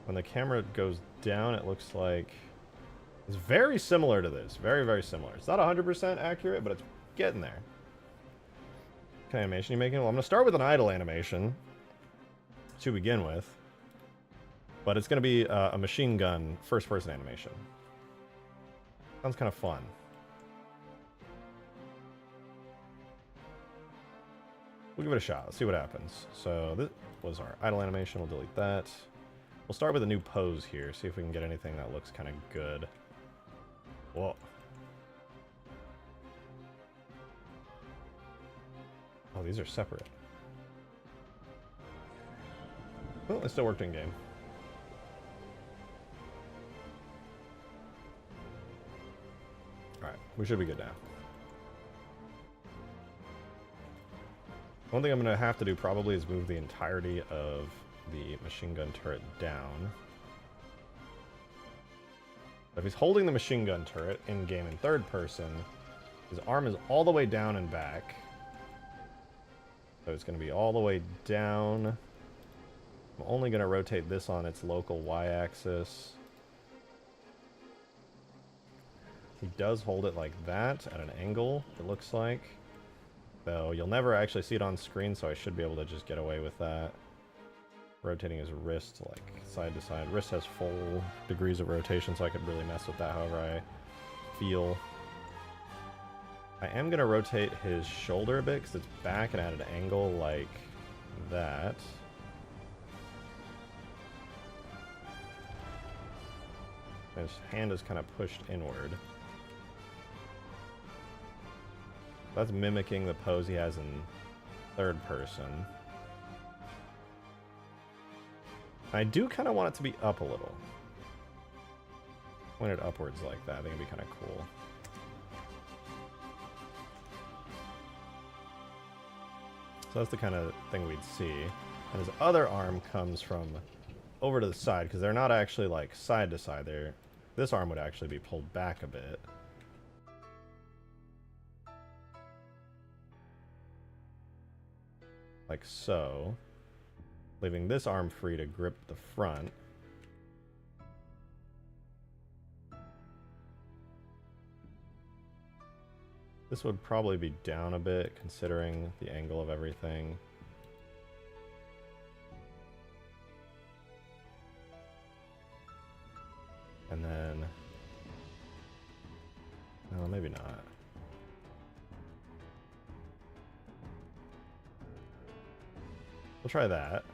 When the camera goes down, it looks like it's very similar to this. Very, very similar. It's not 100% accurate, but it's getting there. What kind of animation are you making? Well, I'm going to start with an idle animation to begin with. But it's going to be a machine gun first-person animation. Sounds kind of fun. We'll give it a shot. Let's see what happens. So this was our idle animation. We'll delete that. We'll start with a new pose here. See if we can get anything that looks kind of good. Whoa. Oh, these are separate. Well, it still worked in game. Alright, we should be good now. One thing I'm going to have to do probably is move the entirety of the machine gun turret down. If he's holding the machine gun turret in-game in third person, his arm is all the way down and back. So it's going to be all the way down. I'm only going to rotate this on its local y-axis. He does hold it like that at an angle, it looks like. Though you'll never actually see it on screen, so I should be able to just get away with that. Rotating his wrist like side to side. Wrist has full degrees of rotation, so I could really mess with that however I feel. I am going to rotate his shoulder a bit because it's back and at an angle like that. His hand is kind of pushed inward. That's mimicking the pose he has in third person. I do kind of want it to be up a little. Pointed upwards like that. I think it'd be kind of cool. So that's the kind of thing we'd see. And his other arm comes from over to the side, because they're not actually like side to side. This arm would actually be pulled back a bit. Like so. Leaving this arm free to grip the front. This would probably be down a bit, considering the angle of everything. And then... no, maybe not. We'll try that.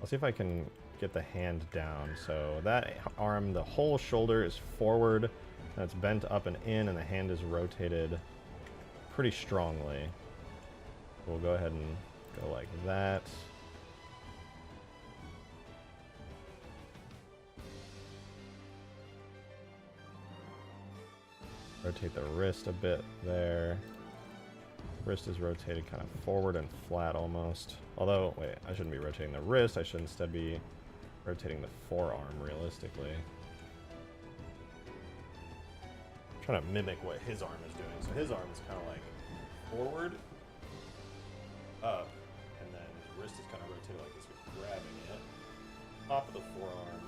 I'll see if I can get the hand down. So that arm, the whole shoulder is forward, and it's bent up and in, and the hand is rotated pretty strongly. We'll go ahead and go like that. Rotate the wrist a bit there. Wrist is rotated kind of forward and flat almost. Although, wait, I shouldn't be rotating the wrist. I should instead be rotating the forearm realistically. I'm trying to mimic what his arm is doing. So his arm is kind of like forward, up, and then his wrist is kind of rotated like this with grabbing it. Top of the forearm.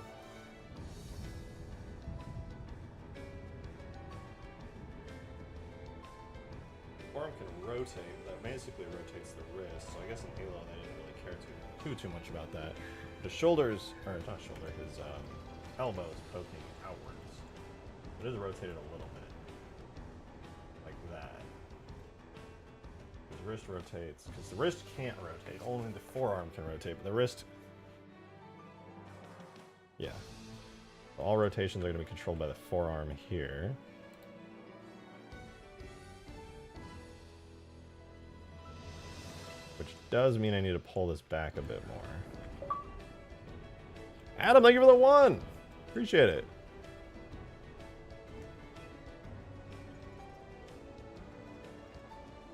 Forearm can rotate, that basically rotates the wrist, so I guess in Halo they didn't really care too much about that. The shoulders, or not shoulder, his elbow is poking outwards. It is rotated a little bit. Like that. His wrist rotates, because the wrist can't rotate, only the forearm can rotate, but the wrist... yeah. So all rotations are going to be controlled by the forearm here. Which does mean I need to pull this back a bit more. Adam, thank you for the 1! Appreciate it.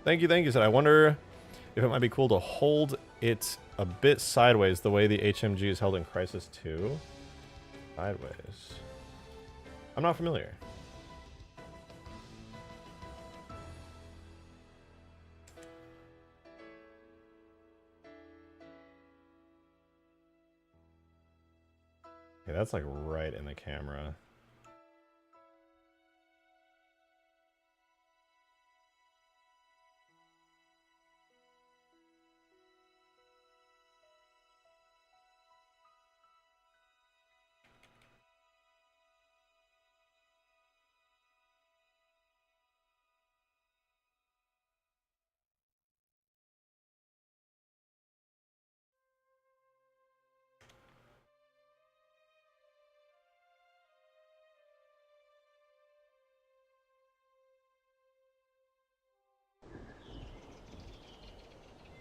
Thank you, said I wonder if it might be cool to hold it a bit sideways the way the HMG is held in Crisis 2. Sideways. I'm not familiar. Okay, that's like right in the camera.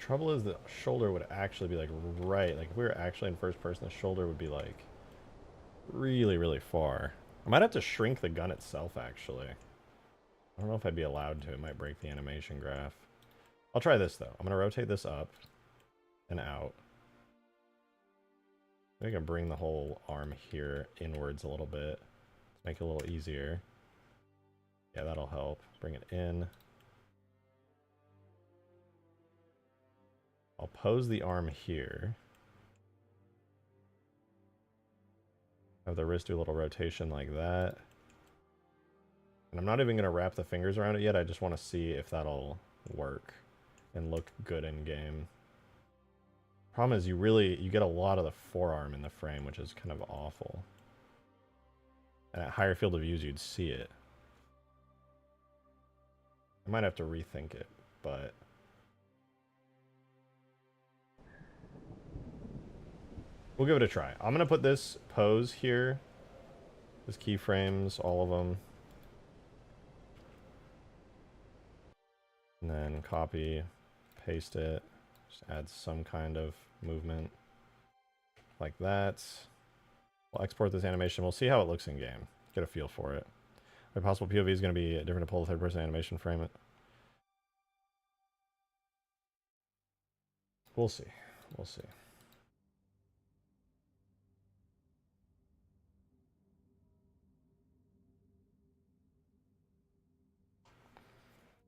Trouble is the shoulder would actually be like right. Like if we were actually in first person, the shoulder would be like really, really far. I might have to shrink the gun itself actually. I don't know if I'd be allowed to. It might break the animation graph. I'll try this though. I'm gonna rotate this up and out. I think I can bring the whole arm here inwards a little bit to make it a little easier. Yeah, that'll help. Bring it in. I'll pose the arm here. Have the wrist do a little rotation like that. And I'm not even going to wrap the fingers around it yet. I just want to see if that'll work and look good in game. Problem is you get a lot of the forearm in the frame, which is kind of awful. And at higher field of views, you'd see it. I might have to rethink it, but... we'll give it a try. I'm going to put this pose here. This keyframes, all of them. And then copy, paste it. Just add some kind of movement. Like that. We'll export this animation. We'll see how it looks in game. Get a feel for it. A possible POV is going to be different to pull the third person animation frame. We'll see. We'll see.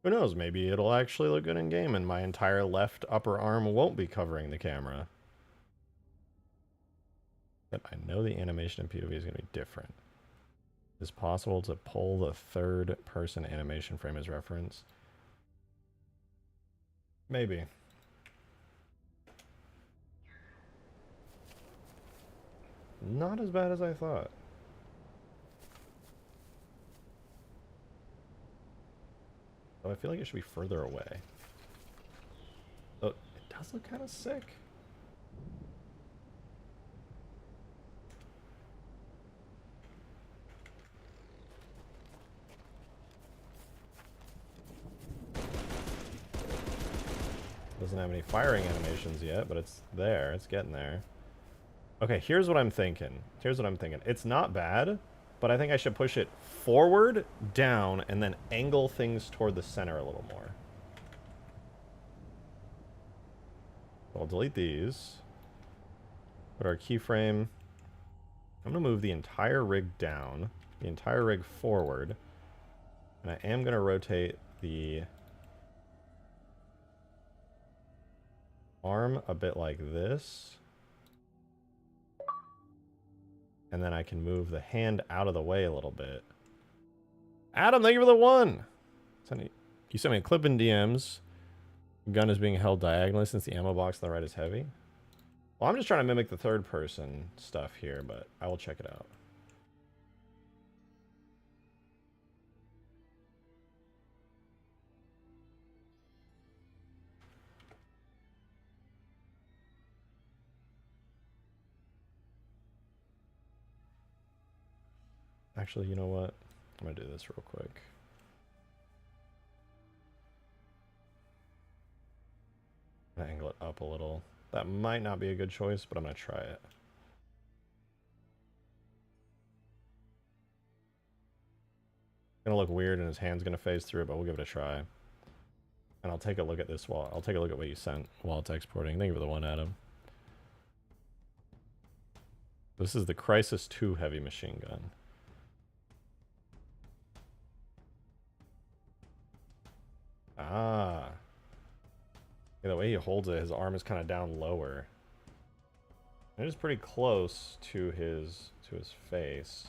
Who knows, maybe it'll actually look good in game and my entire left upper arm won't be covering the camera. But I know the animation in POV is going to be different. It's possible to pull the third person animation frame as reference. Maybe. Not as bad as I thought. Oh, I feel like it should be further away. Oh, it does look kind of sick. Doesn't have any firing animations yet, but it's there. It's getting there. Okay, here's what I'm thinking. Here's what I'm thinking. It's not bad, but I think I should push it forward, down, and then angle things toward the center a little more. I'll delete these. Put our keyframe. I'm going to move the entire rig down, the entire rig forward, and I am going to rotate the arm a bit like this. And then I can move the hand out of the way a little bit. Adam, thank you for the one! You sent me a clip in DMs. Gun is being held diagonally since the ammo box on the right is heavy. Well, I'm just trying to mimic the third person stuff here, but I will check it out. Actually, you know what? I'm gonna do this real quick. I'm gonna angle it up a little. That might not be a good choice, but I'm gonna try it. Gonna look weird and his hand's gonna phase through it, but we'll give it a try. And I'll take a look at this while I'll take a look at what you sent while it's exporting. Thank you for the one, Adam. This is the Crisis 2 heavy machine gun. Ah. Yeah, the way he holds it, his arm is kind of down lower. It is pretty close to his face.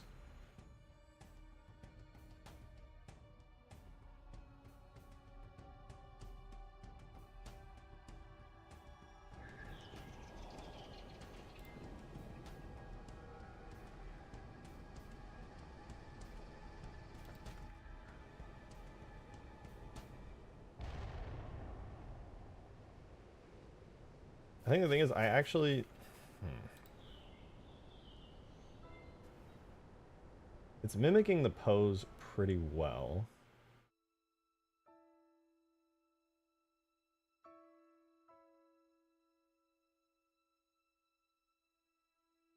I think the thing is, I actually... It's mimicking the pose pretty well.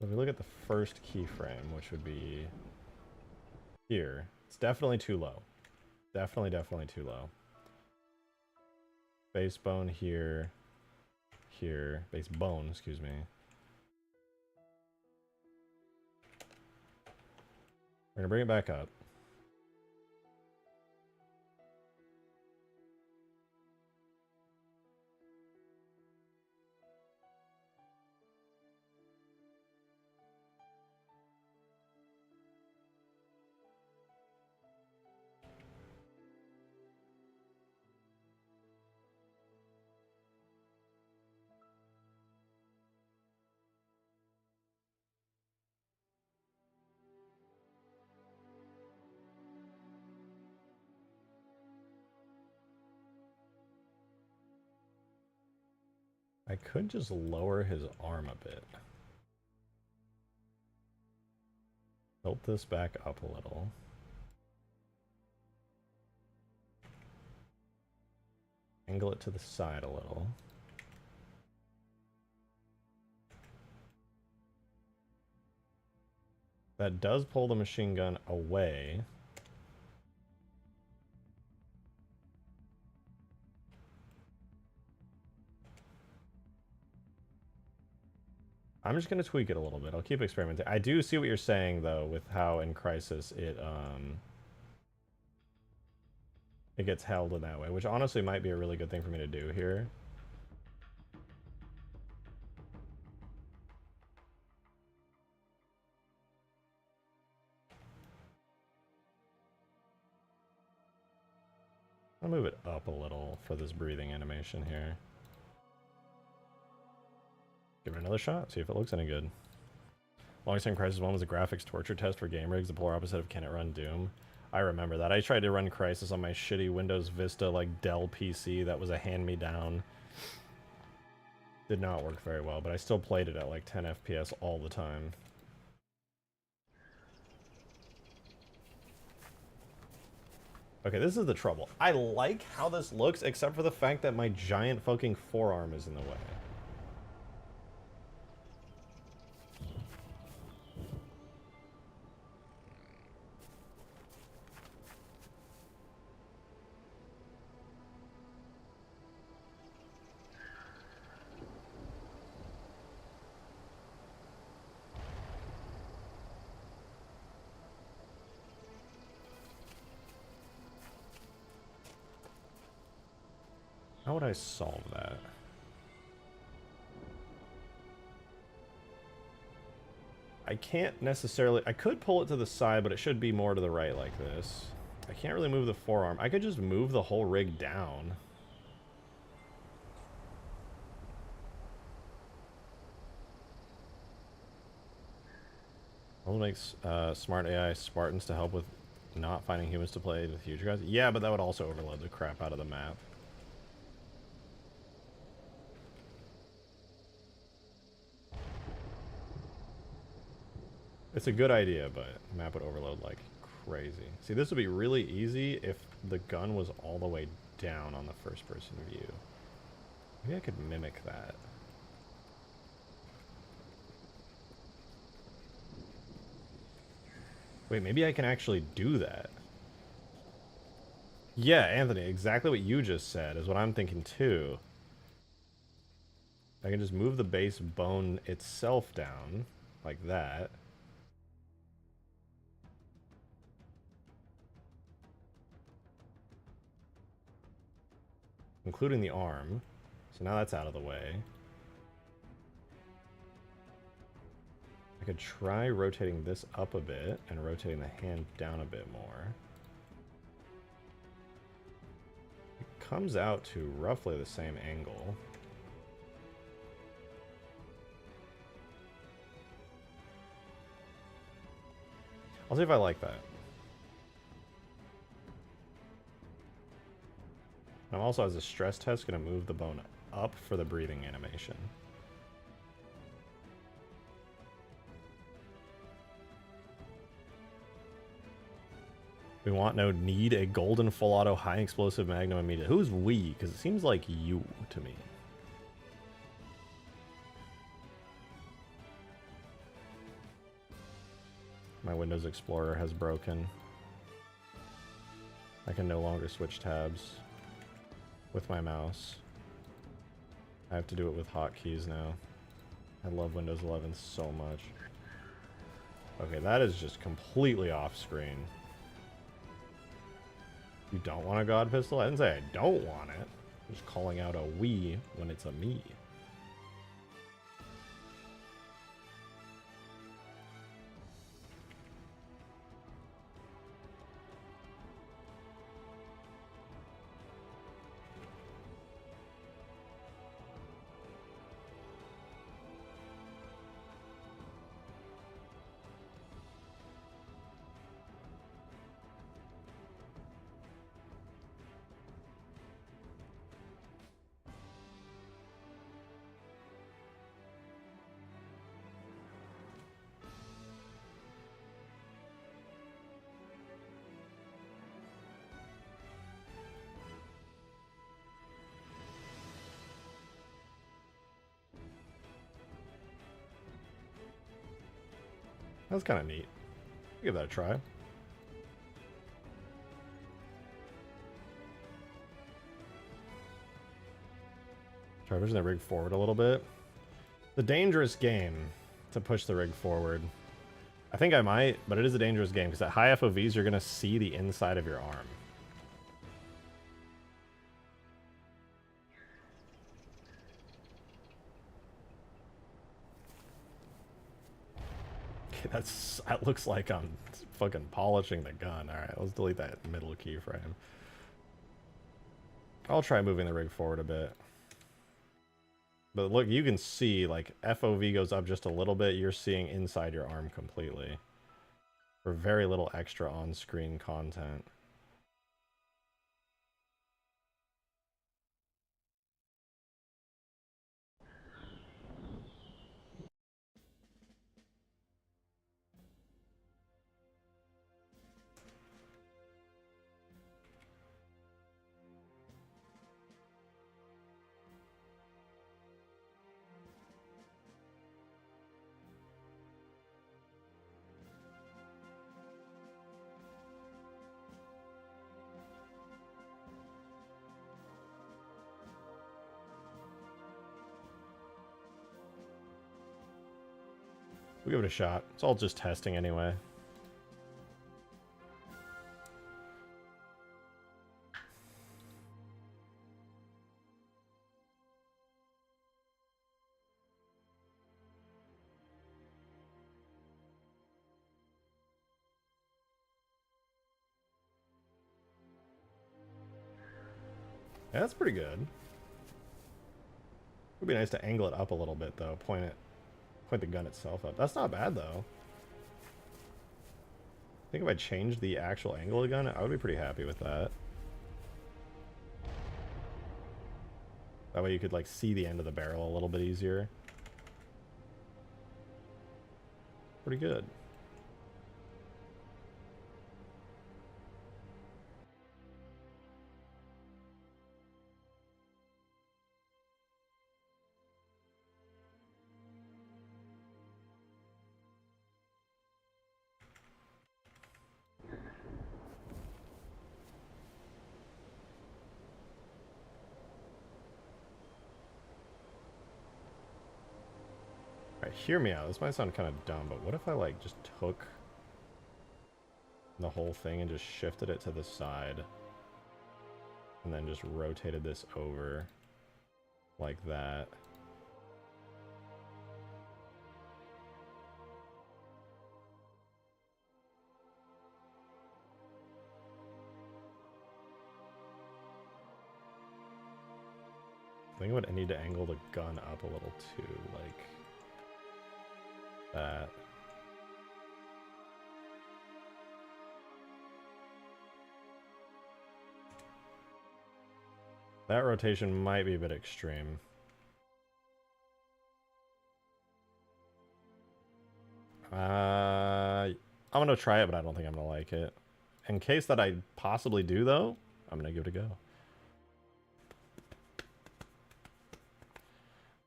If we look at the first keyframe, which would be here, it's definitely too low. Definitely too low. Base bone here, here, base bone, excuse me. We're gonna bring it back up. I could just lower his arm a bit. Tilt this back up a little. Angle it to the side a little. That does pull the machine gun away. I'm just going to tweak it a little bit. I'll keep experimenting. I do see what you're saying, though, with how in Crisis it gets held in that way, which honestly might be a really good thing for me to do here. I'll move it up a little for this breathing animation here. Give it another shot, see if it looks any good. Longest time Crisis 1 was a graphics torture test for game rigs, the polar opposite of can it run Doom. I remember that. I tried to run Crisis on my shitty Windows Vista, like, Dell PC that was a hand-me-down. Did not work very well, but I still played it at, like, 10 FPS all the time. Okay, this is the trouble. I like how this looks, except for the fact that my giant fucking forearm is in the way. How would I solve that? I can't necessarily... I could pull it to the side, but it should be more to the right like this. I can't really move the forearm. I could just move the whole rig down. Will make smart AI Spartans to help with not finding humans to play with Hugegrass. Yeah, but that would also overload the crap out of the map. It's a good idea, but map would overload like crazy. See, this would be really easy if the gun was all the way down on the first person view. Maybe I could mimic that. Wait, maybe I can actually do that. Yeah, Anthony, exactly what you just said is what I'm thinking too. I can just move the base bone itself down, like that. Including the arm. So now that's out of the way. I could try rotating this up a bit and rotating the hand down a bit more. It comes out to roughly the same angle. I'll see if I like that. I'm also, as a stress test, going to move the bone up for the breathing animation. We want no need a golden full auto high explosive magnum immediate. Who's we? Because it seems like you to me. My Windows Explorer has broken. I can no longer switch tabs with my mouse. I have to do it with hotkeys now. I love Windows 11 so much. Okay, that is just completely off screen. You don't want a God Pistol? I didn't say I don't want it. I'm just calling out a we when it's a me. That's kind of neat. Give that a try. Try pushing the rig forward a little bit. The dangerous game to push the rig forward. I think I might, but it is a dangerous game because at high FOVs you're going to see the inside of your arm. Okay, that looks like I'm fucking polishing the gun. Alright, let's delete that middle keyframe. I'll try moving the rig forward a bit. But look, you can see, like, FOV goes up just a little bit, you're seeing inside your arm completely. For very little extra on-screen content. We'll give it a shot. It's all just testing anyway. Yeah, that's pretty good. Would be nice to angle it up a little bit though. Point the gun itself up. That's not bad though. I think if I changed the actual angle of the gun, I would be pretty happy with that. That way you could like see the end of the barrel a little bit easier. Pretty good. Alright, hear me out. This might sound kind of dumb, but what if I like just took the whole thing and just shifted it to the side and then just rotated this over like that? I think I would need to angle the gun up a little too, like that. That rotation might be a bit extreme. I'm gonna try it, but I don't think I'm gonna like it. In case that I possibly do, though, I'm gonna give it a go.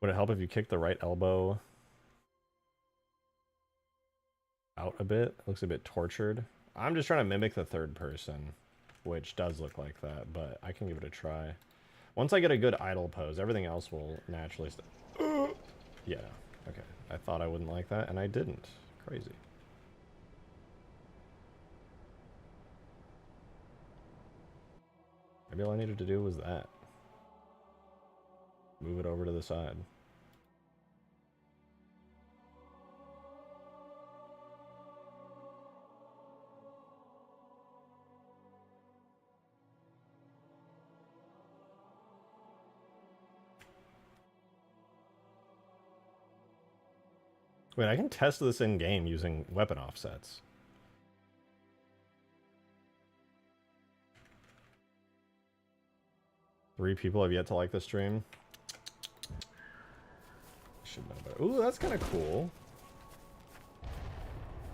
Would it help if you kicked the right elbow? out a bit. It looks a bit tortured. I'm just trying to mimic the third person, which does look like that, but I can give it a try. Once I get a good idle pose, everything else will naturally yeah, okay. I thought I wouldn't like that, and I didn't. Crazy. Maybe all I needed to do was that. Move it over to the side. Wait, I can test this in-game using weapon offsets. Three people have yet to like the stream. Should know better. Ooh, that's kind of cool.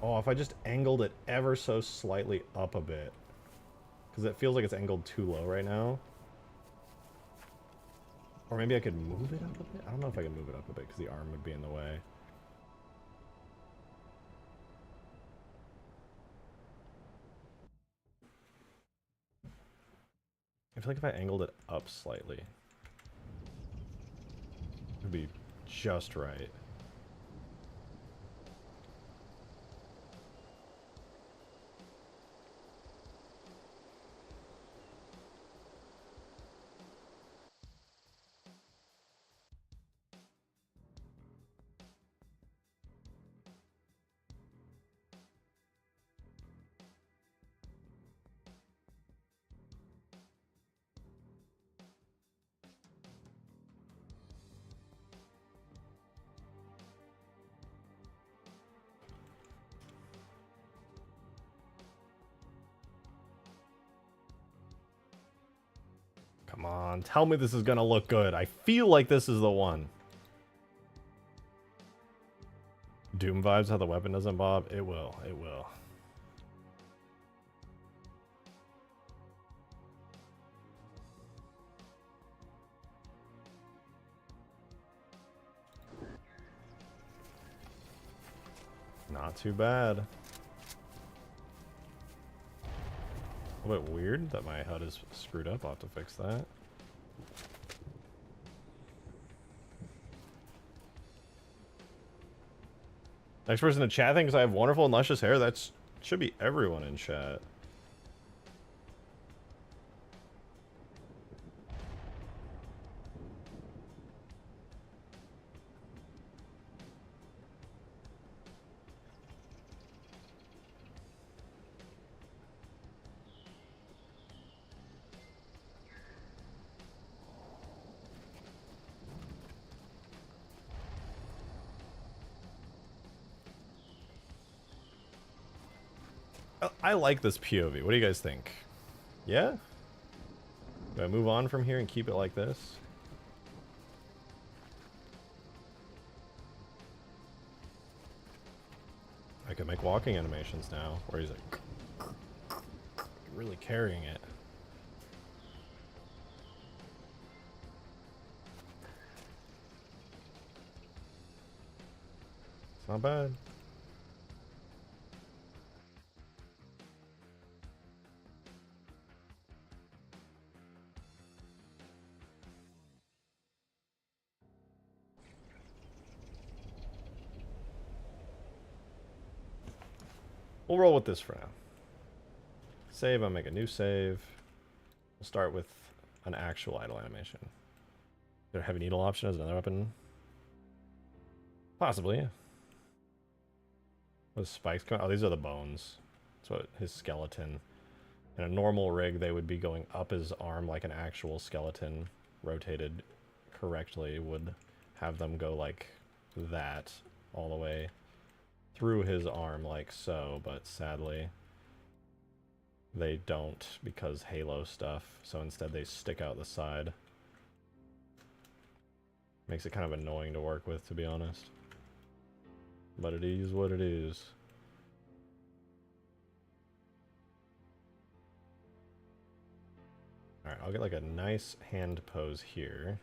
Oh, if I just angled it ever so slightly up a bit. Because it feels like it's angled too low right now. Or maybe I could move it up a bit? I don't know if I can move it up a bit because the arm would be in the way. I feel like if I angled it up slightly, it would be just right. Come on, tell me this is gonna look good. I feel like this is the one. Doom vibes, how the weapon doesn't bob? It will, it will. Not too bad. A bit weird that my HUD is screwed up. I'll have to fix that. Next person to chat thinks I have wonderful and luscious hair. That should be everyone in chat. I like this POV. What do you guys think? Yeah? Do I move on from here and keep it like this? I can make walking animations now, where he's like really carrying it. It's not bad. We'll roll with this for now. Save, I'll make a new save. We'll start with an actual idle animation. Is there a heavy needle option as another weapon? Possibly, yeah. What spikes come? Oh, these are the bones. That's what his skeleton. In a normal rig, they would be going up his arm like an actual skeleton, rotated correctly, would have them go like that all the way through his arm like so, but sadly they don't because Halo stuff, so instead they stick out the side. Makes it kind of annoying to work with, to be honest. But it is what it is. Alright, I'll get like a nice hand pose here.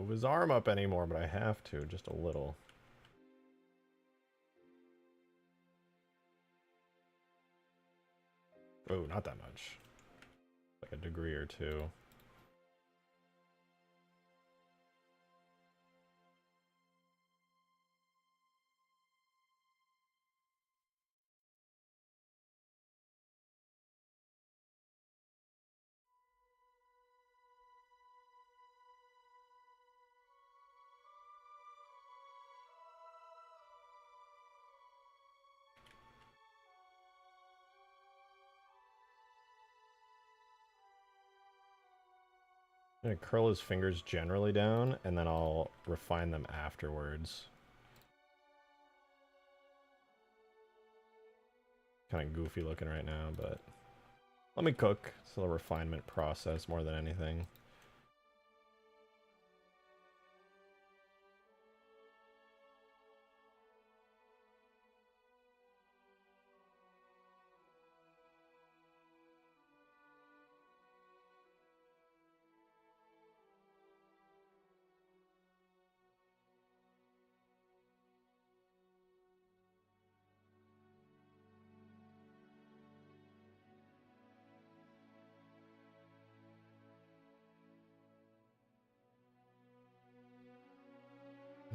move his arm up anymore, but I have to, just a little. Oh, not that much. Like a degree or two. I'm gonna curl his fingers generally down, and then I'll refine them afterwards. Kind of goofy looking right now, but let me cook. It's a refinement process more than anything.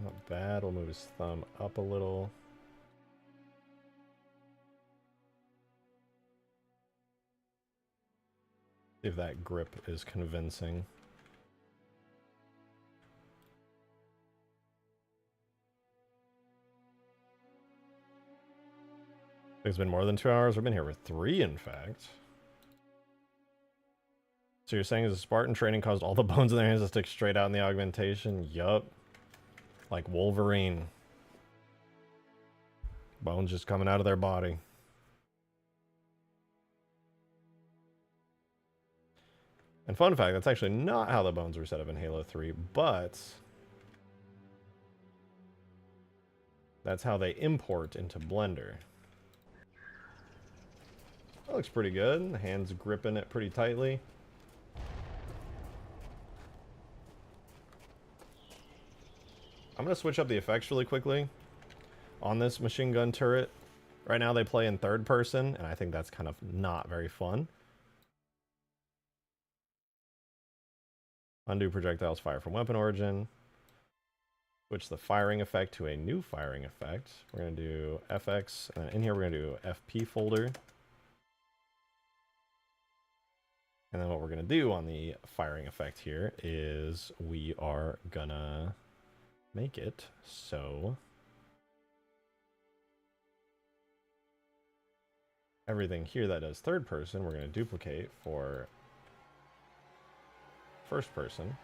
Not bad. We'll move his thumb up a little. See if that grip is convincing. It's been more than 2 hours. We've been here for 3, in fact. So you're saying is the Spartan training caused all the bones in their hands to stick straight out in the augmentation? Yup. Like Wolverine. Bones just coming out of their body. And fun fact, that's actually not how the bones were set up in Halo 3, but that's how they import into Blender. That looks pretty good. The hand's gripping it pretty tightly. I'm going to switch up the effects really quickly on this machine gun turret. Right now they play in third person, and I think that's kind of not very fun. Undo projectiles fire from weapon origin. Switch the firing effect to a new firing effect. We're going to do FX, and in here we're going to do FP folder. And then what we're going to do on the firing effect here is we are going to make it so everything here that does third person, we're going to duplicate for first person.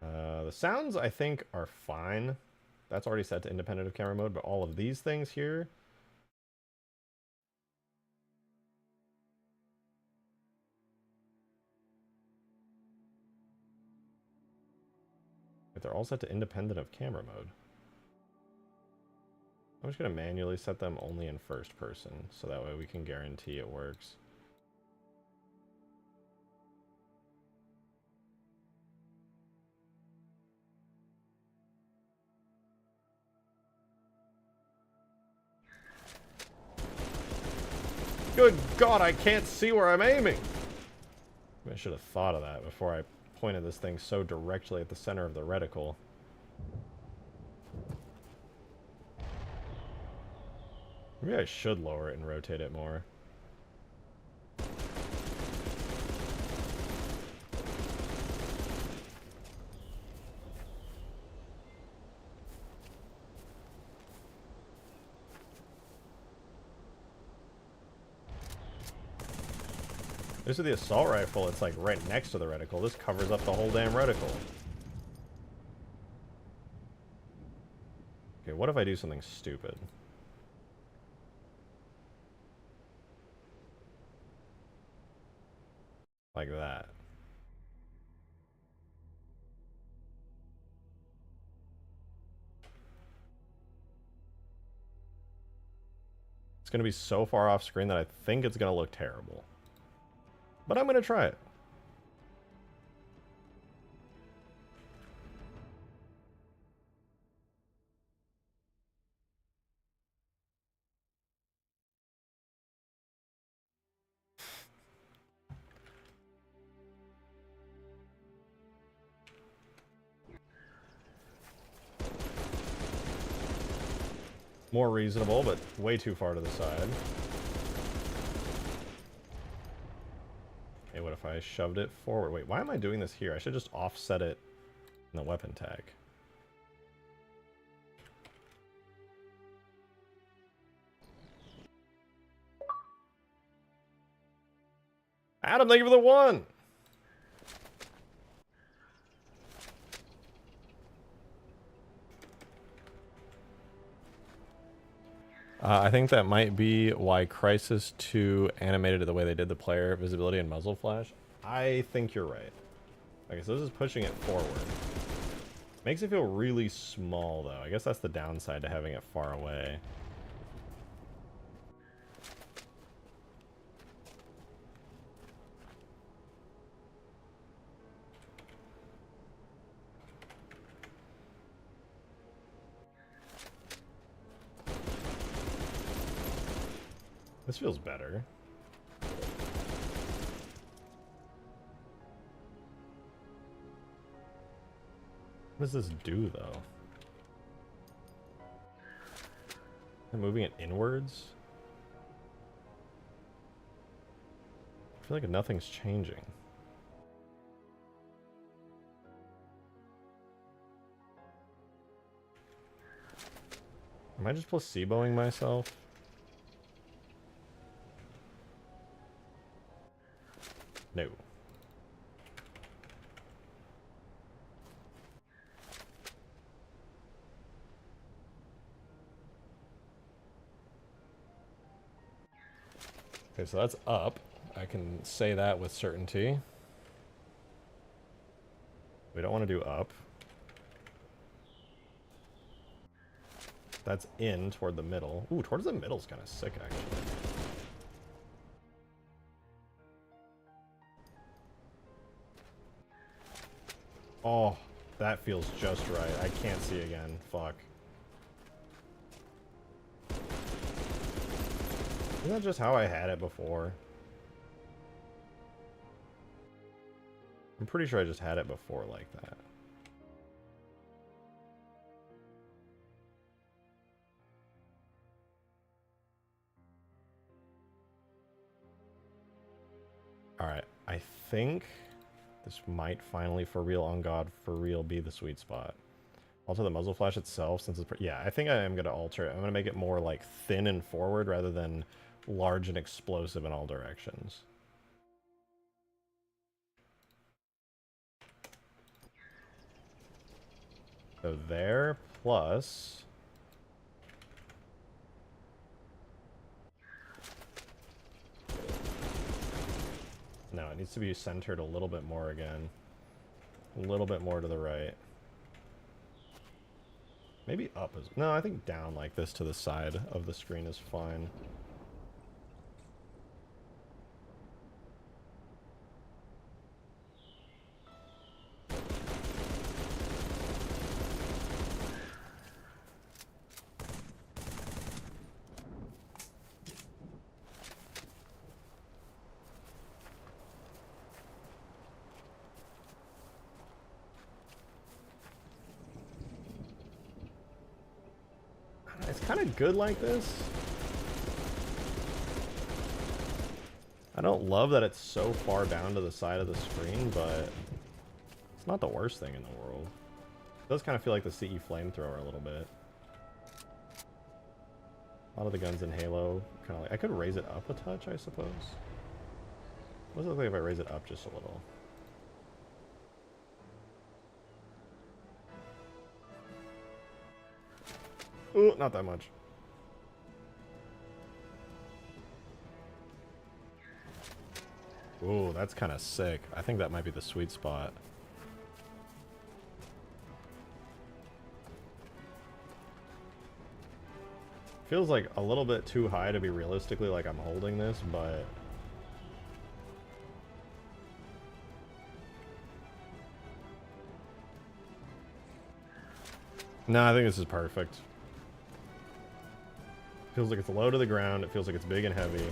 The sounds, I think, are fine. That's already set to independent of camera mode, but all of these things here, they're all set to independent of camera mode. I'm just going to manually set them only in first person, so that way we can guarantee it works. Good God, I can't see where I'm aiming! I should have thought of that before I pointed this thing so directly at the center of the reticle. Maybe I should lower it and rotate it more. This is the assault rifle. It's like right next to the reticle. This covers up the whole damn reticle. Okay, what if I do something stupid? Like that. It's going to be so far off screen that I think it's going to look terrible. But I'm going to try it. More reasonable, but way too far to the side. Hey, what if I shoved it forward? Wait, why am I doing this here? I should just offset it in the weapon tag. Adam, thank you for the 1! I think that might be why Crisis 2 animated it the way they did the player visibility and muzzle flash. I think you're right. Okay, so this is pushing it forward. Makes it feel really small, though. I guess that's the downside to having it far away. This feels better. What does this do, though? Am I moving it inwards? I feel like nothing's changing. Am I just placeboing myself? No. Okay, so that's up. I can say that with certainty. We don't want to do up. That's in toward the middle. Ooh, towards the middle's kind of sick, actually. Oh, that feels just right. I can't see again. Fuck. Isn't that just how I had it before? I'm pretty sure I just had it before like that. Alright, I think this might finally, for real, on God, for real, be the sweet spot. Alter the muzzle flash itself, since it's... Yeah, I think I am going to alter it. I'm going to make it more, like, thin and forward rather than large and explosive in all directions. So there, plus... No, it needs to be centered a little bit more again. A little bit more to the right. Maybe up is... No, I think down like this to the side of the screen is fine. It's kind of good like this. I don't love that it's so far down to the side of the screen, but it's not the worst thing in the world. It does kind of feel like the CE flamethrower a little bit. A lot of the guns in Halo, kind of like... I could raise it up a touch, I suppose. What does it look like if I raise it up just a little? Ooh, not that much. Ooh, that's kind of sick. I think that might be the sweet spot. Feels like a little bit too high to be realistically like I'm holding this, but... No, I think this is perfect. Feels like it's low to the ground. It feels like it's big and heavy.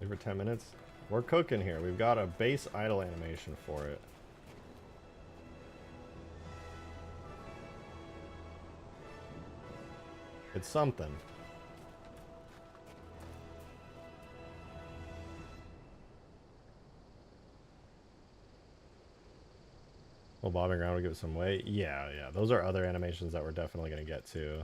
For 10 minutes. We're cooking here. We've got a base idle animation for it. It's something. Well, bobbing around will give it some weight. Yeah, yeah. Those are other animations that we're definitely going to get to.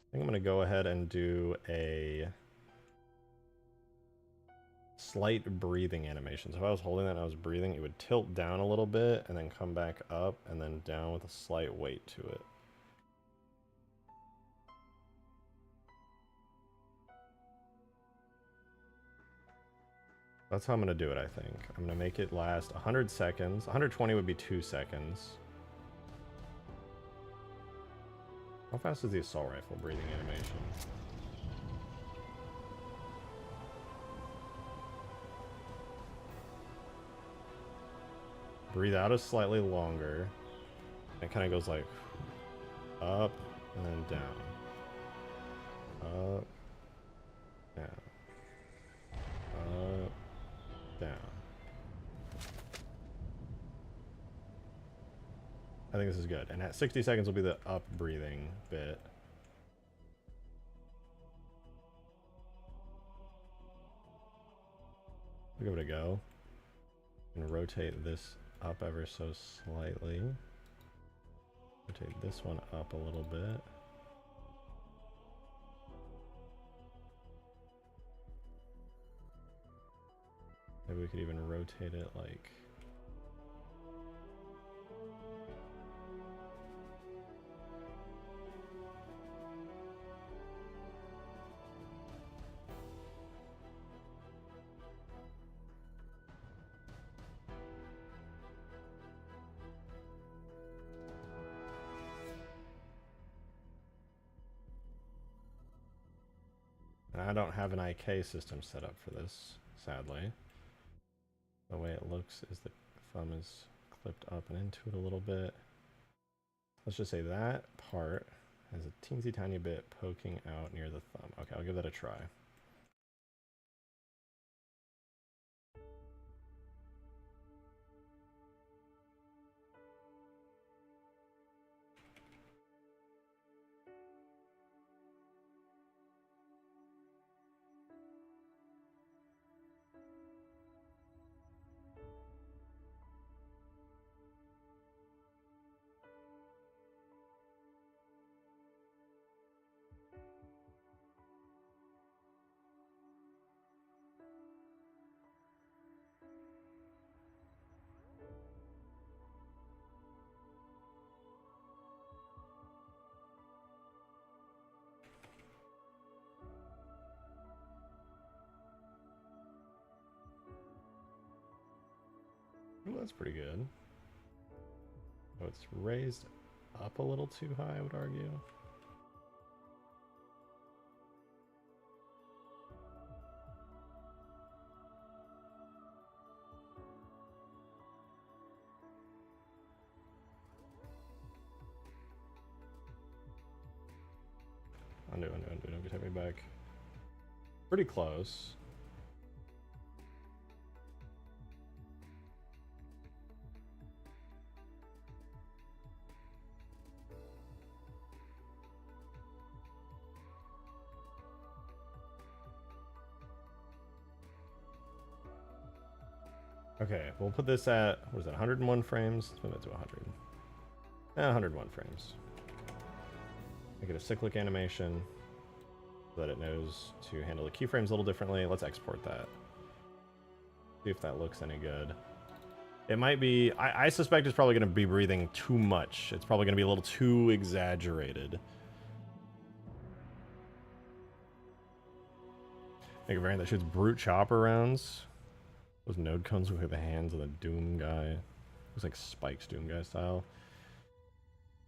I think I'm going to go ahead and do a slight breathing animation. So if I was holding that and I was breathing, it would tilt down a little bit and then come back up and then down with a slight weight to it. That's how I'm going to do it, I think. I'm going to make it last 100 seconds. 120 would be 2 seconds. How fast is the assault rifle breathing animation? Breathe out is slightly longer. It kind of goes like up and then down. Up, down. Up, down. I think this is good. And at 60 seconds will be the up breathing bit. We'll give it a go. And rotate this up ever so slightly. Rotate this one up a little bit. Maybe we could even rotate it like... And I don't have an IK system set up for this, sadly. The way it looks is the thumb is clipped up and into it a little bit. Let's just say that part has a teensy tiny bit poking out near the thumb. Okay, I'll give that a try. Ooh, that's pretty good. Oh, it's raised up a little too high, I would argue. Undo, don't take me back. Pretty close. Okay, we'll put this at, what is that, 101 frames? Let's move it to 100. 101 frames. Make it a cyclic animation so that it knows to handle the keyframes a little differently. Let's export that. See if that looks any good. It might be, I suspect it's probably going to be breathing too much. It's probably going to be a little too exaggerated. Make a variant that shoots brute chopper rounds. Those node cones with the hands of the Doom guy. Looks like Spike's Doom guy style.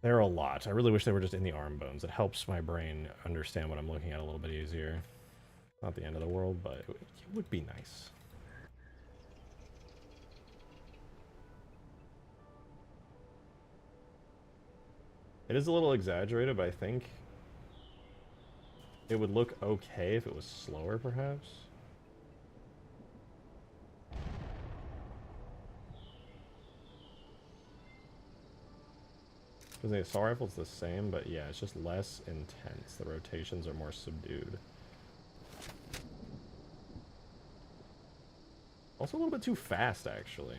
There are a lot. I really wish they were just in the arm bones. It helps my brain understand what I'm looking at a little bit easier. Not the end of the world, but it would be nice. It is a little exaggerated, but I think it would look okay if it was slower, perhaps. Because the assault rifle's the same, but yeah, it's just less intense. The rotations are more subdued. Also a little bit too fast, actually.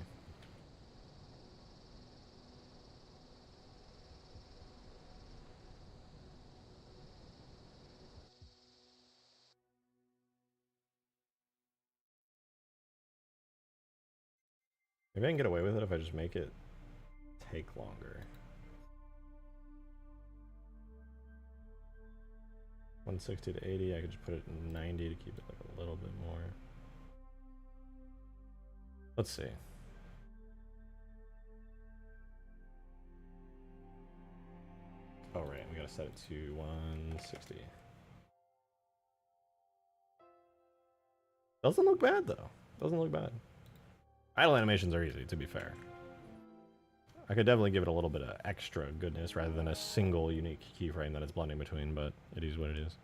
Maybe I can get away with it if I just make it take longer. 160 to 80, I could just put it in 90 to keep it like a little bit more. Let's see. Oh right, we gotta set it to 160. Doesn't look bad though. Doesn't look bad. Idle animations are easy, to be fair. I could definitely give it a little bit of extra goodness rather than a single unique keyframe that it's blending between, but it is what it is.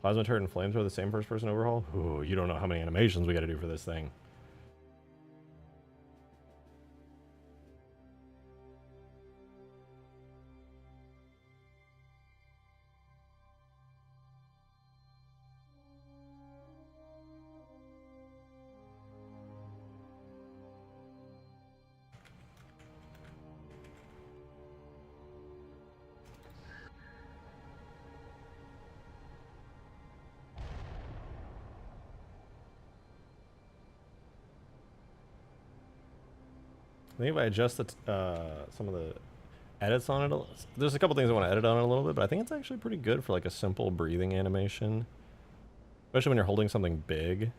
Plasma turret and flamethrower the same first person overhaul? Ooh, you don't know how many animations we gotta do for this thing. I think if I adjust some of the edits on it, there's a couple things I want to edit on it a little bit, but I think it's actually pretty good for like a simple breathing animation. Especially when you're holding something big.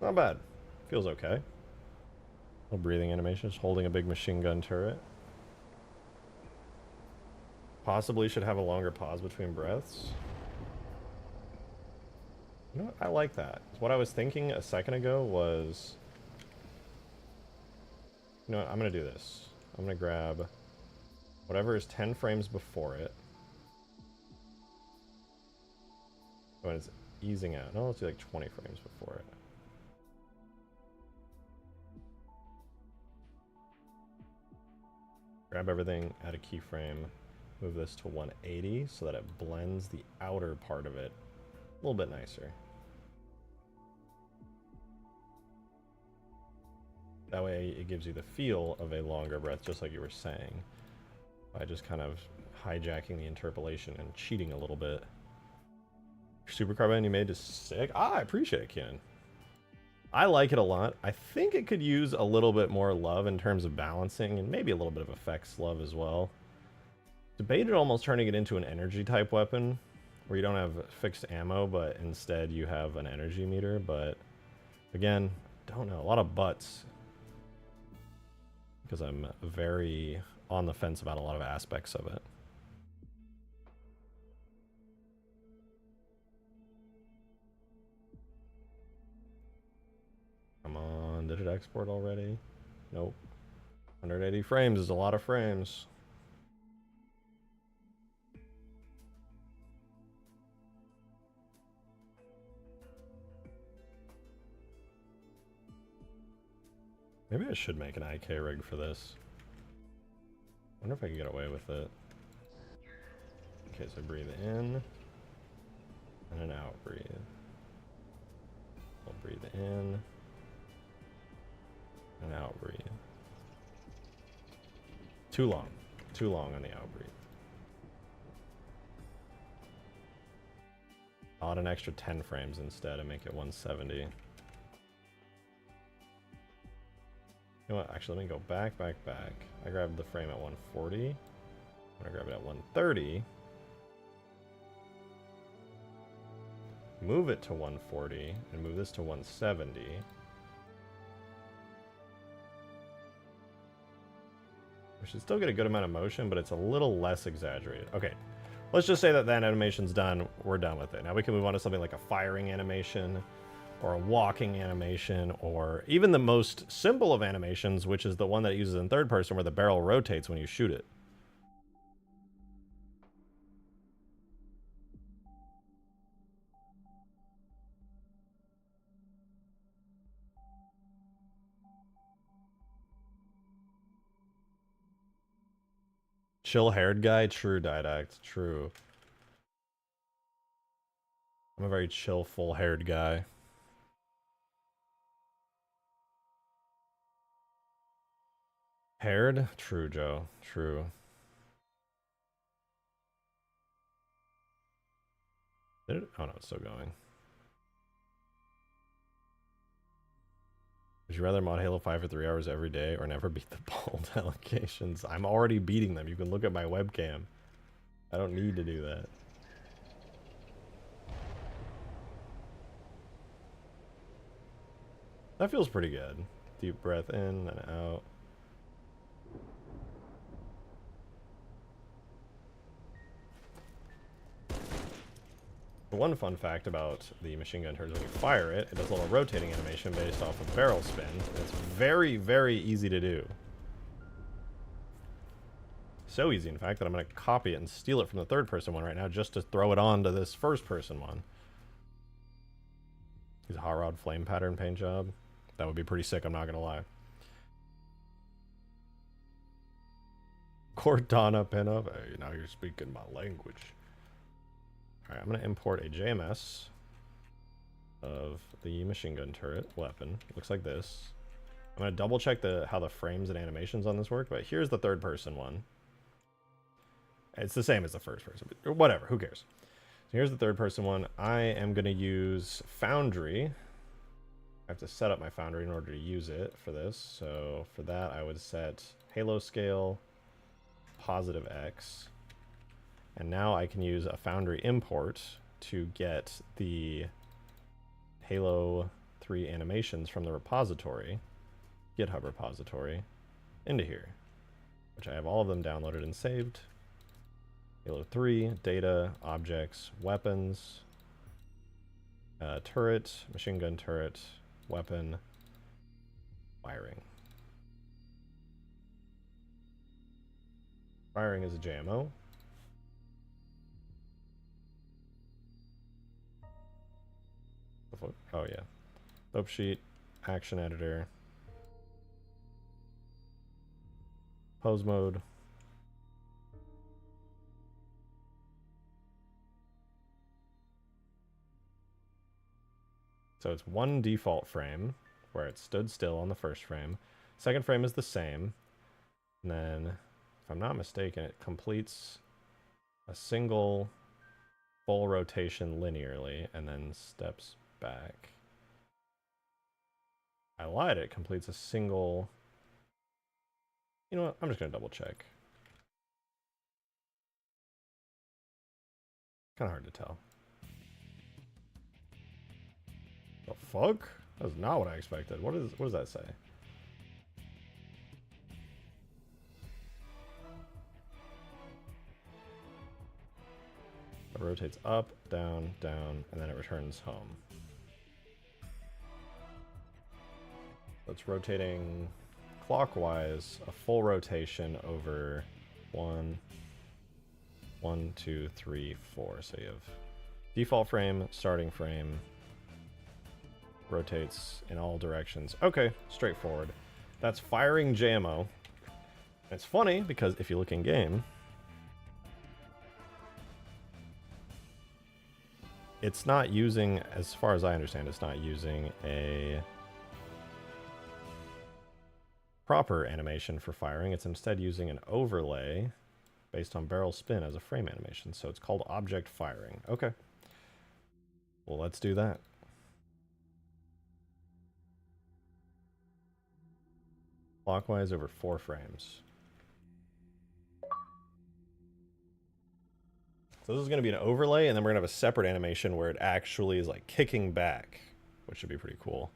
Not bad. Feels okay. Little breathing animation, just holding a big machine gun turret. Possibly should have a longer pause between breaths. You know what? I like that. What I was thinking a second ago was... You know what? I'm going to do this. I'm going to grab whatever is 10 frames before it. When it's easing out. No, let's do like 20 frames before it. Grab everything, add a keyframe, move this to 180 so that it blends the outer part of it a little bit nicer. That way it gives you the feel of a longer breath, just like you were saying, by just kind of hijacking the interpolation and cheating a little bit. Super carbine you made is sick. Ah, I appreciate it, Ken. I like it a lot. I think it could use a little bit more love in terms of balancing and maybe a little bit of effects love as well. Debated almost turning it into an energy type weapon where you don't have fixed ammo, but instead you have an energy meter. But again, don't know. A lot of buts because I'm very on the fence about a lot of aspects of it. Come on, did it export already? Nope. 180 frames is a lot of frames. Maybe I should make an IK rig for this. Wonder if I can get away with it. Okay, so breathe in and an out breathe. I'll breathe in and out breathe. Too long. Too long on the out breathe. I'll add an extra 10 frames instead and make it 170. You know what? Actually, let me go back. I grabbed the frame at 140. I'm gonna grab it at 130. move it to 140 and move this to 170. We should still get a good amount of motion, but it's a little less exaggerated. Okay, let's just say that that animation's done. We're done with it. Now we can move on to something like a firing animation, or a walking animation, or even the most simple of animations, which is the one that it uses in third person where the barrel rotates when you shoot it. Chill-haired guy? True, Didact. True. I'm a very chill, full-haired guy. Haired? True, Joe. True. Did it? Oh no, it's still going. Would you rather mod Halo 5 for 3 hours every day or never beat the bold allegations? I'm already beating them. You can look at my webcam. I don't need to do that. That feels pretty good. Deep breath in and out. The one fun fact about the machine gun turret is when you fire it, it does a little rotating animation based off of barrel spin. And it's very, very easy to do. So easy, in fact, that I'm going to copy it and steal it from the third person one right now just to throw it on to this first person one. Use a hot rod flame pattern paint job. That would be pretty sick, I'm not going to lie. Cortana pinup. Hey, now you're speaking my language. Alright, I'm going to import a JMS of the machine gun turret weapon. Looks like this. I'm going to double check how the frames and animations on this work, but here's the third person one. It's the same as the first person, but whatever, who cares? So here's the third person one. I am going to use Foundry. I have to set up my Foundry in order to use it for this. So for that, I would set Halo Scale, positive X. And now I can use a Foundry import to get the Halo 3 animations from the repository, GitHub repository, into here, which I have all of them downloaded and saved. Halo 3, data, objects, weapons, turret, machine gun turret, weapon, firing. Firing is a JMO. Oh yeah. Dope sheet, action editor, pose mode. So it's one default frame where it stood still on the first frame. Second frame is the same. And then, if I'm not mistaken, it completes a single full rotation linearly and then steps back. I lied, it completes a single... You know what? I'm just going to double check. Kind of hard to tell. The fuck? That's not what I expected. What does that say? It rotates up, down, down, and then it returns home. It's rotating clockwise, a full rotation over 1, 2, 3, 4. So you have default frame, starting frame, rotates in all directions. Okay, straightforward. That's firing JMO. It's funny because if you look in game, it's not using, as far as I understand, it's not using a proper animation for firing. It's instead using an overlay based on barrel spin as a frame animation. So it's called object firing. Okay. Well, let's do that. Clockwise over 4 frames. So this is going to be an overlay, and then we're going to have a separate animation where it actually is like kicking back, which should be pretty cool.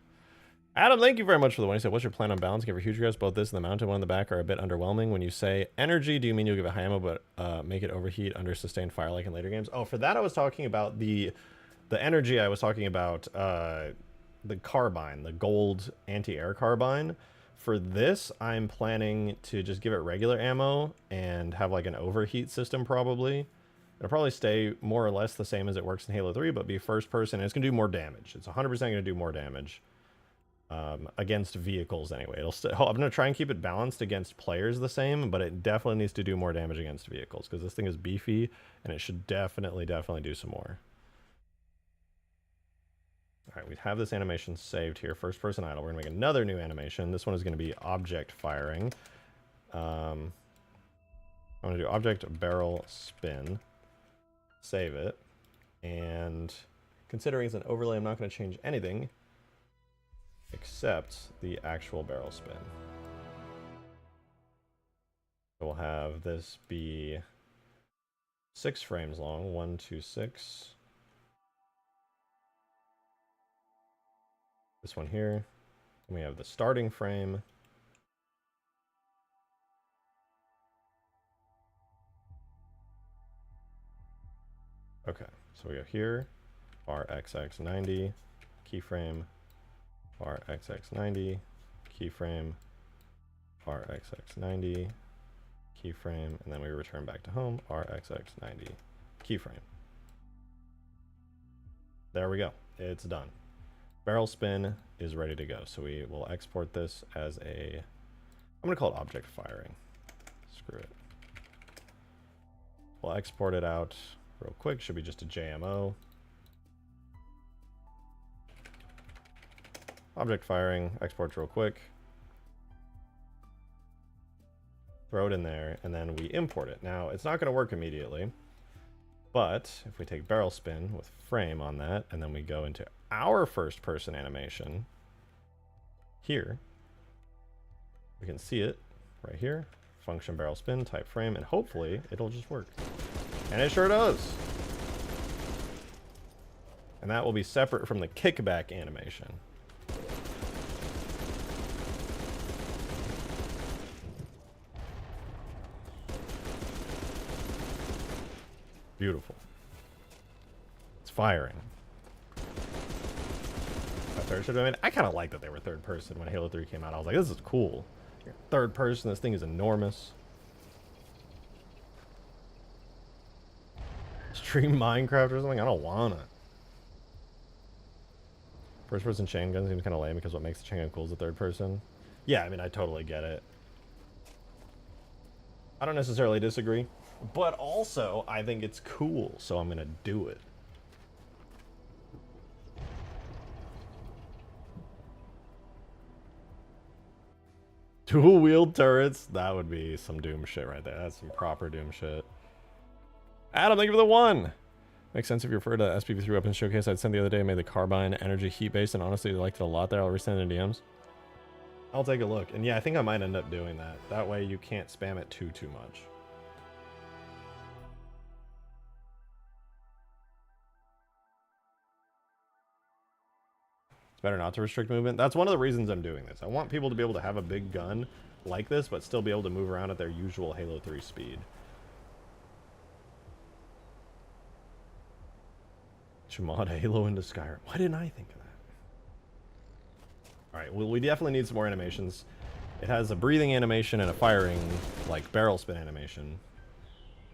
Adam, thank you very much for the one. He said, what's your plan on balance? Give a Hugegrass. Both this and the mounted one in the back are a bit underwhelming. When you say energy, do you mean you'll give it high ammo, but make it overheat under sustained fire like in later games? Oh, for that I was talking about the energy. I was talking about the carbine, the gold anti-air carbine. For this, I'm planning to just give it regular ammo and have like an overheat system probably. It'll probably stay more or less the same as it works in Halo 3, but be first person, and it's going to do more damage. It's 100% going to do more damage. Against vehicles anyway. I'm going to try and keep it balanced against players the same, but it definitely needs to do more damage against vehicles because this thing is beefy and it should definitely do some more. All right, we have this animation saved here. First person idle. We're going to make another new animation. This one is going to be object firing. I'm going to do object barrel spin. Save it. And considering it's an overlay, I'm not going to change anything except the actual barrel spin. We'll have this be 6 frames long. 1, 2, 6. This one here. And we have the starting frame. Okay, so we go here, RXX90, keyframe, RXX90, keyframe, RXX90, keyframe, and then we return back to home, RXX90, keyframe. There we go, it's done. Barrel spin is ready to go, so we will export this as a, I'm gonna call it object firing. Screw it. We'll export it out real quick, should be just a JMO. Object firing, exports real quick. Throw it in there, and then we import it. Now, it's not going to work immediately, but if we take barrel spin with frame on that, and then we go into our first person animation, here, we can see it right here. Function barrel spin, type frame, and hopefully it'll just work. And it sure does. And that will be separate from the kickback animation. Beautiful. It's firing. I mean, I kind of like that they were third person when Halo 3 came out. I was like, this is cool. You're third person, this thing is enormous. Stream Minecraft or something? I don't wanna. First person chain gun seems kind of lame because what makes the chain gun cool is the third person. Yeah, I mean, I totally get it. I don't necessarily disagree, but also I think it's cool, so I'm gonna do it. Dual wheeled turrets, that would be some Doom shit right there. That's some proper Doom shit. Adam, thank you for the 1. Makes sense if you refer to SPV3 weapons showcase I'd sent the other day. Made the carbine energy heat based, and honestly I liked it a lot there. I'll resend it in DMs. I'll take a look, and yeah, I think I might end up doing that. That way you can't spam it too much. It's better not to restrict movement. That's one of the reasons I'm doing this. I want people to be able to have a big gun like this, but still be able to move around at their usual Halo 3 speed. Should mod Halo into Skyrim. Why didn't I think of that? Alright, well, we definitely need some more animations. It has a breathing animation and a firing, like, barrel spin animation.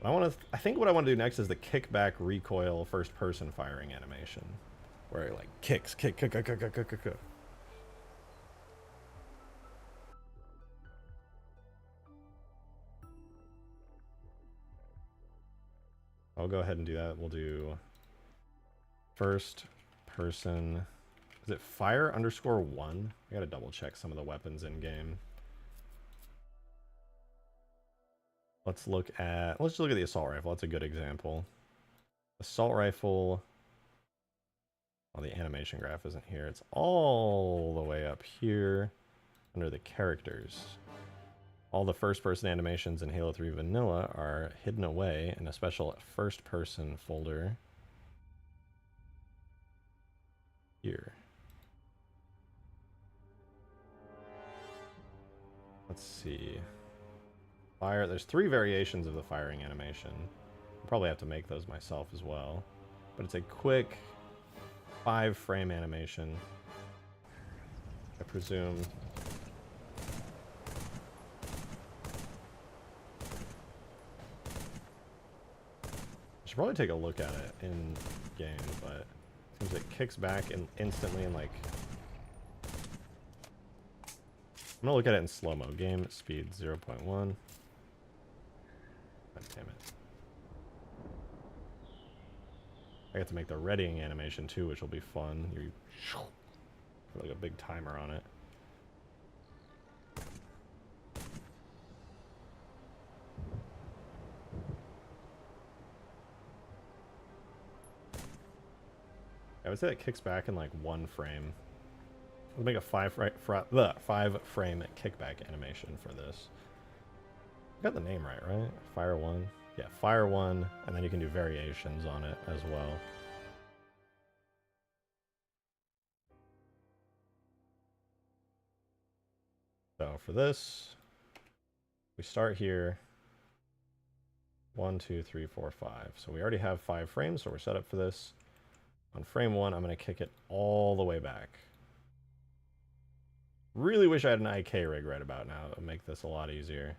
I think what I want to do next is the kickback recoil first person firing animation. Where it, like, kicks, kick. I'll go ahead and do that. We'll do first person, is it fire _1? I gotta double check some of the weapons in game. Let's just look at the assault rifle. That's a good example. Assault rifle. Oh, the animation graph isn't here. It's all the way up here under the characters. All the first-person animations in Halo 3 Vanilla are hidden away in a special first-person folder here. Let's see. Fire. There's 3 variations of the firing animation. I'll probably have to make those myself as well. But it's a quick 5-frame animation. I presume. I should probably take a look at it in game, but it seems it kicks back and instantly and like. I'm gonna look at it in slow-mo. Game speed 0.1. God damn it. I get to make the readying animation too, which will be fun. You put like a big timer on it. I would say it kicks back in like 1 frame. We'll make a 5-frame kickback animation for this. Got the name right? Fire 1. Yeah, Fire 1, and then you can do variations on it as well. So for this, we start here. 1, 2, 3, 4, 5. So we already have 5 frames, so we're set up for this. On frame 1, I'm going to kick it all the way back. Really wish I had an IK rig right about now. It would make this a lot easier.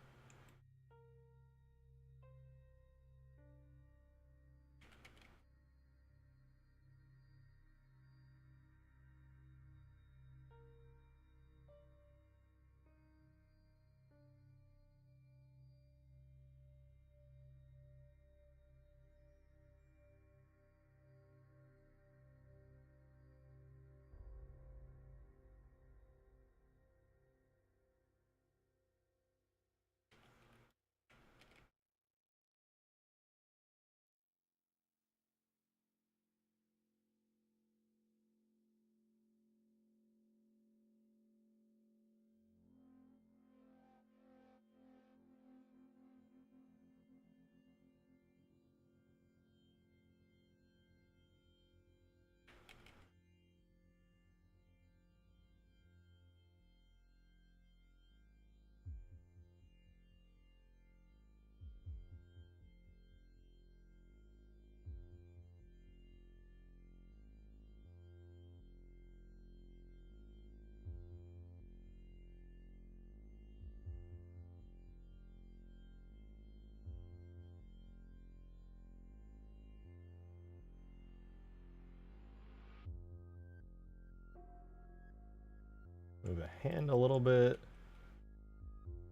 Move the hand a little bit.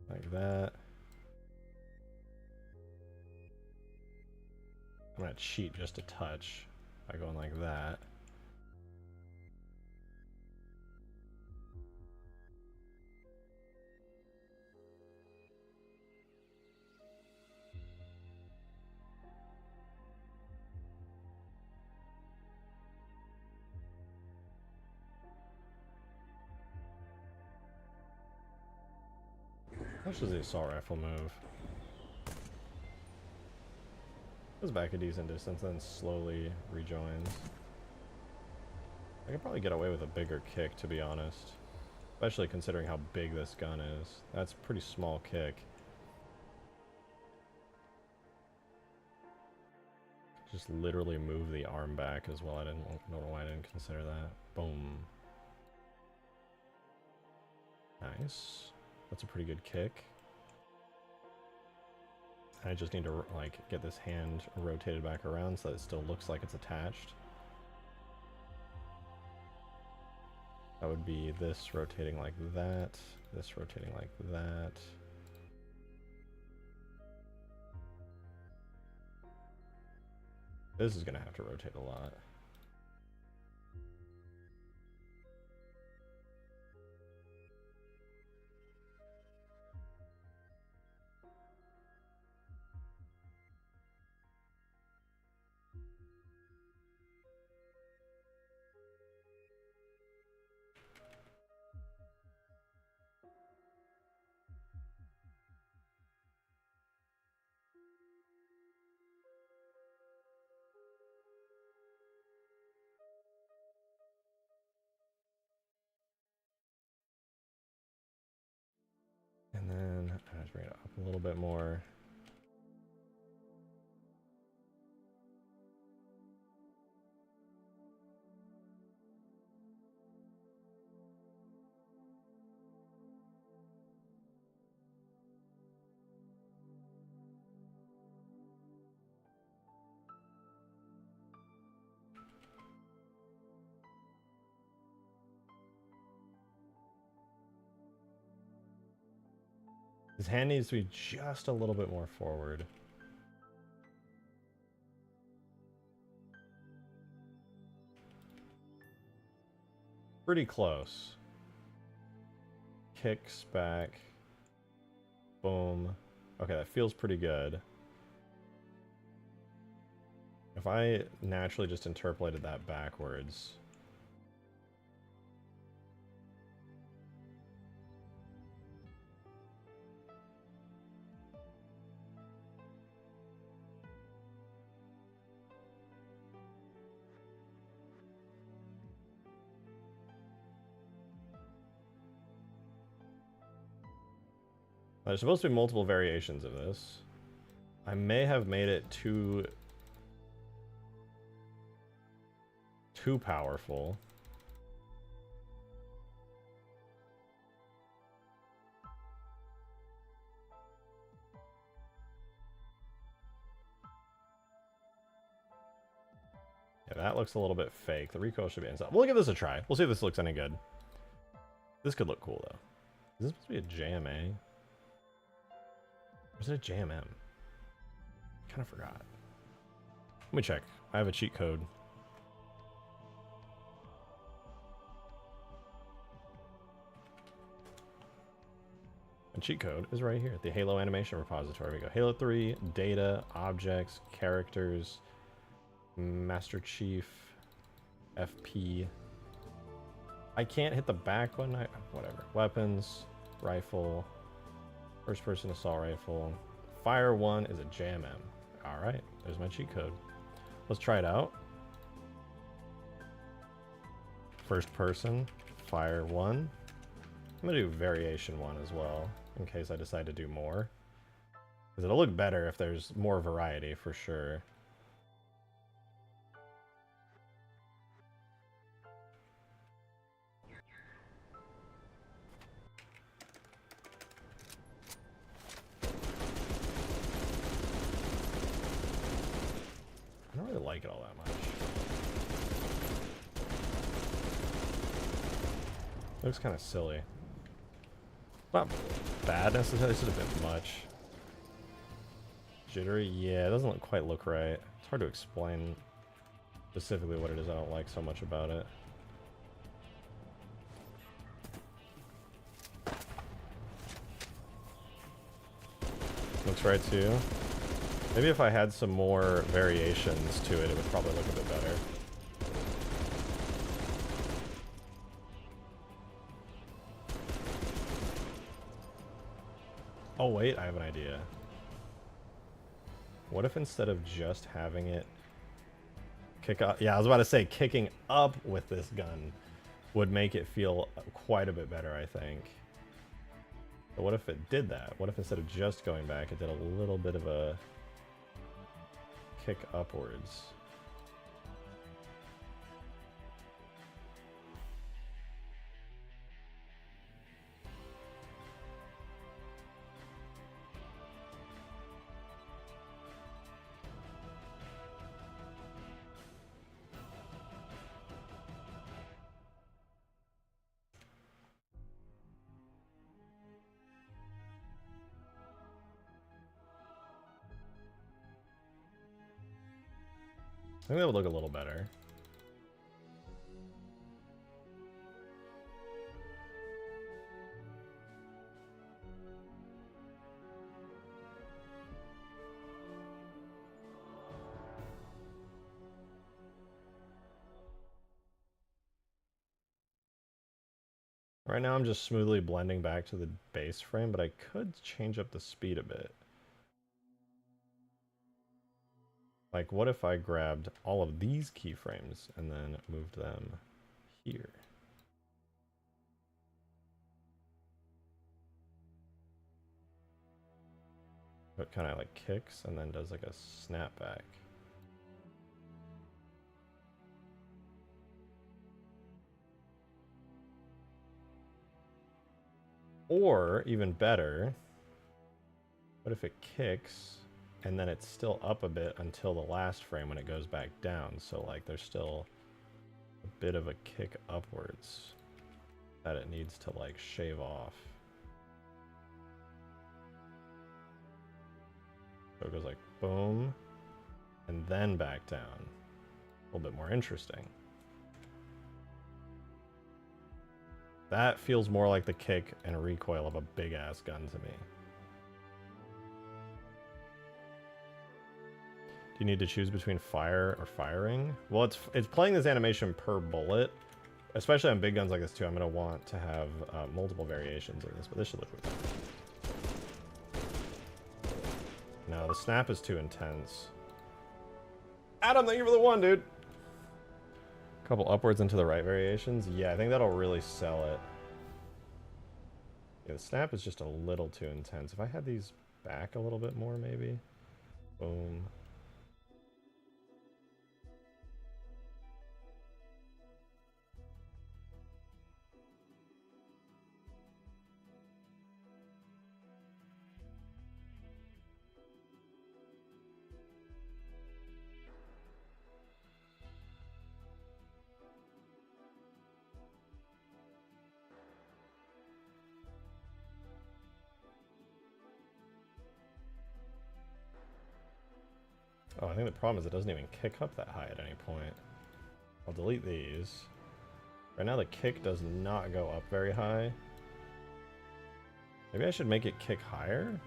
Like that. I'm going to cheat just a touch by going like that. How much does the assault rifle move? Goes back a decent distance, then slowly rejoins. I could probably get away with a bigger kick, to be honest. Especially considering how big this gun is. That's a pretty small kick. Just literally move the arm back as well. I don't know why I didn't consider that. Boom. Nice. That's a pretty good kick. I just need to like get this hand rotated back around so that it still looks like it's attached. That would be this rotating like that, this rotating like that. This is gonna have to rotate a lot. a little bit more. His hand needs to be just a little bit more forward. Pretty close. Kicks back. Boom. Okay, that feels pretty good. If I naturally just interpolated that backwards... There's supposed to be multiple variations of this. I may have made it too powerful. Yeah, that looks a little bit fake. The recoil should be inside. We'll give this a try. We'll see if this looks any good. This could look cool, though. Is this supposed to be a JMA? Or is it a JMM? Kind of forgot. Let me check. I have a cheat code. And cheat code is right here at the Halo animation repository. We go Halo 3, data, objects, characters, Master Chief, FP. I can't hit the back button. Whatever. Weapons, rifle, first person assault rifle. Fire 1 is a JMM. Alright, there's my cheat code. Let's try it out. First person, fire 1. I'm gonna do variation 1 as well, in case I decide to do more. Because it'll look better if there's more variety, for sure. I don't really like it all that much. Looks kind of silly. Not bad necessarily, it's just a bit much. Jittery, yeah, it doesn't quite look right. It's hard to explain specifically what it is I don't like so much about it. Looks right too. Maybe if I had some more variations to it, it would probably look a bit better. Oh wait, I have an idea. What if instead of just having it kick up... Yeah, I was about to say kicking up with this gun would make it feel quite a bit better, I think. But what if it did that? What if instead of just going back, it did a little bit of a kick upwards? I think that would look a little better. Right now I'm just smoothly blending back to the base frame, but I could change up the speed a bit. Like, what if I grabbed all of these keyframes and then moved them here? It kind of like kicks and then does like a snapback. Or, even better, what if it kicks and then it's still up a bit until the last frame when it goes back down? So like there's still a bit of a kick upwards that it needs to like shave off. So it goes like boom and then back down. A little bit more interesting. That feels more like the kick and recoil of a big-ass gun to me. Do you need to choose between fire or firing? Well, it's playing this animation per bullet. Especially on big guns like this, too. I'm going to want to have multiple variations of this, but this should look good. No, the snap is too intense. Adam, thank you for the one, dude. Couple upwards into the right variations. Yeah, I think that'll really sell it. Yeah, the snap is just a little too intense. If I had these back a little bit more, maybe. Boom. Oh, I think the problem is it doesn't even kick up that high at any point. I'll delete these. Right now the kick does not go up very high. Maybe I should make it kick higher?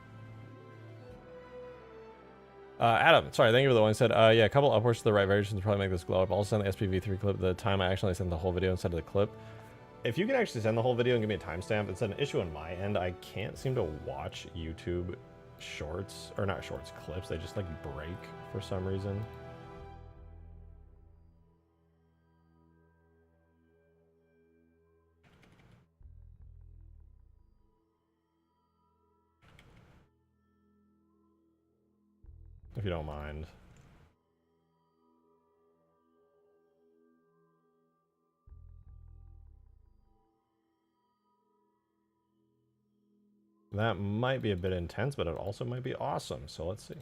Adam, sorry, thank you for the one. He said, yeah, a couple upwards to the right variations to probably make this glow up. I'll send the SPV3 clip the time I actually sent the whole video instead of the clip. If you can actually send the whole video and give me a timestamp, it's an issue on my end. I can't seem to watch YouTube shorts, or not shorts, clips. They just like break for some reason. If you don't mind. That might be a bit intense, but it also might be awesome. So let's see.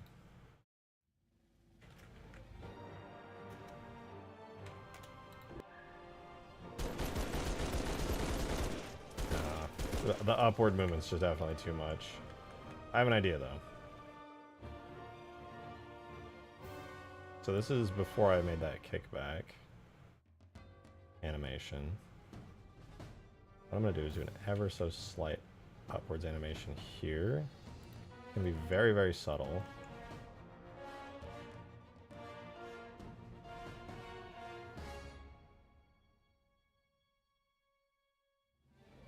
The upward movement's just definitely too much. I have an idea, though. So this is before I made that kickback animation. What I'm going to do is do an ever so slight upwards animation here. It can be very, very subtle.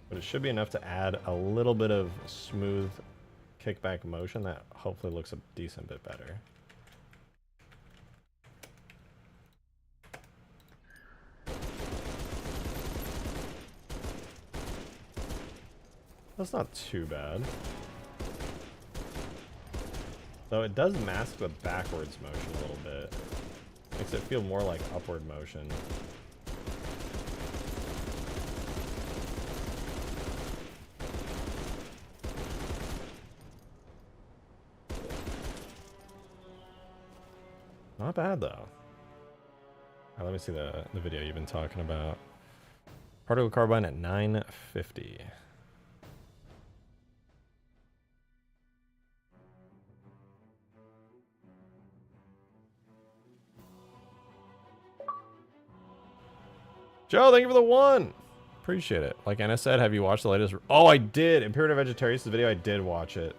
But it should be enough to add a little bit of smooth kickback motion that hopefully looks a decent bit better. That's not too bad. Though it does mask the backwards motion a little bit. Makes it feel more like upward motion. Not bad, though. All right, let me see the video you've been talking about. Particle carbine at 950. Joe, thank you for the one. Appreciate it. Like Anna said, have you watched the latest? Oh, I did. Imperative Vegetarius' video, I did watch it.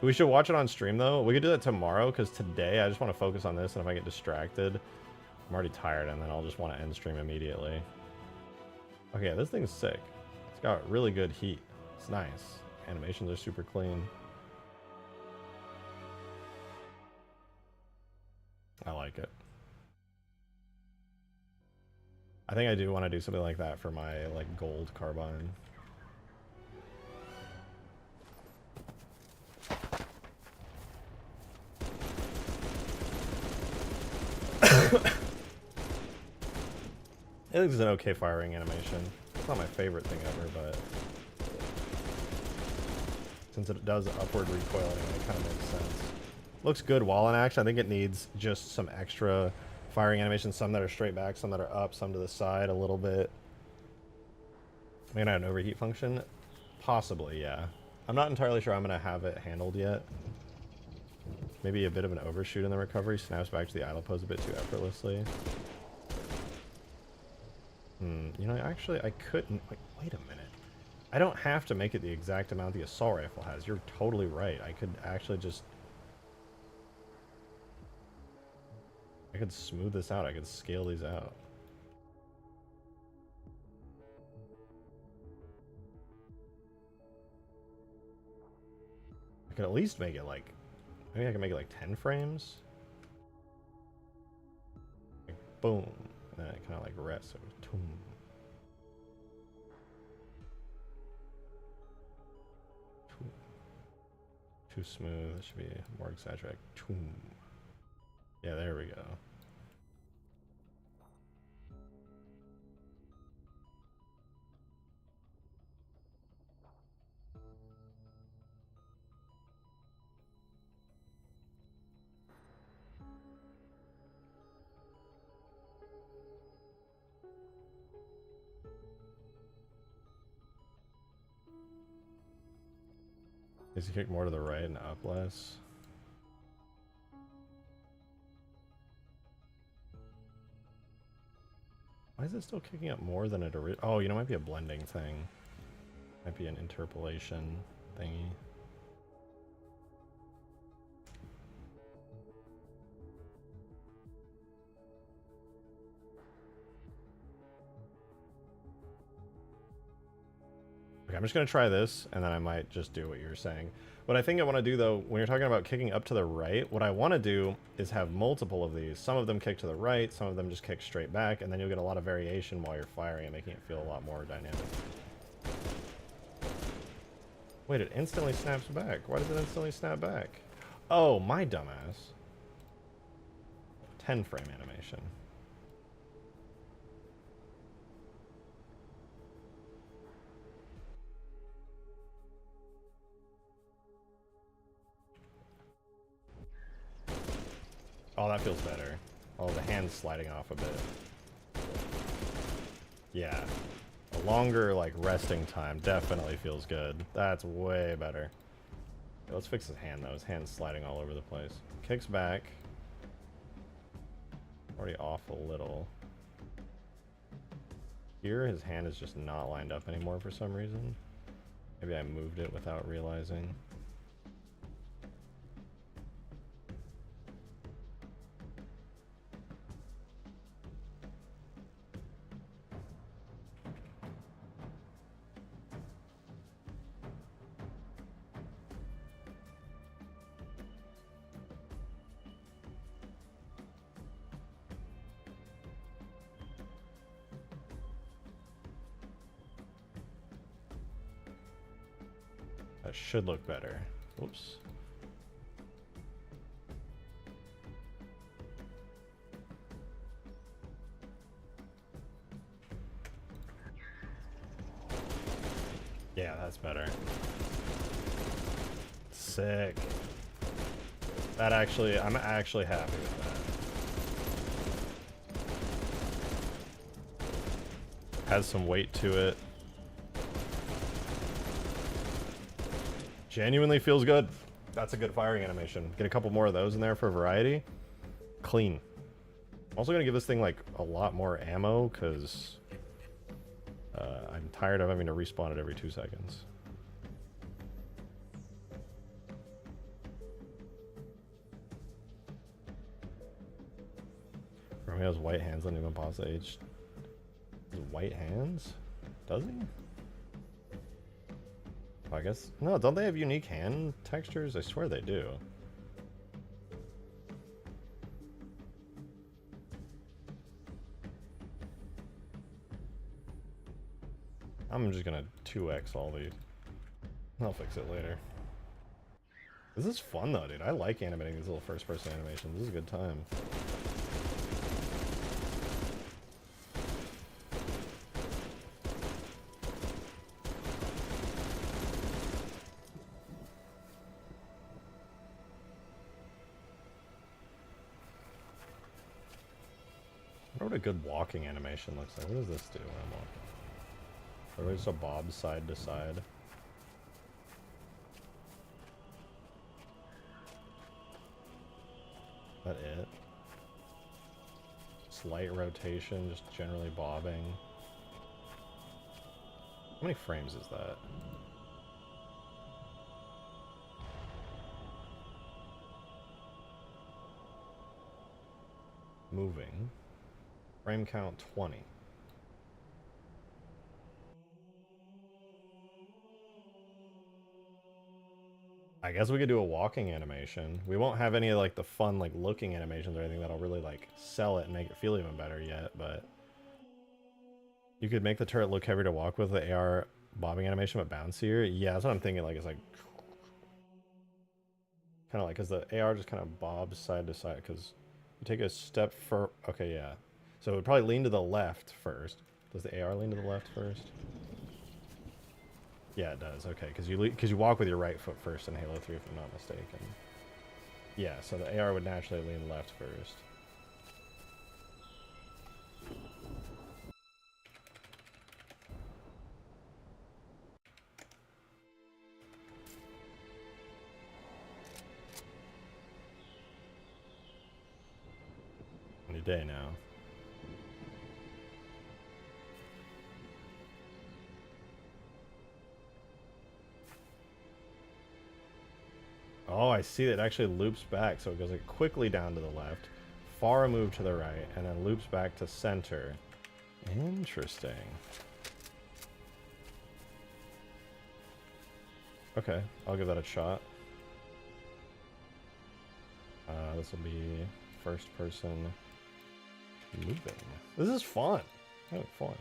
We should watch it on stream, though. We could do that tomorrow, because today I just want to focus on this, and if I get distracted, I'm already tired, and then I'll just want to end stream immediately. Okay, this thing's sick. It's got really good heat. It's nice. Animations are super clean. I like it. I think I do want to do something like that for my like gold carbine. It is an okay firing animation. It's not my favorite thing ever, but since it does upward recoiling, it kind of makes sense. Looks good while in action. I think it needs just some extra firing animations, some that are straight back, some that are up, some to the side a little bit. Maybe not an overheat function? Possibly, yeah. I'm not entirely sure I'm going to have it handled yet. Maybe a bit of an overshoot in the recovery, snaps back to the idle pose a bit too effortlessly. You know, actually, I couldn't... Wait a minute. I don't have to make it the exact amount the assault rifle has. You're totally right. I could actually just... I could smooth this out. I could scale these out. I could at least make it like... Maybe I can make it like 10 frames? Like, boom. And then it kind of like rests. So toom. Too smooth. It should be more exaggerated. Toom. Yeah, there we go. Does he kick more to the right and up less? Why is it still kicking up more than it originally? Oh, you know, it might be a blending thing. Might be an interpolation thingy. Okay, I'm just going to try this, and then I might just do what you're saying. What I think I want to do, though, when you're talking about kicking up to the right, what I want to do is have multiple of these. Some of them kick to the right, some of them just kick straight back, and then you'll get a lot of variation while you're firing and making it feel a lot more dynamic. Wait, it instantly snaps back. Why does it instantly snap back? Oh, my dumbass. 10 frame animation. Oh, that feels better. Oh, the hand's sliding off a bit. Yeah. A longer, like, resting time definitely feels good. That's way better. Okay, let's fix his hand, though. His hand's sliding all over the place. Kicks back. Already off a little. Here, his hand is just not lined up anymore for some reason. Maybe I moved it without realizing. That should look better. Oops. Yeah, that's better. Sick. That actually, I'm actually happy with that. Has some weight to it. Genuinely feels good. That's a good firing animation. Get a couple more of those in there for variety. Clean. I'm also going to give this thing like a lot more ammo because I'm tired of having to respawn it every 2 seconds. Romeo's white hands don't even pause the age. His white hands? Does he? I guess... No, don't they have unique hand textures? I swear they do. I'm just gonna 2x all these. I'll fix it later. This is fun though, dude. I like animating these little first-person animations. This is a good time. What a good walking animation looks like. What does this do when I'm walking? Literally just a bob side to side. Is that it? Slight rotation, just generally bobbing. How many frames is that? Moving. Frame count 20. I guess we could do a walking animation. We won't have any like the fun like looking animations or anything that'll really like sell it and make it feel even better yet, but you could make the turret look heavier to walk with the AR bobbing animation but bouncier. Yeah, that's what I'm thinking. Like it's like kind of like because the AR just kind of bobs side to side because you take a step for okay, yeah. So it would probably lean to the left first. Does the AR lean to the left first? Yeah, it does. Okay, because you walk with your right foot first in Halo 3, if I'm not mistaken. Yeah, so the AR would naturally lean left first. Any day now. Oh, I see. It actually loops back, so it goes like quickly down to the left, far a move to the right, and then loops back to center. Interesting. Okay, I'll give that a shot. This will be first person moving. This is fun. Oh, fun.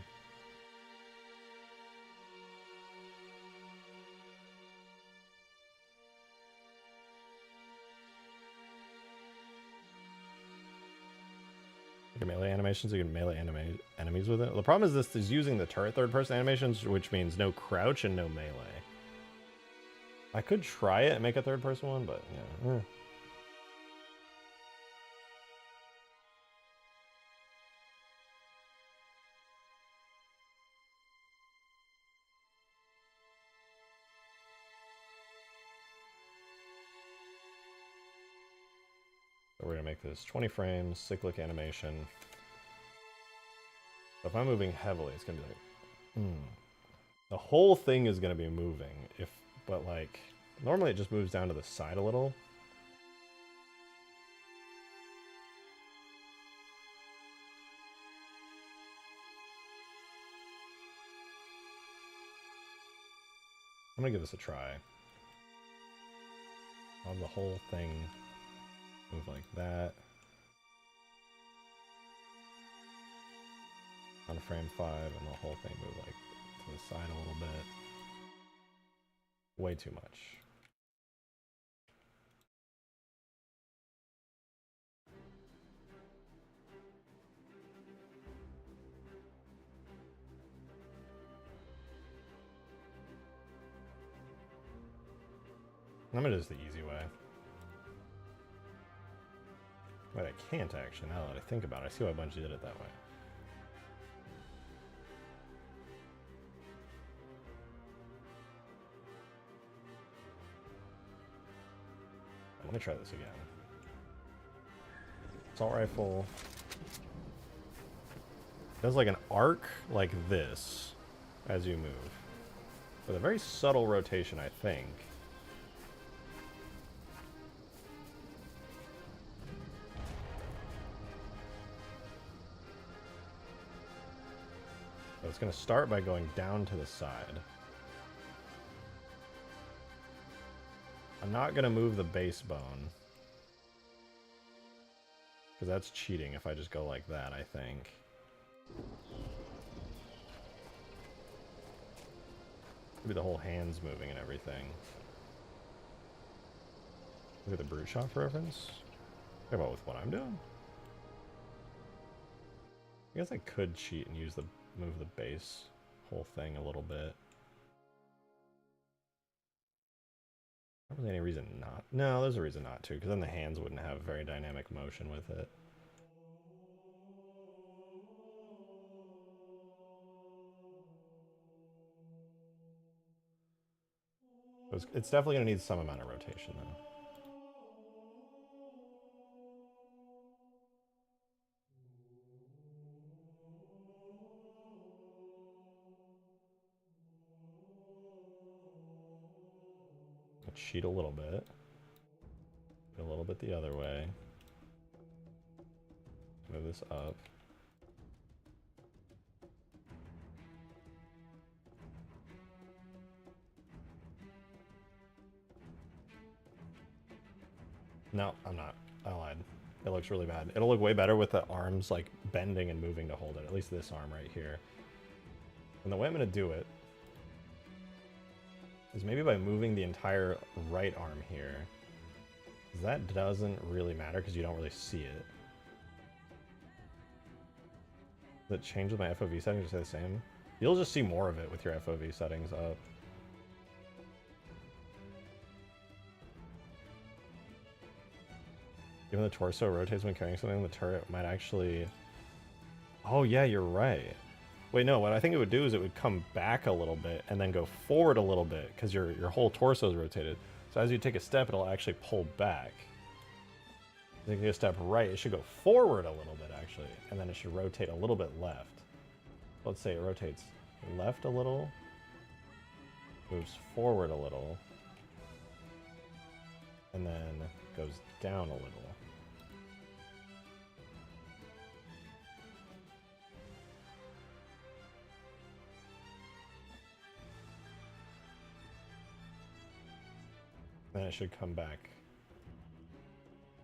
Melee animations, you can melee enemies with it. The problem is this is using the turret third person animations, which means no crouch and no melee. I could try it and make a third person one, but yeah. So we're gonna make this 20 frames, cyclic animation. So if I'm moving heavily, it's gonna be like, the whole thing is gonna be moving. But like, normally it just moves down to the side a little. I'm gonna give this a try. I'll have the whole thing move like that. On frame 5, and the whole thing move like to the side a little bit. Way too much. I'm gonna do this the easy way. Wait, I can't actually, now that I think about it. I see why Bungie did it that way. Let me try this again. Assault rifle. Does like an arc like this as you move. With a very subtle rotation, I think. So it's going to start by going down to the side. I'm not going to move the base bone. Because that's cheating if I just go like that, I think. Maybe the whole hand's moving and everything. Look at the brute shot for reference. How about with what I'm doing? I guess I could cheat and move the base whole thing a little bit. Not really any reason not. No, there's a reason not to, because then the hands wouldn't have very dynamic motion with it. It's definitely going to need some amount of rotation, though. Cheat a little bit. A little bit the other way. Move this up. No, I'm not. I lied. It looks really bad. It'll look way better with the arms like bending and moving to hold it. At least this arm right here. And the way I'm going to do it is maybe by moving the entire right arm here. That doesn't really matter because you don't really see it. Does it change with my FOV settings or stay the same? You'll just see more of it with your FOV settings up. Even the torso rotates when carrying something, the turret might actually... Oh yeah, you're right. Wait, no, what I think it would do is it would come back a little bit and then go forward a little bit because your whole torso is rotated. So as you take a step, it'll actually pull back. If you take a step right, it should go forward a little bit actually, and then it should rotate a little bit left. Let's say it rotates left a little, moves forward a little, and then goes down a little. Then it should come back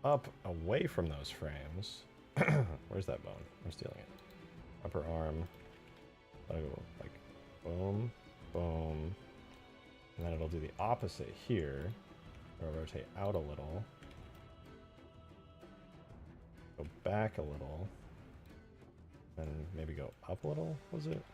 up away from those frames. Where's that bone? I'm stealing it. Upper arm. Let it go like boom, boom. And then it'll do the opposite here. It'll rotate out a little. Go back a little. And maybe go up a little, was it?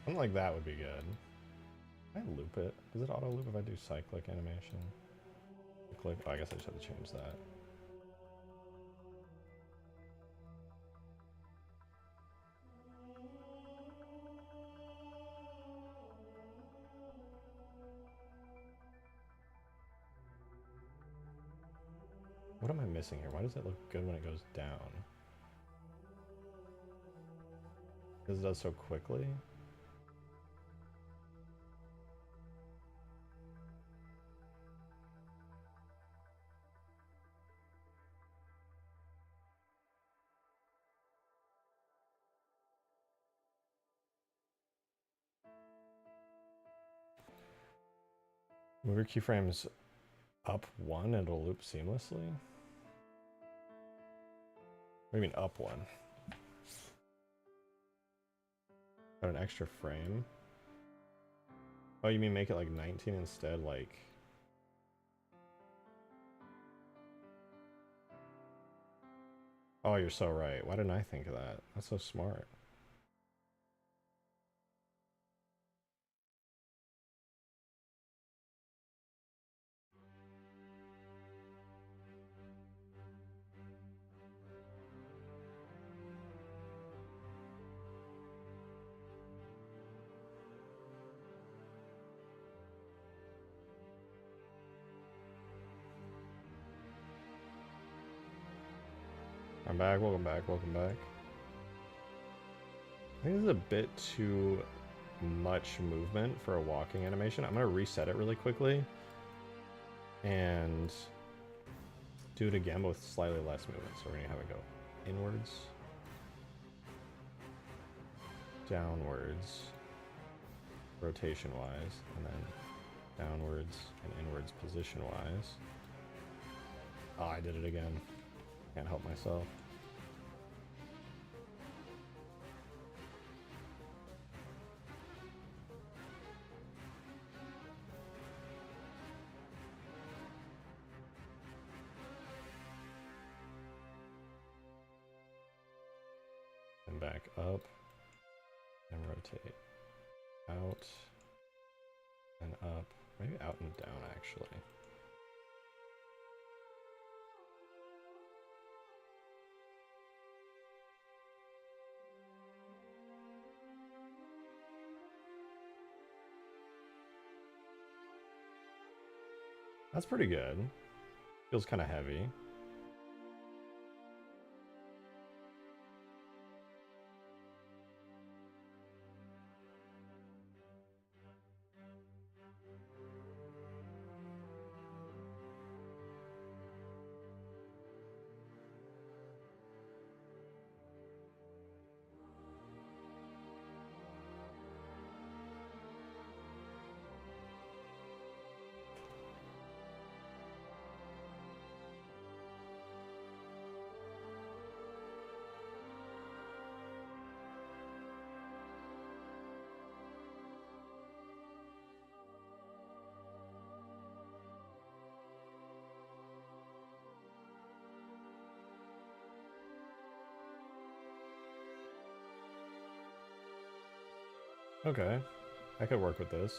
Something like that would be good. Can I loop it? Does it auto loop if I do cyclic animation? Click. Oh, I guess I just have to change that. What am I missing here? Why does it look good when it goes down? Because it does so quickly? Move your keyframes up one and it'll loop seamlessly? What do you mean up one? Got an extra frame? Oh, you mean make it like 19 instead, like... Oh, you're so right. Why didn't I think of that? That's so smart. I'm back, welcome back, welcome back. I think this is a bit too much movement for a walking animation. I'm gonna reset it really quickly and do it again but with slightly less movement. So we're gonna have it go inwards, downwards, rotation wise, and then downwards and inwards position wise. Oh, I did it again. Can't help myself. And back up. And rotate. Out. And up. Maybe out and down, actually. That's pretty good. Feels kind of heavy. Okay, I could work with this.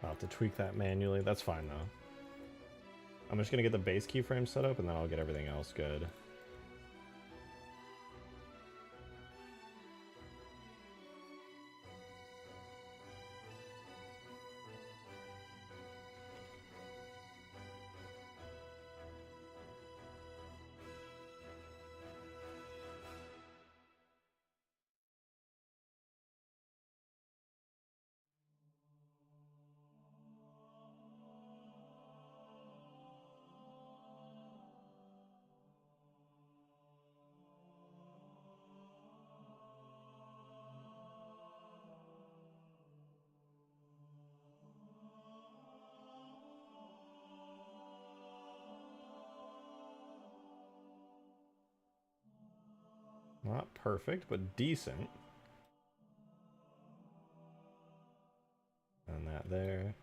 I'll have to tweak that manually. That's fine, though. I'm just going to get the base keyframe set up, and then I'll get everything else good. Not perfect, but decent. And that there.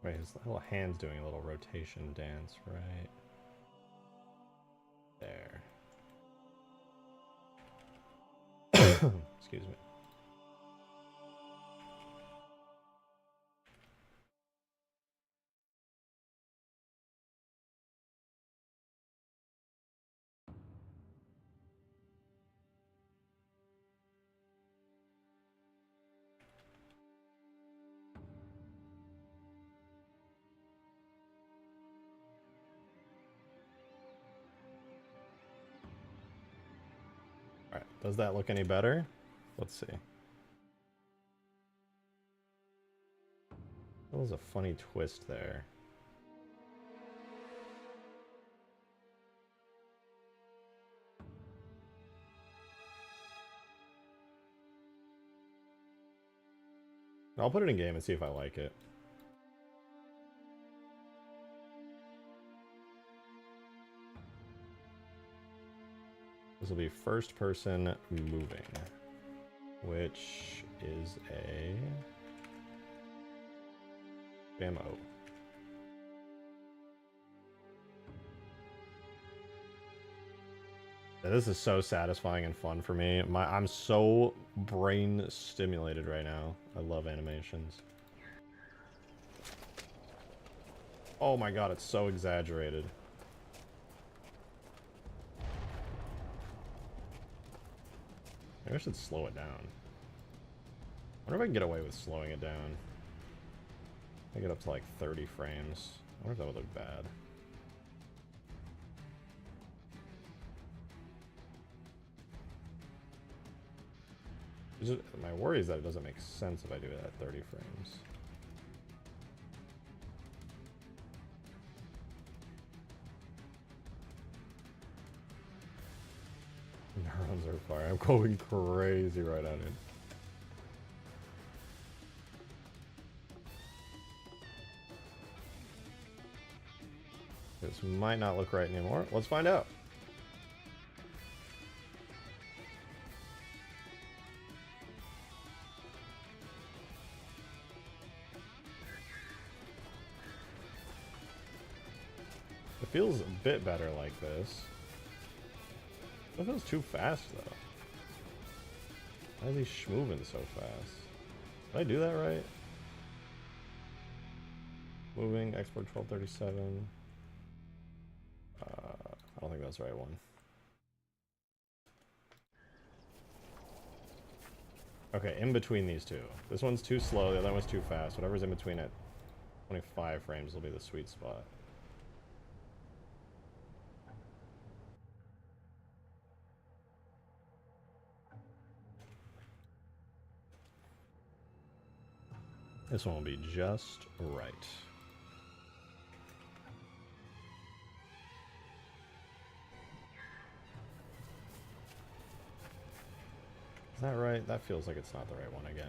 Wait, his little hand's doing a little rotation dance, right? There. Excuse me. Alright, does that look any better? Let's see. That was a funny twist there. I'll put it in game and see if I like it. This will be first person moving, which is a ammo. This is so satisfying and fun for me. I'm so brain stimulated right now. I love animations. Oh my god, it's so exaggerated. Maybe I should slow it down. I wonder if I can get away with slowing it down. I get up to like 30 frames. I wonder if that would look bad. My worry is that it doesn't make sense if I do it at 30 frames. Neurons are fire. I'm going crazy right at it. This might not look right anymore. Let's find out. It feels a bit better like this. It feels too fast though. Why is he schmoving so fast? Did I do that right? Moving, export 1237. I don't think that's the right one. Okay, in between these two. This one's too slow, the other one's too fast. Whatever's in between at 25 frames will be the sweet spot. This one will be just right. Is that right? That feels like it's not the right one again.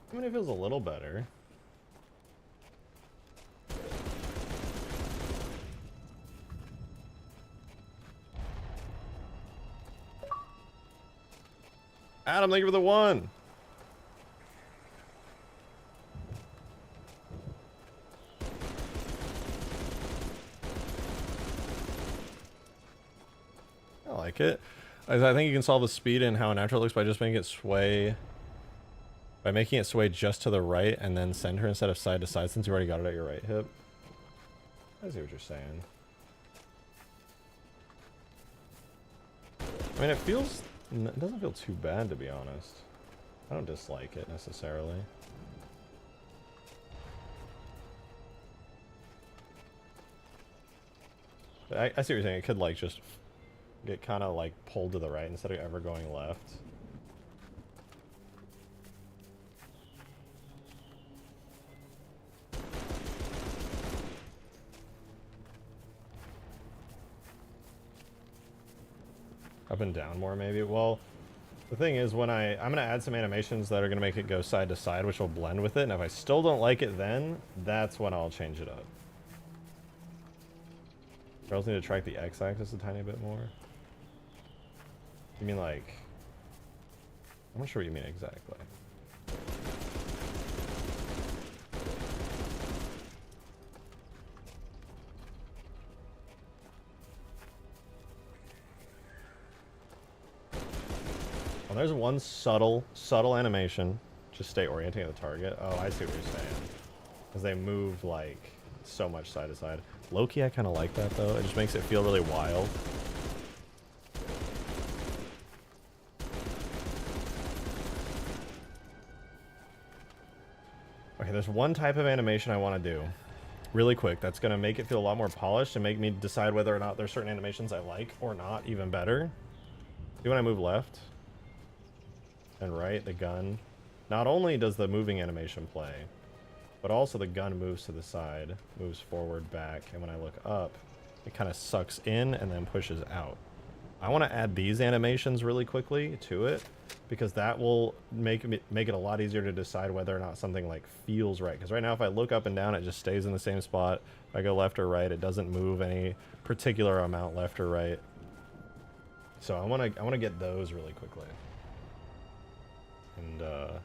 I mean, it feels a little better. Adam, thank you for the one. I like it. I think you can solve the speed and how natural it looks by just making it sway. By making it sway just to the right and then send her instead of side to side since you already got it at your right hip. I see what you're saying. I mean, it doesn't feel too bad, to be honest. I don't dislike it necessarily. But I see what you're saying. It could like just get kind of like pulled to the right instead of ever going left. Up and down more, maybe. Well, the thing is, when I'm going to add some animations that are going to make it go side to side, which will blend with it, and if I still don't like it then, that's when I'll change it up. I also need to track the x-axis a tiny bit more. You mean like... I'm not sure what you mean exactly. Well, there's one subtle animation. Just stay orienting at the target. Oh, I see what you're saying. Because they move like so much side to side. Low-key, I kind of like that though. It just makes it feel really wild. Okay, there's one type of animation I want to do really quick that's going to make it feel a lot more polished and make me decide whether or not there's certain animations I like or not even better. See when I move left and right, the gun, not only does the moving animation play, but also the gun moves to the side, moves forward, back, and when I look up, it kind of sucks in and then pushes out. I want to add these animations really quickly to it, because that will make it a lot easier to decide whether or not something like feels right. Because right now, if I look up and down, it just stays in the same spot. If I go left or right, it doesn't move any particular amount left or right. So I want to get those really quickly. And to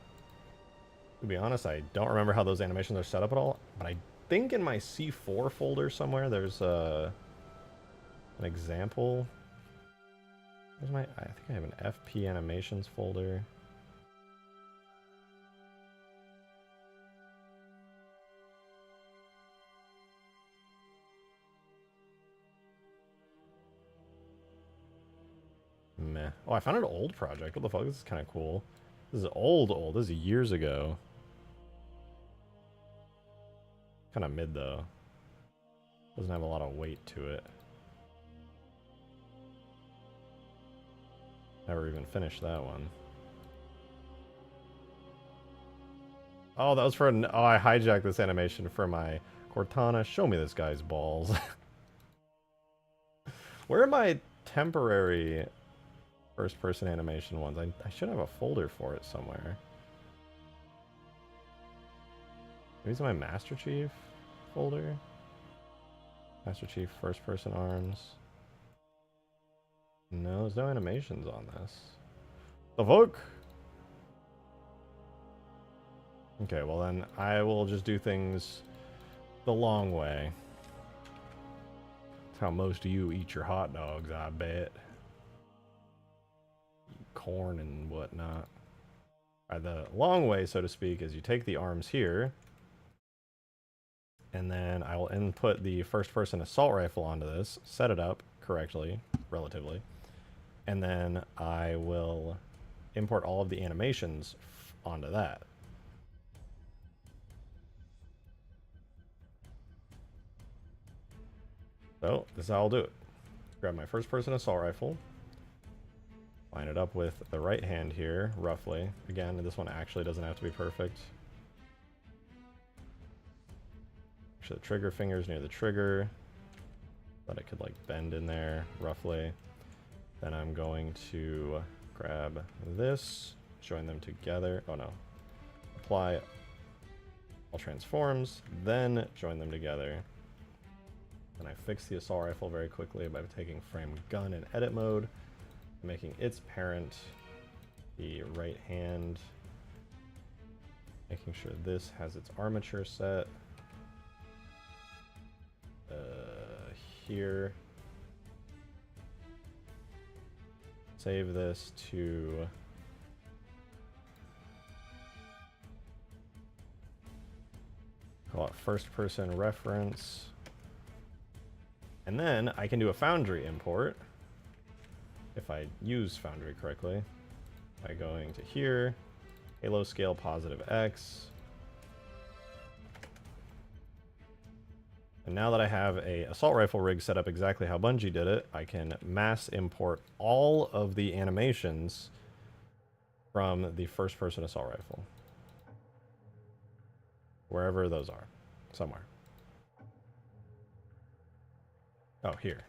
be honest, I don't remember how those animations are set up at all. But I think in my C4 folder somewhere there's an example. Where's my? I think I have an FP animations folder. Meh. Oh, I found an old project. What the fuck? This is kind of cool. This is old. This is years ago. Kind of mid though. Doesn't have a lot of weight to it. Never even finished that one. Oh, that was for an... Oh, I hijacked this animation for my Cortana. Show me this guy's balls. Where are my temporary first-person animation ones? I should have a folder for it somewhere. Maybe it's my Master Chief folder? Master Chief first-person arms. No, there's no animations on this. The fuck? Okay, well then I will just do things the long way. That's how most of you eat your hot dogs, I bet. Eat corn and whatnot. The long way, so to speak, is you take the arms here, and then I will input the first-person assault rifle onto this, set it up correctly, relatively. And then I will import all of the animations onto that. So this is how I'll do it. Grab my first-person assault rifle, line it up with the right hand here, roughly. Again, this one actually doesn't have to be perfect. Actually, the trigger finger's near the trigger. Thought it could like bend in there, roughly. Then I'm going to grab this, join them together. Oh no. Apply all transforms, then join them together. And I fix the assault rifle very quickly by taking frame gun in edit mode, making its parent the right hand, making sure this has its armature set. Here. Save this to call it first person reference. And then I can do a Foundry import if I use Foundry correctly by going to here, Halo scale positive X. And now that I have a assault rifle rig set up exactly how Bungie did it, I can mass import all of the animations from the first-person assault rifle. Wherever those are. Somewhere. Oh, here.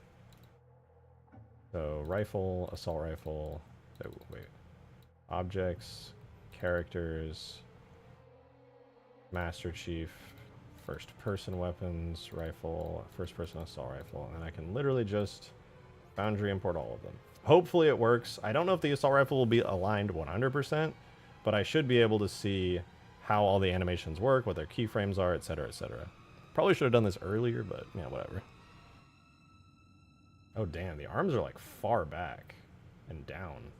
So, rifle, assault rifle... Oh, wait. Objects, characters, Master Chief... first-person weapons, rifle, first-person assault rifle, and I can literally just Foundry import all of them. Hopefully it works. I don't know if the assault rifle will be aligned 100%, but I should be able to see how all the animations work, what their keyframes are, etc., etc. Probably should have done this earlier, but yeah, whatever. Oh damn, the arms are like far back and down.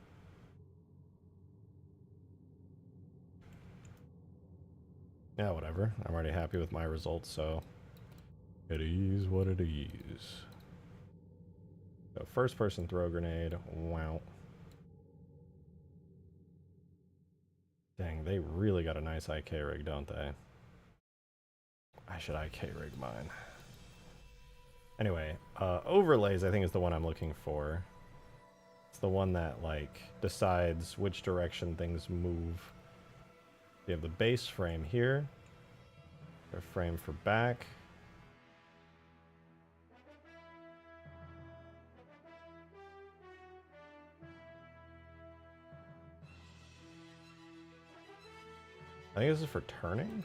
Yeah, whatever. I'm already happy with my results, so it is what it is. So first person throw grenade. Wow. Dang, they really got a nice IK rig, don't they? I should IK rig mine. Anyway, overlays I think is the one I'm looking for. It's the one that like decides which direction things move. You have the base frame here. A frame for back. I think this is for turning.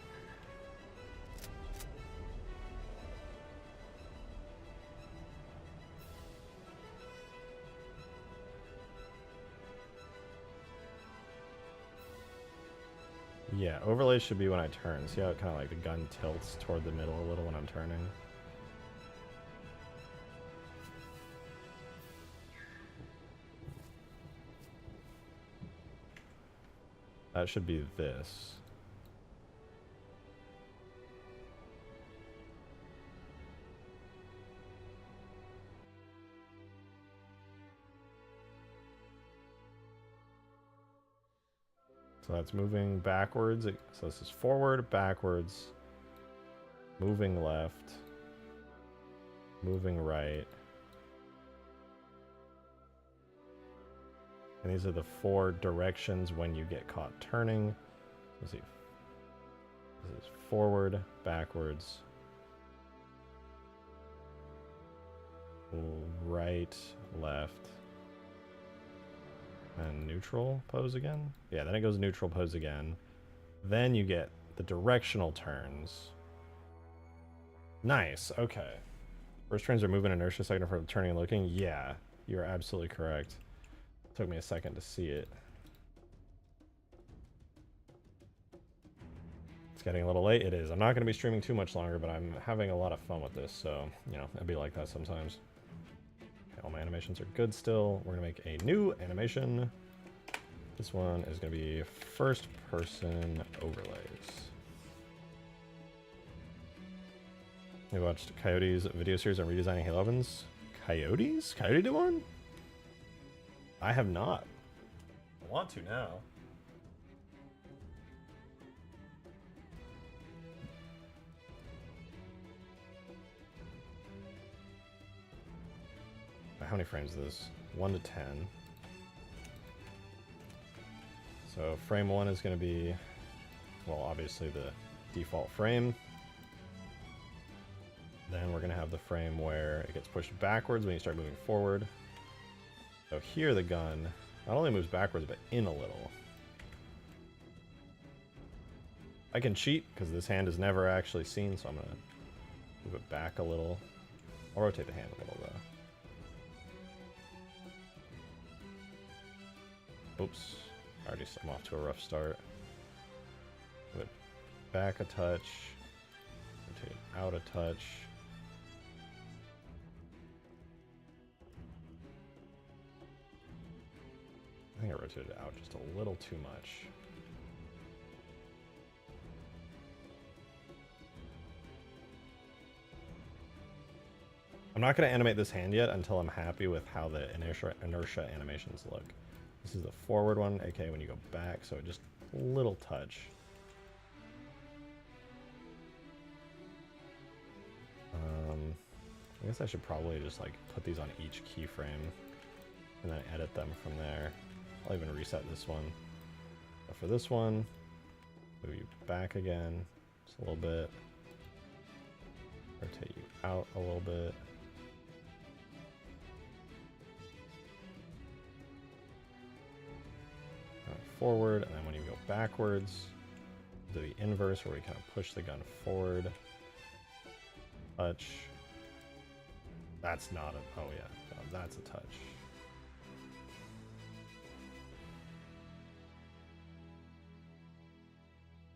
Yeah, overlays should be when I turn. See how it kind of like the gun tilts toward the middle a little when I'm turning? That should be this. So that's moving backwards. So this is forward, backwards, moving left, moving right. And these are the 4 directions when you get caught turning. Let's see. This is forward, backwards, right, left, and neutral pose again. Yeah, then it goes neutral pose again. Then you get the directional turns. Nice, okay. First turns are moving inertia, second for turning and looking. Yeah, you're absolutely correct. Took me a second to see it. It's getting a little late. It is. I'm not going to be streaming too much longer, but I'm having a lot of fun with this, so, you know, it'd be like that sometimes. Okay, all my animations are good still. We're going to make a new animation. This one is going to be first-person overlays. We watched Coyote's video series on redesigning Halo weapons. Coyotes? Coyote did one? I have not. I want to now. How many frames is this? 1 to 10. So frame 1 is going to be, well, obviously the default frame. Then we're going to have the frame where it gets pushed backwards when you start moving forward. So here the gun not only moves backwards, but in a little. I can cheat because this hand is never actually seen, so I'm going to move it back a little. I'll rotate the hand a little though. Oops. I'm off to a rough start. Move it back a touch. Rotate it out a touch. I think I rotated it out just a little too much. I'm not going to animate this hand yet until I'm happy with how the inertia animations look. This is the forward one, aka when you go back, so just a little touch. I guess I should probably just like put these on each keyframe and then edit them from there. I'll even reset this one. But for this one, move you back again, just a little bit. Rotate you out a little bit. Forward, and then when you go backwards, do the inverse where we kind of push the gun forward. Touch. That's not a, oh yeah, no, that's a touch.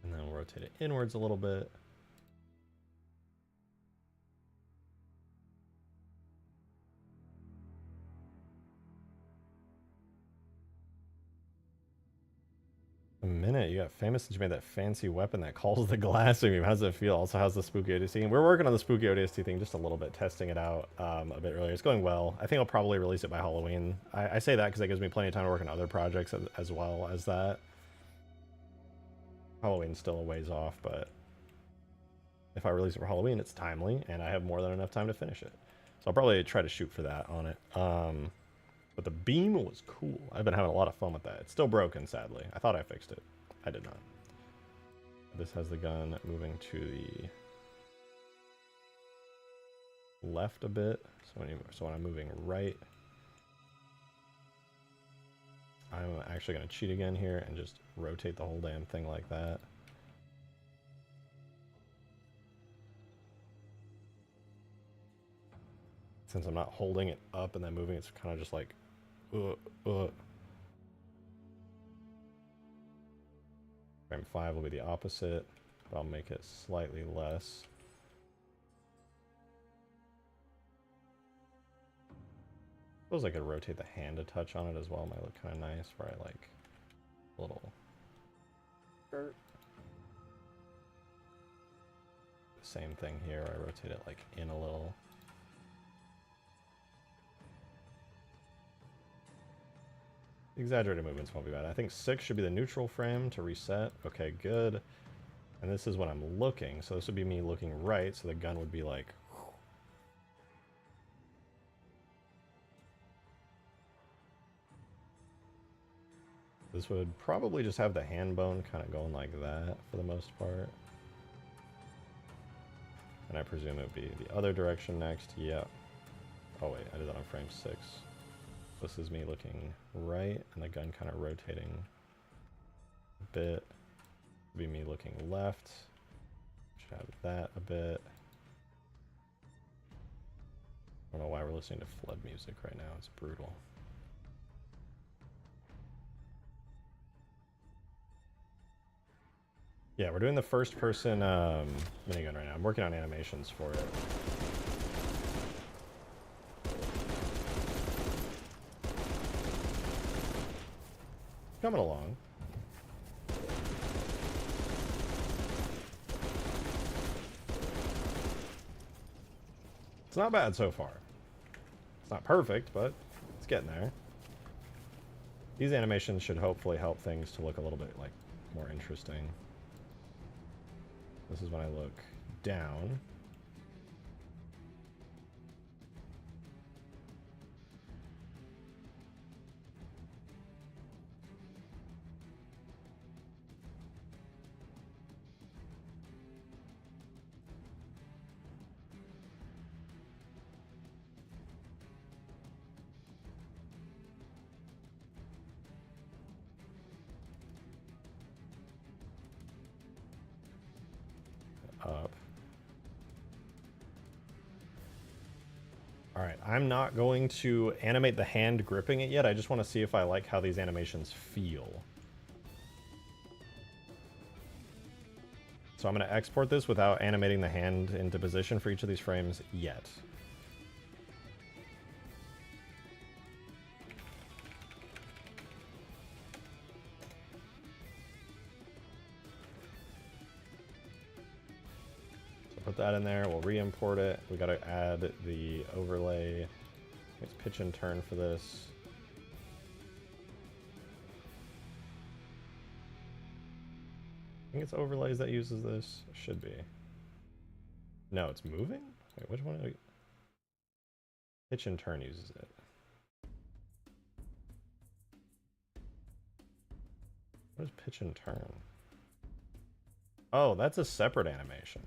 And then we'll rotate it inwards a little bit. A minute, you got famous since you made that fancy weapon that calls the glass beam. How's it feel? Also, how's the spooky ODST? And we're working on the spooky ODST thing just a little bit, testing it out a bit earlier. It's going well. I think I'll probably release it by Halloween. I say that because that gives me plenty of time to work on other projects as well as that. Halloween's still a ways off, but If I release it for Halloween, it's timely, and I have more than enough time to finish it. So I'll probably try to shoot for that on it. But the beam was cool. I've been having a lot of fun with that. It's still broken, sadly. I thought I fixed it. I did not. This has the gun moving to the left a bit. So when I'm moving right, I'm actually going to cheat again here and just rotate the whole damn thing like that. Since I'm not holding it up and then moving, it's kind of just like, Frame 5 will be the opposite, but I'll make it slightly less. Suppose I could rotate the hand a touch on it as well. Might look kind of nice, where I like a little. Same thing here. I rotate it like in a little. Exaggerated movements won't be bad. I think 6 should be the neutral frame to reset. Okay, good. And this is when I'm looking. So this would be me looking right, so the gun would be like... This would probably just have the hand bone kind of going like that for the most part. And I presume it would be the other direction next. Yep. Oh wait, I did that on frame 6. This is me looking right, and the gun kind of rotating a bit. Be me looking left. Should have that a bit. I don't know why we're listening to flood music right now. It's brutal. Yeah, we're doing the first person minigun right now. I'm working on animations for it. Coming along. It's not bad so far. It's not perfect, but it's getting there. These animations should hopefully help things to look a little bit like more interesting. This is when I look down. Up. Alright, I'm not going to animate the hand gripping it yet. I just want to see if I like how these animations feel. So I'm going to export this without animating the hand into position for each of these frames yet. Put that in there, we'll re-import it. We gotta add the overlay. It's pitch and turn for this. I think it's overlays that uses this. Should be. No, it's moving? Wait, which one? Pitch and turn uses it. What is pitch and turn? Oh, that's a separate animation.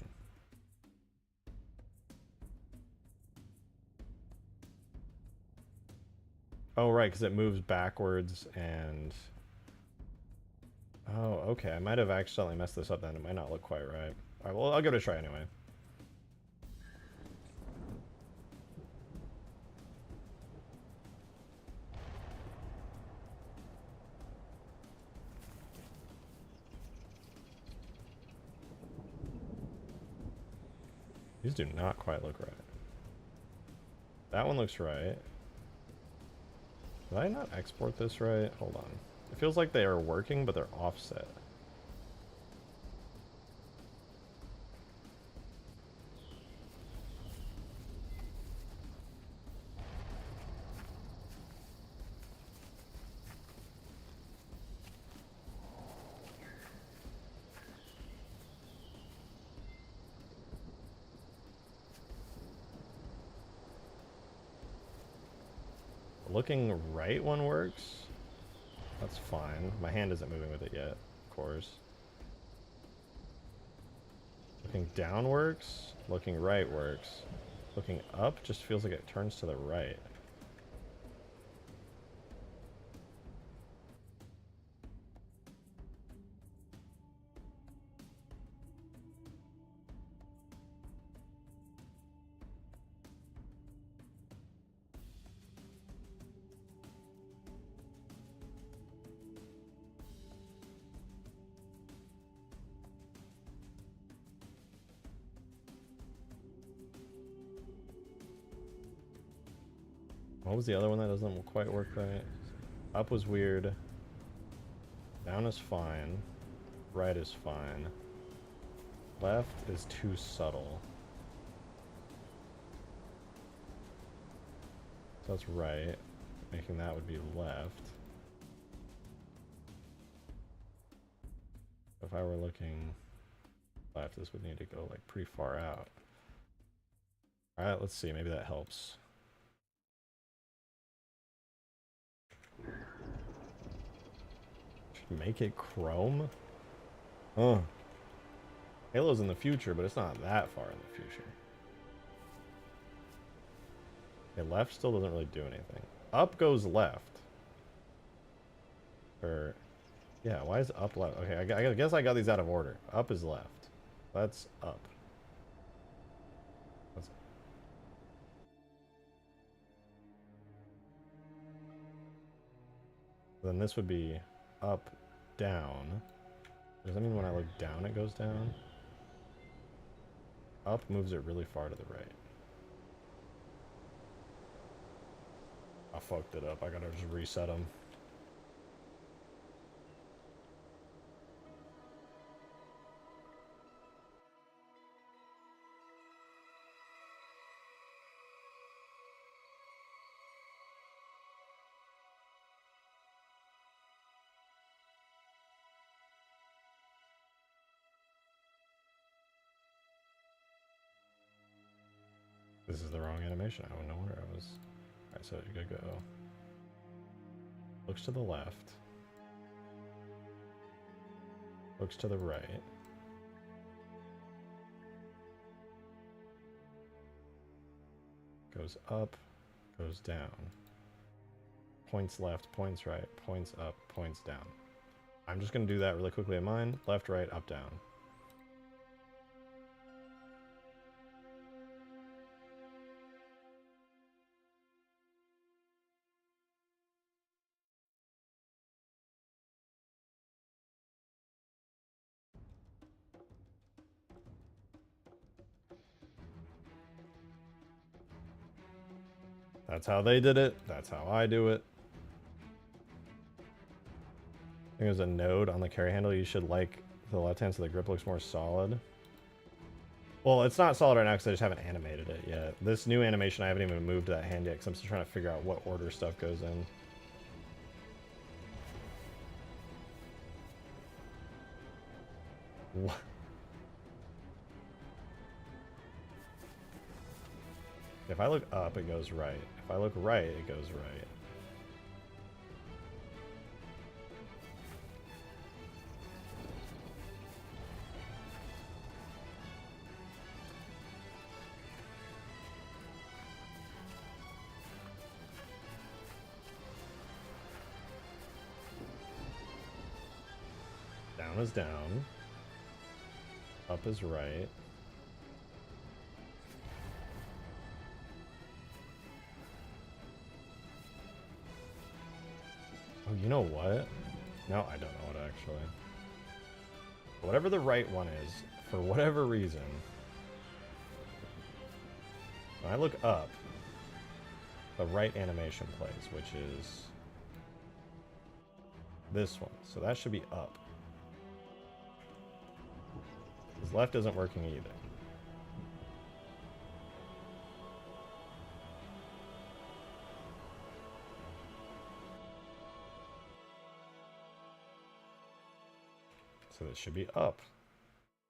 Oh, right, because it moves backwards and... Oh, okay. I might have accidentally messed this up then. It might not look quite right. Alright, well, I'll give it a try anyway. These do not quite look right. That one looks right. Did I not export this right? Hold on. It feels like they are working, but they're offset. Looking right one works. That's fine. My hand isn't moving with it yet, of course. Looking down works. Looking right works. Looking up just feels like it turns to the right. What was the other one that doesn't quite work right? Up was weird. Down is fine. Right is fine. Left is too subtle. So that's right. Making that would be left. If I were looking left, this would need to go like pretty far out. Alright, let's see. Maybe that helps. Should make it chrome? Oh. Halo's in the future, but it's not that far in the future. Okay, left still doesn't really do anything. Up goes left. Or, yeah, why is up left? Okay, I guess I got these out of order. Up is left. That's up. That's... Then this would be up, down. Does that mean when I look down it goes down? Up moves it really far to the right. I fucked it up. I gotta just reset them. This is the wrong animation. I don't know where I was. Alright, so you gotta go. Looks to the left. Looks to the right. Goes up, goes down. Points left, points right, points up, points down. I'm just gonna do that really quickly in mine. Left, right, up, down. That's how they did it. That's how I do it. I think there's a node on the carry handle. You should like the left hand so the grip looks more solid. Well, it's not solid right now because I just haven't animated it yet. This new animation, I haven't even moved that hand yet because I'm still trying to figure out what order stuff goes in. What? If I look up, it goes right. If I look right, it goes right. Down is down. Up is right. Oh, you know what? No, I don't know it actually. Whatever the right one is, for whatever reason, when I look up, the right animation plays, which is this one. So that should be up. Because left isn't working either. So this should be up.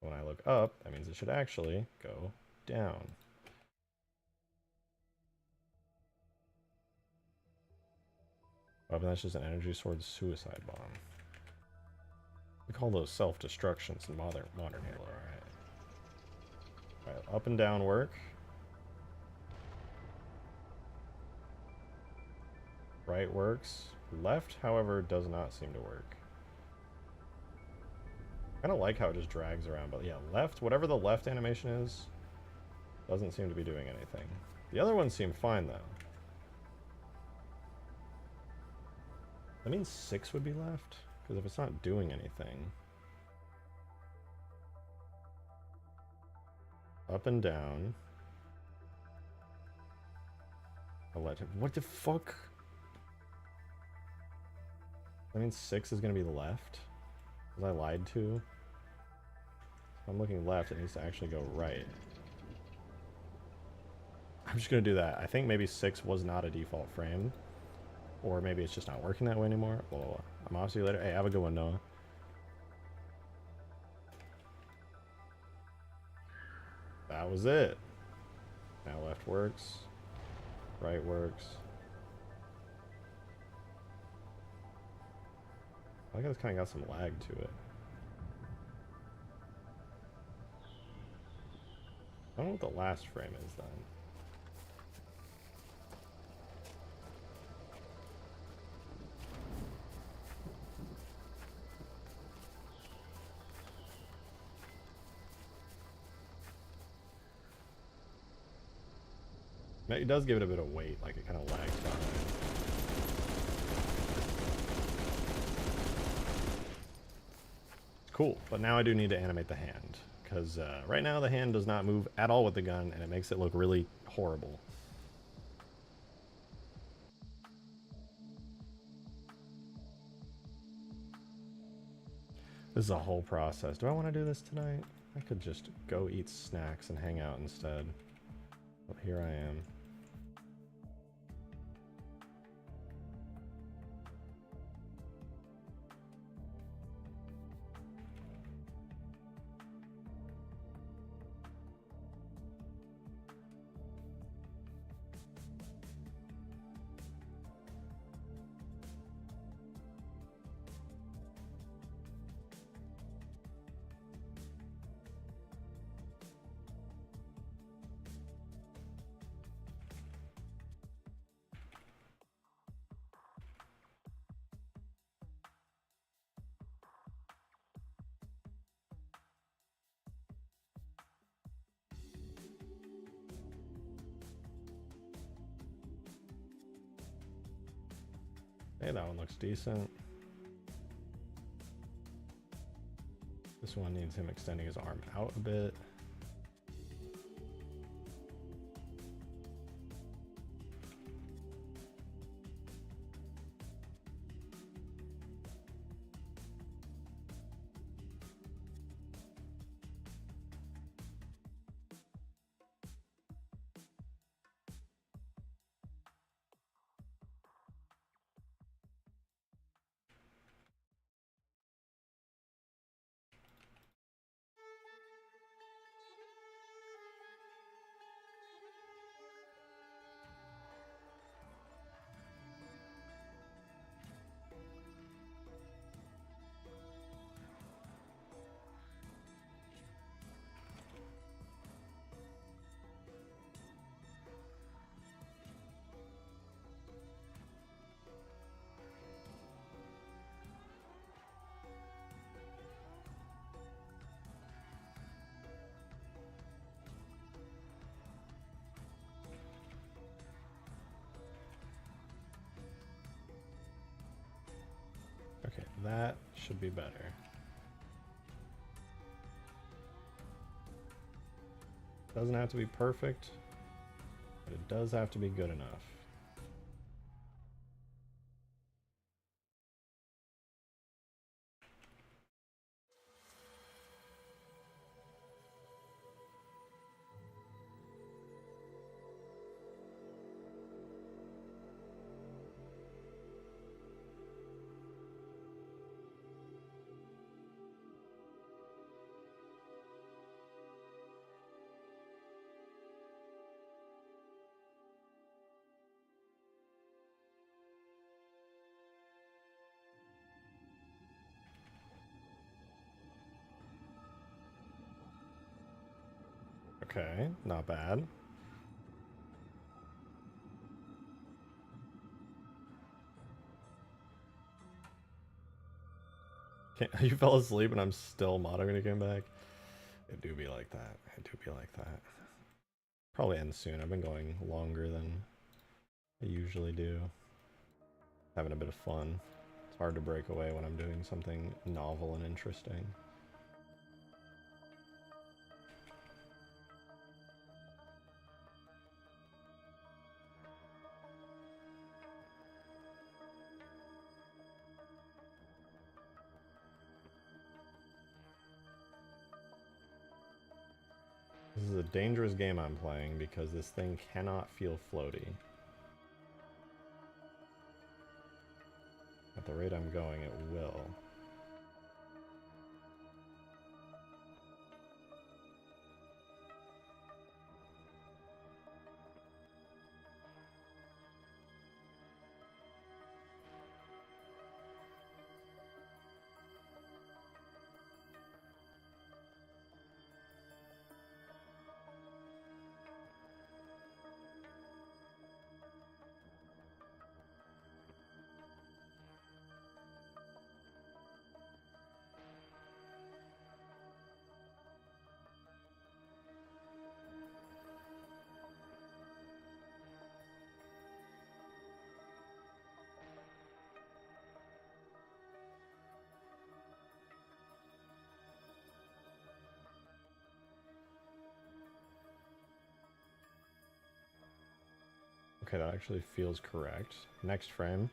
When I look up, that means it should actually go down. Oh, but that's just an energy sword suicide bomb. We call those self-destructions in modern Halo, alright. Alright, up and down work. Right works. Left, however, does not seem to work. I kind of like how it just drags around, but yeah, left, whatever the left animation is, doesn't seem to be doing anything. The other ones seem fine, though. That means 6 would be left? Because if it's not doing anything... Up and down. I'll let him... What the fuck? That means 6 is going to be left? Because I lied to? If I'm looking left, it needs to actually go right. I'm just going to do that. I think maybe 6 was not a default frame. Or maybe it's just not working that way anymore. Well, I'm off to you later. Hey, have a good one, Noah. That was it. Now left works. Right works. I think it's kind of got some lag to it. I don't know what the last frame is then. It does give it a bit of weight, like it kind of lags behind. Cool, but now I do need to animate the hand, because right now the hand does not move at all with the gun, and it makes it look really horrible. This is a whole process. Do I want to do this tonight? I could just go eat snacks and hang out instead. But here I am. Hey, that one looks decent. This one needs him extending his arm out a bit. Okay, that should be better. Doesn't have to be perfect, but it does have to be good enough. Okay, not bad. You fell asleep and I'm still modding when you came back? It do be like that. It do be like that. Probably end soon. I've been going longer than I usually do. Having a bit of fun. It's hard to break away when I'm doing something novel and interesting. This is a dangerous game I'm playing because this thing cannot feel floaty. At the rate I'm going, it will. Okay, that actually feels correct. Next frame.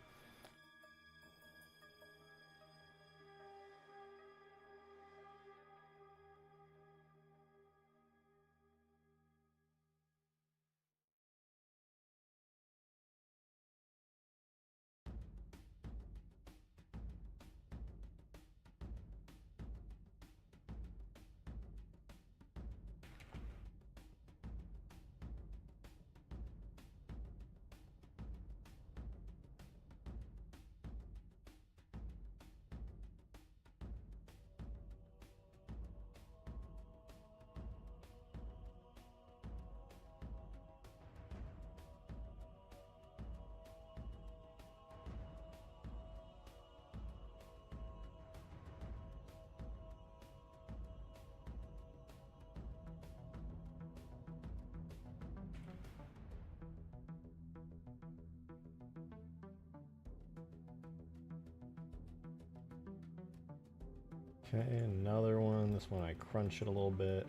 Okay, another one. This one I crunch it a little bit.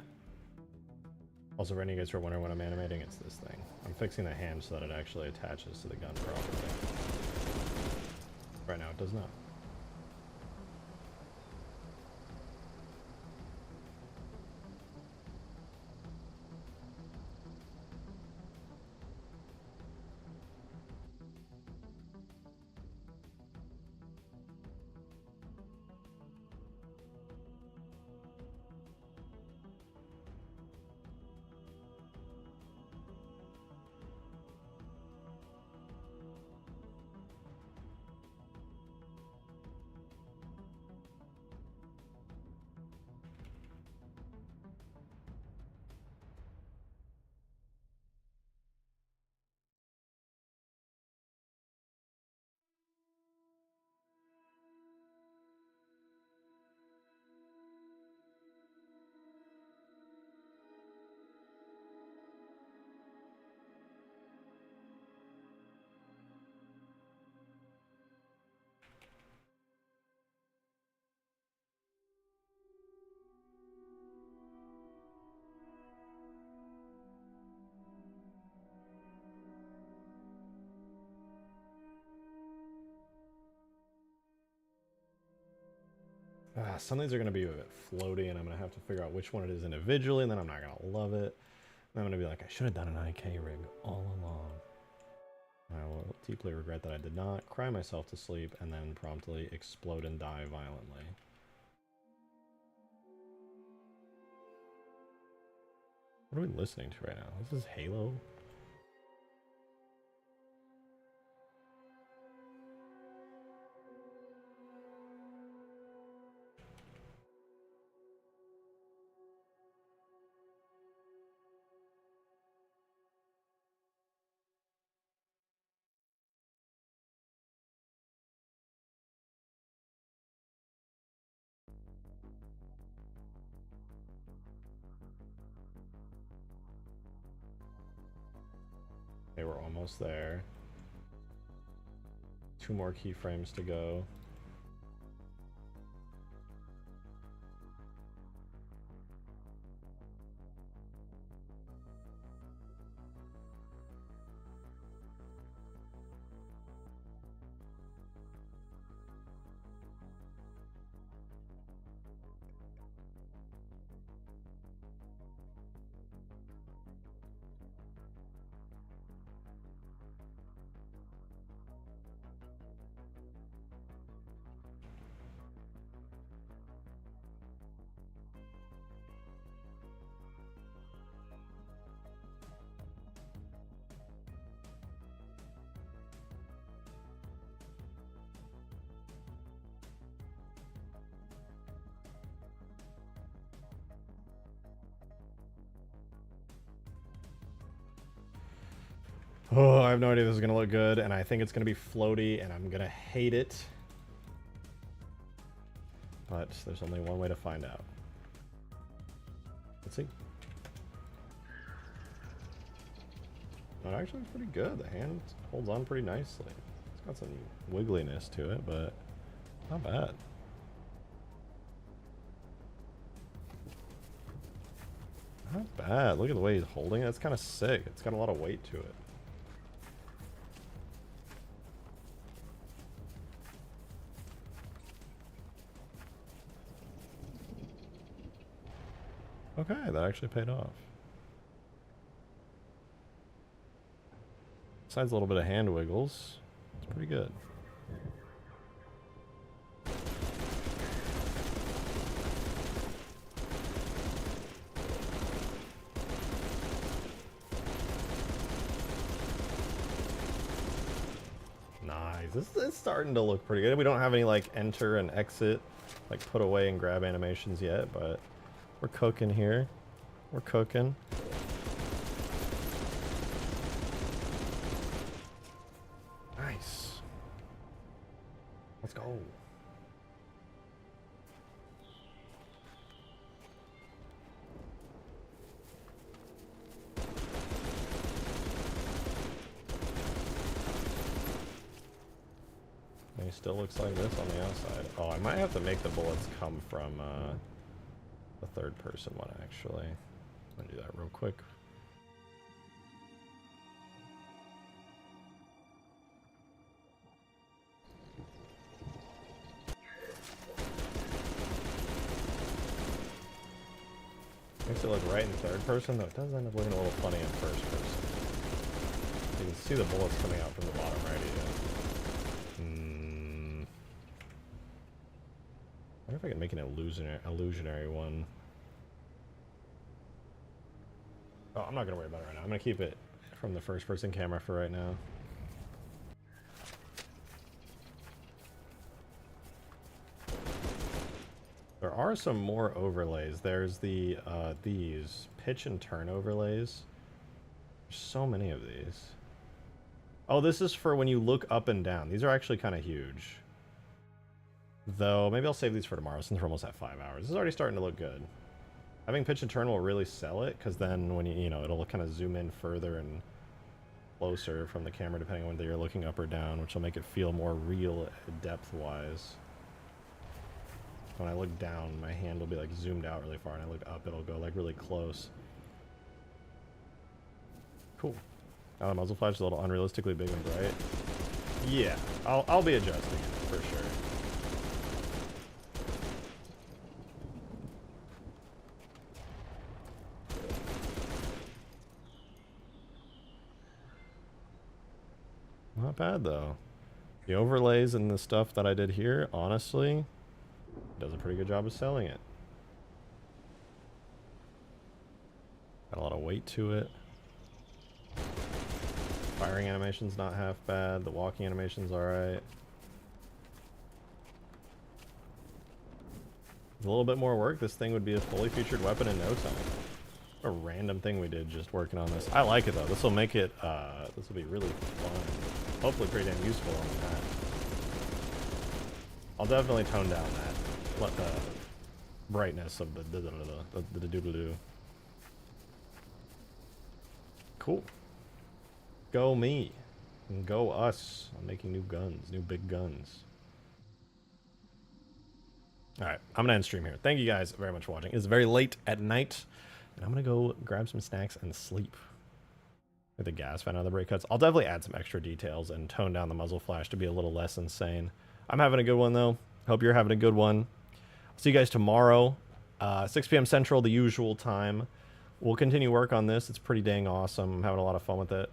Also, for any of you guys who are wondering what I'm animating, it's this thing. I'm fixing the hand so that it actually attaches to the gun properly. Right now it does not. Some of these are going to be a bit floaty, and I'm going to have to figure out which one it is individually, and then I'm not going to love it. And I'm going to be like, I should have done an IK rig all along. I will deeply regret that I did not, cry myself to sleep, and then promptly explode and die violently. What are we listening to right now? This is Halo? almost there. 2 more keyframes to go. Oh, I have no idea this is going to look good, and I think it's going to be floaty, and I'm going to hate it. But there's only one way to find out. Let's see. Oh, it actually looks pretty good. The hand holds on pretty nicely. It's got some wiggliness to it, but not bad. Not bad. Look at the way he's holding it. It's kind of sick. It's got a lot of weight to it. Okay, that actually paid off. Besides a little bit of hand wiggles, it's pretty good. Nice. This is starting to look pretty good. We don't have any like enter and exit, like put away and grab animations yet, but we're cooking here. We're cooking. Nice. Let's go. He still looks like this on the outside. Oh, I might have to make the bullets come from the third person one actually. I'm gonna do that real quick. Makes it look right in third person, though it does end up looking a little funny in first person. You can see the bullets coming out from the bottom right of you. I wonder if I can make an illusionary one. Oh, I'm not gonna worry about it right now. I'm gonna keep it from the first person camera for right now. There are some more overlays. There's the these pitch and turn overlays. There's so many of these. Oh, this is for when you look up and down. These are actually kind of huge. Though, maybe I'll save these for tomorrow since we're almost at 5 hours. This is already starting to look good. Having pitch and turn will really sell it, because then when you know, it'll kind of zoom in further and closer from the camera depending on whether you're looking up or down, which will make it feel more real depth-wise. When I look down, my hand will be like zoomed out really far, and I look up, it'll go like really close. Cool. Now the muzzle flash is a little unrealistically big and bright. Yeah, I'll be adjusting it for sure. Not bad though. The overlays and the stuff that I did here, honestly, does a pretty good job of selling it. Got a lot of weight to it. Firing animation's not half bad. The walking animation's alright. With a little bit more work, this thing would be a fully featured weapon in no time. A random thing we did just working on this. I like it though. This will make it, this will be really fun. Hopefully pretty damn useful on that. I'll definitely tone down that brightness of the doodle-doo. Cool. Go me. And go us. I'm making new guns. New big guns. Alright, I'm going to end stream here. Thank you guys very much for watching. It's very late at night. And I'm going to go grab some snacks and sleep. With the gas fan out of the brake cuts. I'll definitely add some extra details and tone down the muzzle flash to be a little less insane. I'm having a good one, though. Hope you're having a good one. See you guys tomorrow. 6 p.m. Central, the usual time. We'll continue work on this. It's pretty dang awesome. I'm having a lot of fun with it.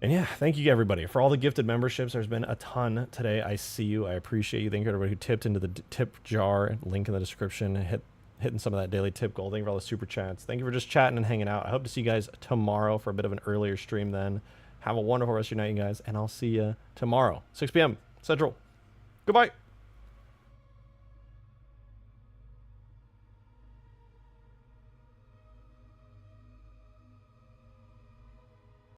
And yeah, thank you everybody for all the gifted memberships. There's been a ton today. I see you. I appreciate you. Thank you everybody who tipped into the tip jar. Link in the description. Hitting some of that daily tip goal. Thank you for all the super chats. Thank you for just chatting and hanging out. I hope to see you guys tomorrow for a bit of an earlier stream then. Have a wonderful rest of your night, you guys. And I'll see you tomorrow, 6 p.m. Central. Goodbye.